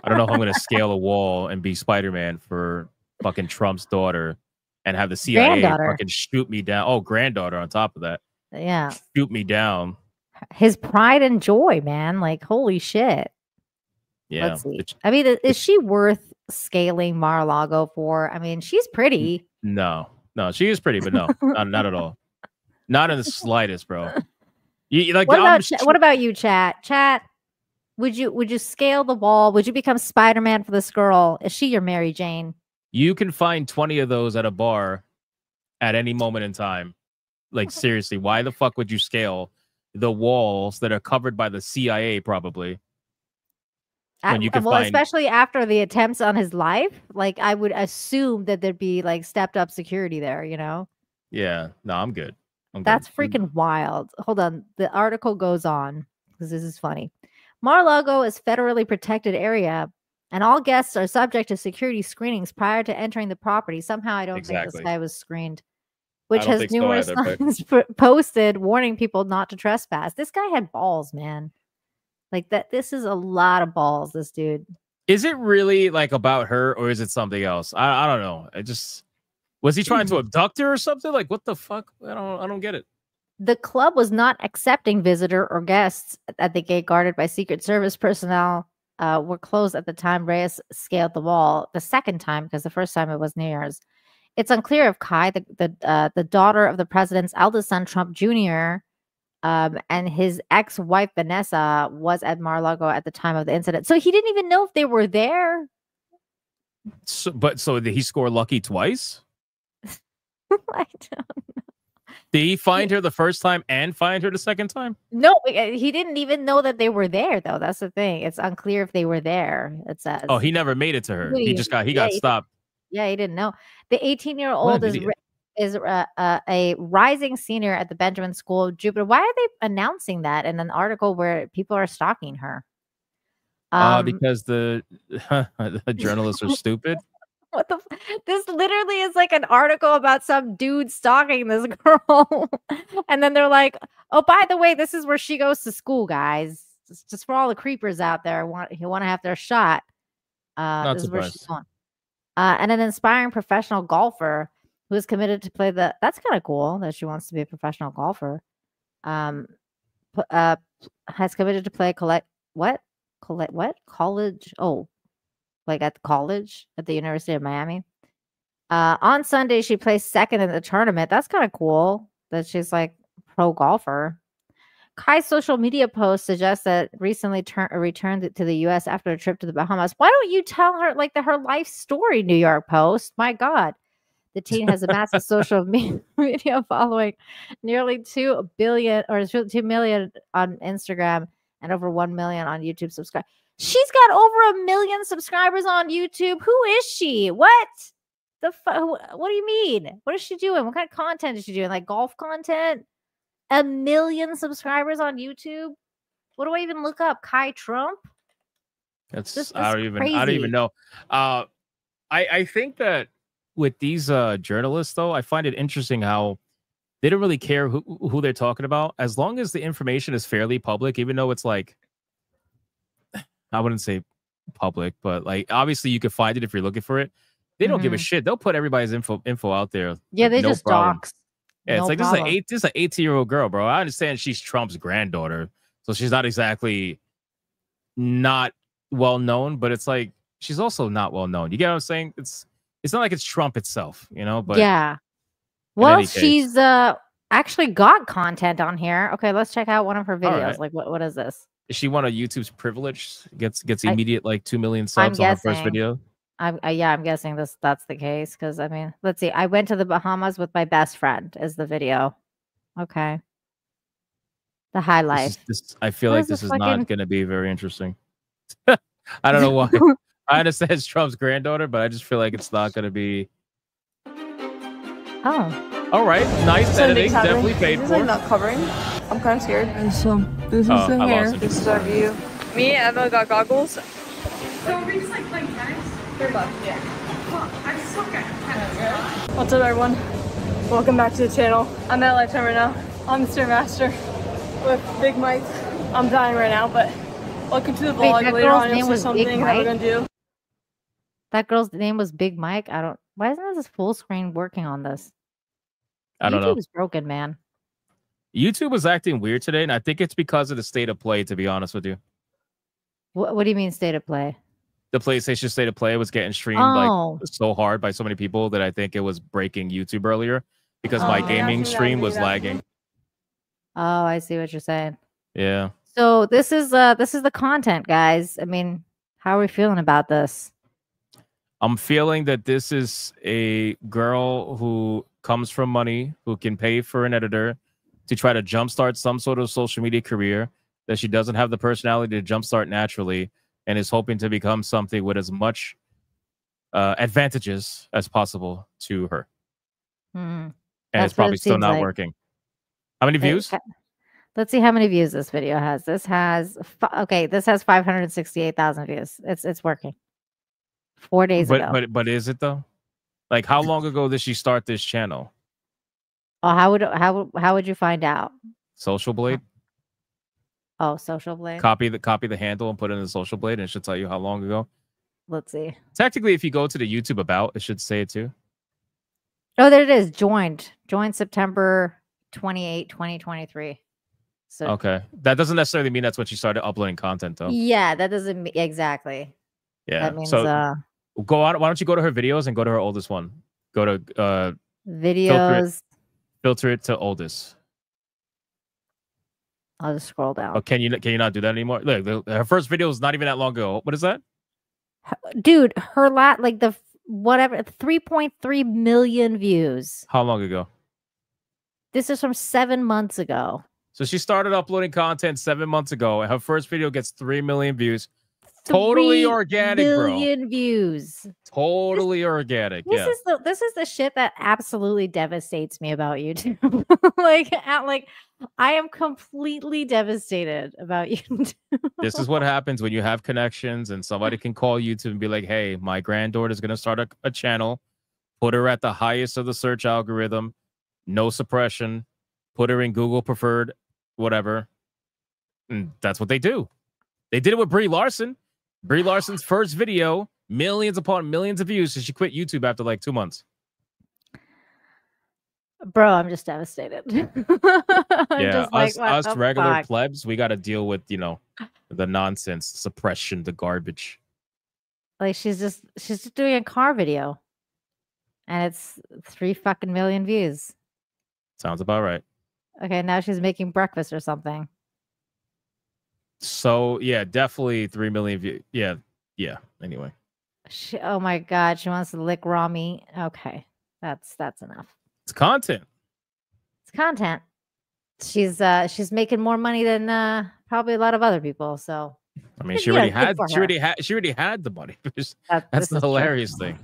I don't know if I'm gonna scale a wall and be Spider-Man for fucking Trump's daughter and have the CIA fucking shoot me down. Oh, granddaughter on top of that. Yeah. Shoot me down. His pride and joy, man. Like, holy shit. Yeah. Let's see. I mean, is she worth scaling Mar-a-Lago for? I mean, she's pretty. No, she is pretty, but no, not at all. Not in the slightest, bro. What about you, chat? Chat, would you scale the wall? Would you become Spider-Man for this girl? Is she your Mary Jane? You can find 20 of those at a bar at any moment in time. Like, seriously, why the fuck would you scale the walls that are covered by the CIA, probably? When you can find... especially after the attempts on his life, like, I would assume that there'd be like stepped up security there, you know? Yeah, no, I'm good. That's freaking wild. Hold on. The article goes on because this is funny. Mar-a-Lago is federally protected area, and all guests are subject to security screenings prior to entering the property. Somehow, I don't think this guy was screened, which has numerous signs posted warning people not to trespass. This guy had balls, man. Like that. This is a lot of balls. This dude. Is it really like about her, or is it something else? I don't know. Was he trying to abduct her or something? Like, what the fuck? I don't get it. The club was not accepting visitor or guests at the gate guarded by Secret Service personnel. Were closed at the time Reyes scaled the wall. The second time, because the first time it was New Year's. It's unclear if Kai, the daughter of the president's eldest son, Trump Jr., and his ex-wife Vanessa was at Mar-a-Lago at the time of the incident. So he didn't even know if they were there. So did he score lucky twice? I don't know. Did he find her the first time and find her the second time? No, he didn't even know that they were there, though. That's the thing. It's unclear if they were there. It says. Oh, he never made it to her. He got stopped. Yeah, he didn't know. The 18-year-old is a rising senior at the Benjamin School of Jupiter. Why are they announcing that in an article where people are stalking her? Because the journalists are stupid. What the? This literally is like an article about some dude stalking this girl, and then they're like, "Oh, by the way, this is where she goes to school, guys. Just for all the creepers out there who want to have their shot. This is where she's going." And an inspiring professional golfer who is committed to play the. That's kind of cool that she wants to be a professional golfer. Has committed to play college. Oh. Like at the college at the University of Miami. On Sunday, she placed second in the tournament. That's kind of cool that she's like pro golfer. Kai's social media post suggests that recently returned to the U.S. after a trip to the Bahamas. Why don't you tell her like her life story, New York Post? My God. The teen has a massive social media following, nearly 2 billion or 2 million on Instagram and over 1 million on YouTube subscribers. She's got over 1 million subscribers on YouTube. Who is she? What the fuck? What do you mean? What is she doing? What kind of content is she doing? Like golf content? 1 million subscribers on YouTube? What do I even look up? Kai Trump? I don't even know. I think that with these journalists, though, I find it interesting how they don't really care who they're talking about, as long as the information is fairly public, even though it's like, I wouldn't say public, but like obviously you could find it if you're looking for it. They don't give a shit. They'll put everybody's info out there. Yeah, they no just problem. dox. Yeah, No it's like problem. this is an 18-year-old girl, bro. I understand she's Trump's granddaughter, so she's not exactly not well known, but it's like she's also not well known. You get what I'm saying? It's not like it's Trump itself, you know. But Yeah. in Well, any case, she's actually got content on here. Okay, let's check out one of her All videos. right. Like, what is this? is she one of YouTube's privilege? Gets I- immediate like 2 million I'm subs on her first guessing. video. Yeah, I'm guessing that's the case because I mean, let's see. I went to the Bahamas with my best friend. Is the video? Okay. The highlight. I feel What like is this this is not fucking- going to be very interesting. I don't know why. I understand it's Trump's granddaughter, but I just feel like it's not going to be. Oh, All right, nice editing, definitely paid This is for. like not covering. I'm kind of scared. And so this is Oh, the I hair. lost it. This is our view. Me and Emma got goggles. So are we just like playing tennis? $3, yeah. Fuck, I suck at tennis. What's up, everyone? Welcome back to the channel. I'm at Lifetime right now. I'm the Stairmaster with Big Mike. I'm dying right now, but welcome to the Wait, vlog. that Later girl's on, name you'll see was Big something that we're Mike? gonna do. that girl's name was Big Mike. I don't. Why isn't this full screen working on this? I don't know. YouTube's broken, man. YouTube was acting weird today, and I think it's because of the state of play, to be honest with you. What do you mean state of play? The PlayStation State of Play was getting streamed Oh. like so hard by so many people that I think it was breaking YouTube earlier because my Oh. gaming Yeah, stream was yeah. lagging. Oh, I see what you're saying. Yeah. So this is the content, guys. I mean, how are we feeling about this? I'm feeling that this is a girl who comes from money, who can pay for an editor to try to jumpstart some sort of social media career, that she doesn't have the personality to jumpstart naturally, and is hoping to become something with as much advantages as possible to her. Hmm. And That's it's what probably it still seems not like. working. How many Wait, views? Let's see how many views this video has. This has okay. This has 568,000 views. It's working. 4 days ago. But is it though? Like, how long ago did she start this channel? Oh, how would you find out? Social Blade. Oh, Social Blade. Copy the handle and put it in the Social Blade, and it should tell you how long ago. Let's see. Technically, if you go to the YouTube about, it should say it too. Oh, there it is. Joined September 28, 2023. So Okay, that doesn't necessarily mean that's when she started uploading content, though. yeah, that doesn't mean exactly. Yeah. That means So go on. Why don't you go to her videos and go to her oldest one? Go to videos. filter it to oldest. I'll just scroll down. Oh, can you not do that anymore? Look, her first video was not even that long ago. What is that? Dude, her like the whatever 3.3 million views. How long ago? This is from 7 months ago. So she started uploading content 7 months ago, and her first video gets 3 million views. Totally 3 organic, bro. million views. Totally organic. Yeah. This is the shit that absolutely devastates me about YouTube. like I am completely devastated about YouTube. This is what happens when you have connections and somebody can call YouTube and be like, hey, my granddaughter's going to start a channel, put her at the highest of the search algorithm, no suppression, put her in Google preferred, whatever. And that's what they do. They did it with Brie Larson. Brie Larson's first video, millions upon millions of views, so she quit YouTube after like 2 months. Bro, I'm just devastated. I'm Yeah, just like, what us the regular fuck? plebs, we got to deal with, the nonsense, suppression, the garbage. Like she's just doing a car video. And it's 3 fucking million views. Sounds about right. Okay, now she's making breakfast or something. So yeah, definitely 3 million views. Yeah. Anyway, Oh my god, she wants to lick raw meat. Okay, that's enough. it's content. It's content. She's making more money than probably a lot of other people. So I mean, Good- she yeah, already good had. for She her. already had the money. That's this the is true. hilarious thing.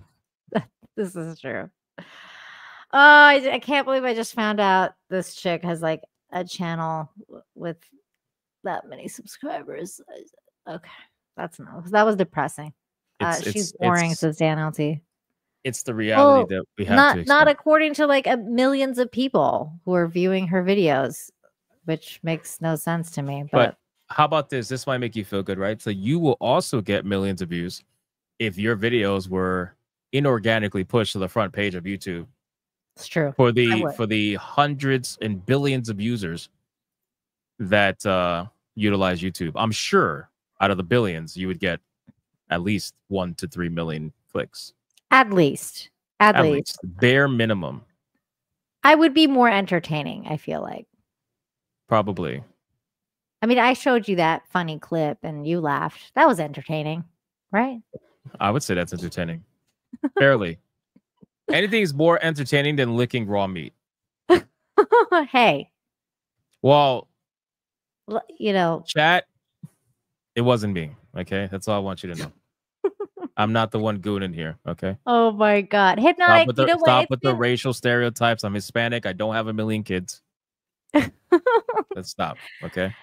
This is true. Oh, I can't believe I just found out this chick has like a channel with that many subscribers. Okay, that's enough. That was depressing. She's boring, says Dan LT. It's the reality that we have to accept. Not according to like millions of people who are viewing her videos, which makes no sense to me. But how about this? This might make you feel good, right? So you will also get millions of views if your videos were inorganically pushed to the front page of YouTube. It's true. For I would. the hundreds and billions of users that utilize YouTube. I'm sure out of the billions, you would get at least 1 to 3 million clicks. At least. At least. Bare minimum. I would be more entertaining, I feel like. Probably. I mean, I showed you that funny clip and you laughed. That was entertaining, right? I would say that's entertaining. Barely. Anything is more entertaining than licking raw meat. Hey. Well, you know, chat, it wasn't me. Okay, that's all I want you to know. I'm not the one gooning here. Okay. Oh my God, Hypnotic. Stop with the racial stereotypes. I'm Hispanic. I don't have a million kids. Let's stop. Okay.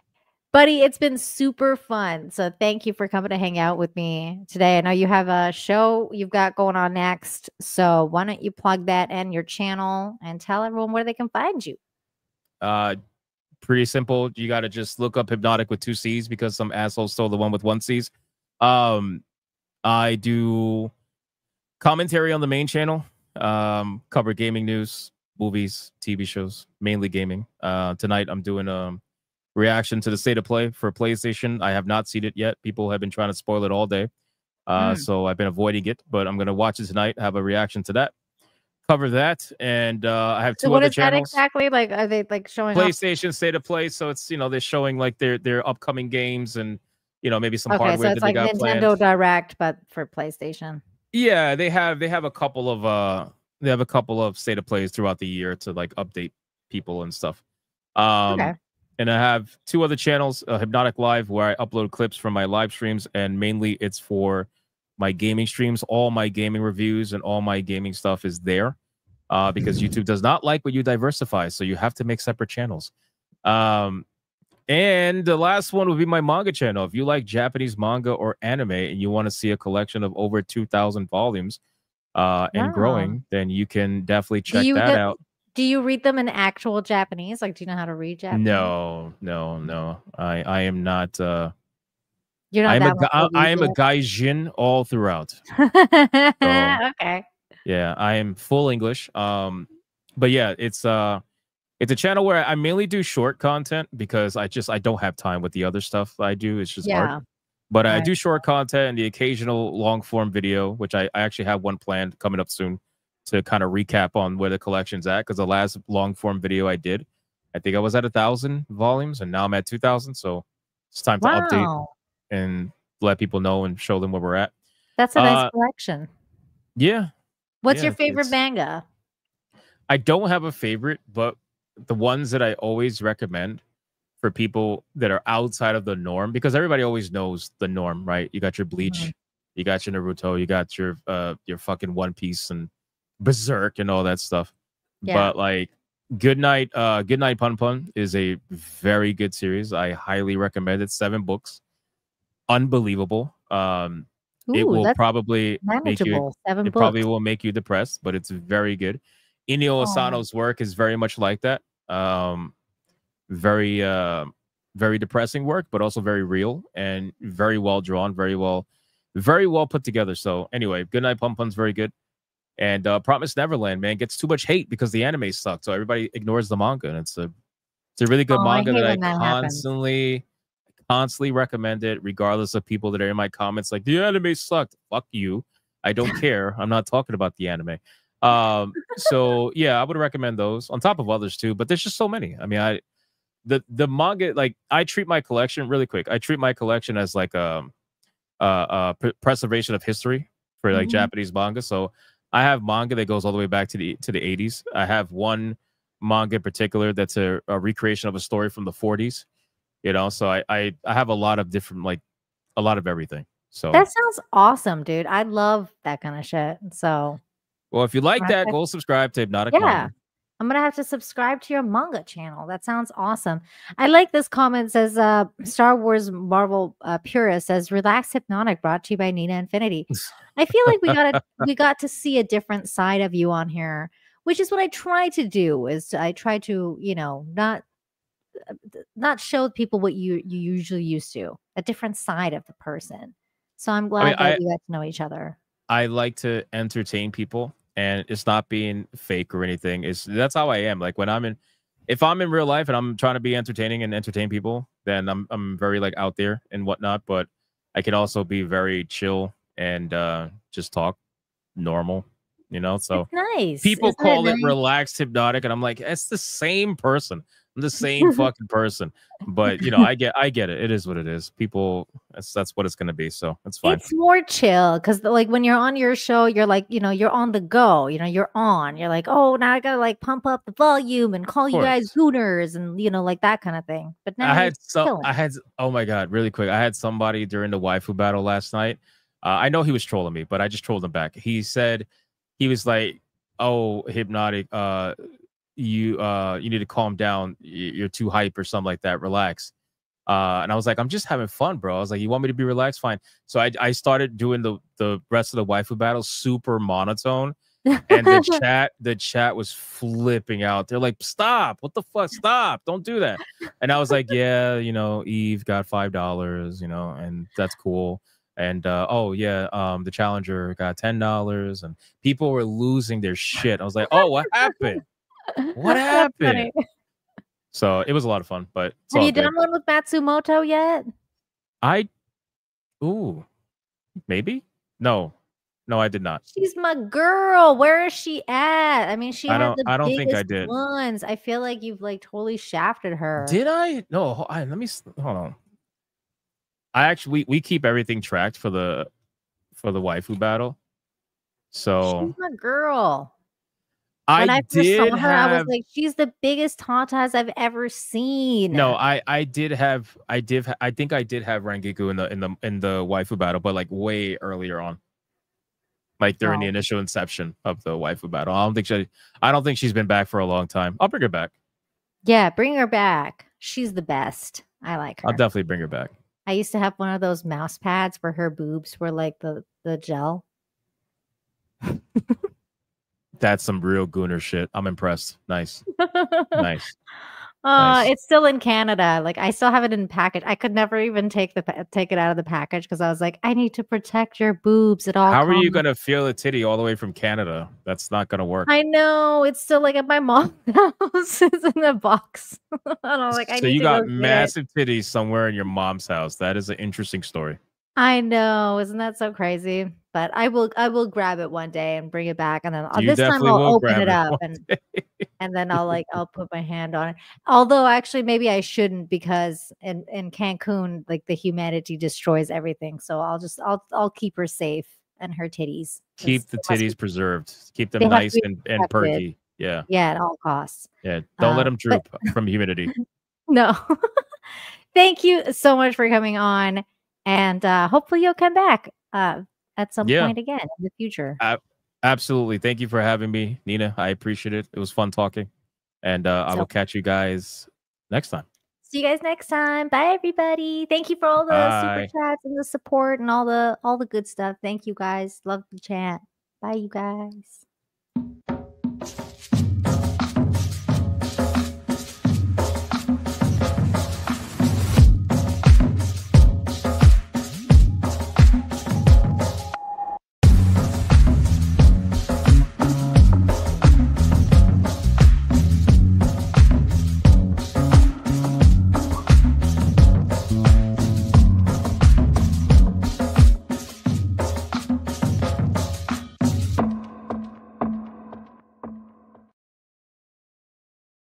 Buddy, it's been super fun. So thank you for coming to hang out with me today. I know you have a show you've got going on next. So why don't you plug that and your channel and tell everyone where they can find you? Pretty simple. You got to just look up Hypnotic with 2 C's because some asshole stole the one with 1 C's. I do commentary on the main channel, cover gaming news, movies, TV shows, mainly gaming. Tonight I'm doing reaction to the state of play for PlayStation. I have not seen it yet. People have been trying to spoil it all day. So I've been avoiding it, but I'm going to watch it tonight, have a reaction to that, cover that. And I have 2 what other is that channels. exactly? Like, are they like showing PlayStation state of play? So it's, they're showing like their upcoming games and, maybe some okay, hardware so it's that like they got Nintendo planned. Direct, but for PlayStation. Yeah, they have a couple of state of plays throughout the year to like update people and stuff. Okay. And I have 2 other channels, Hypnotic Live, where I upload clips from my live streams, and mainly it's for my gaming streams. All my gaming reviews and all my gaming stuff is there because YouTube does not like when you diversify, so you have to make separate channels. And the last one would be my manga channel. If you like Japanese manga or anime and you want to see a collection of over 2,000 volumes and growing, then you can definitely check that out. Do you read them in actual Japanese? Like, do you know how to read Japanese? No. I am not. You're not I am a gaijin all throughout. Okay. Yeah, I am full English. But yeah, it's a channel where I mainly do short content because I don't have time with the other stuff I do. It's just art. But I do short content and the occasional long form video, which I actually have one planned coming up soon to kind of recap on where the collection's at. Because the last long form video I did, I think I was at 1,000 volumes and now I'm at 2,000. So it's time to update and let people know and show them where we're at. That's a nice collection. Yeah. What's your favorite manga? I don't have a favorite, but the ones that I always recommend for people that are outside of the norm, because everybody always knows the norm, right? You got your Bleach, you got your Naruto, you got your fucking One Piece and Berserk and all that stuff. Yeah. But like Goodnight Pun Pun is a very good series. I highly recommend it. 7 books. Unbelievable. It will probably make you, it probably will make you depressed, but it's very good. Inio Asano's work is very much like that. Very depressing work, but also very real and very well drawn, very well put together. So anyway, Goodnight Pun Pun's very good. And Promised Neverland, man, gets too much hate because the anime sucked. So everybody ignores the manga. And it's a really good manga that I constantly recommend it, regardless of people that are in my comments like the anime sucked. Fuck you. I don't care. I'm not talking about the anime. So yeah, I would recommend those on top of others too, but there's just so many. I mean, the manga, like I treat my collection really quick. I treat my collection as like preservation of history for like Japanese manga. So I have manga that goes all the way back to the 80s. I have one manga in particular that's a recreation of a story from the 40s. So I have a lot of different, like a lot of everything. So that sounds awesome, dude. I love that kind of shit. So well, if you like that, go subscribe to Hypnotic Manga. I'm gonna have to subscribe to your manga channel. That sounds awesome. I like this comment. It says Star Wars Marvel purist says Relax Hypnotic, brought to you by Nina Infinity. I feel like we got to see a different side of you on here, which is what I try to do. I try to not show people what you usually used to, a different side of the person. So I'm glad that we got to know each other. I like to entertain people and it's not being fake or anything. That's how I am. Like if I'm in real life and I'm trying to be entertaining and entertain people, then I'm very like out there and whatnot. But I can also be very chill and just talk normal, you know. So nice. People Isn't call it it nice? relaxed hypnotic, and I'm like, it's the same person. I'm the same fucking person. But you know, I get it. It is what it is. People, that's what it's gonna be. So it's fine. It's more chill because like when you're on your show, you're like, you know, you're on the go. You know, you're on. You're like, oh, now I gotta like pump up the volume and call you guys gooners and you know, like that kind of thing. But now I had oh my god, really quick. I had somebody during the waifu battle last night. I know he was trolling me, but I just trolled him back. He said he was like, "Oh, hypnotic, you need to calm down. You're too hype or something like that. Relax." And I was like, I'm just having fun, bro. I was like, you want me to be relaxed? Fine. So I started doing the rest of the waifu battle super monotone. And the chat was flipping out. They're like, stop, what the fuck? Stop, don't do that. And I was like, yeah, you know, Eve got $5, you know, and that's cool. And oh yeah, the challenger got $10, and people were losing their shit. I was like, oh, what happened? What happened? So it was a lot of fun. But have you done one with Matsumoto yet? Maybe no, I did not. She's my girl. Where is she at? I mean, she had the I don't think I biggest did. ones. I feel like you've like totally shafted her. Did I? No. Let me hold on. I actually we keep everything tracked for the waifu battle. So she's my girl. When I first saw her, I was like, she's the biggest tatas I've ever seen. No, I think I did have Rangiku in the waifu battle, but like way earlier on. Like during the initial inception of the waifu battle. I don't think she's been back for a long time. I'll bring her back. Yeah, bring her back. She's the best. I like her. I'll definitely bring her back. I used to have one of those mouse pads where her boobs were like the gel. That's some real gooner shit. I'm impressed. Nice. Nice. Nice. It's still in Canada. Like I still have it in package. I could never even take it out of the package because I was like, I need to protect your boobs at all. How are you gonna feel a titty all the way from Canada? That's not gonna work. I know it's still like at my mom's house. It's in a box. And I'm like, so you got massive titties somewhere in your mom's house. That is an interesting story. I know, isn't that so crazy? But I will grab it one day and bring it back, and then this time I'll open it up and then I'll put my hand on it. Although actually maybe I shouldn't because in Cancun like the humidity destroys everything. So I'll keep her safe and her titties. Keep the titties preserved. Keep them nice and perky. Yeah. Yeah, at all costs. Yeah. Don't let them droop from humidity. No. Thank you so much for coming on. And hopefully you'll come back at some point again in the future. Absolutely. Thank you for having me, Nina. I appreciate it. It was fun talking. And I will catch you guys next time. See you guys next time. Bye, everybody. Thank you for all the super chats and the support and all the good stuff. Thank you, guys. Love the chat. Bye, you guys.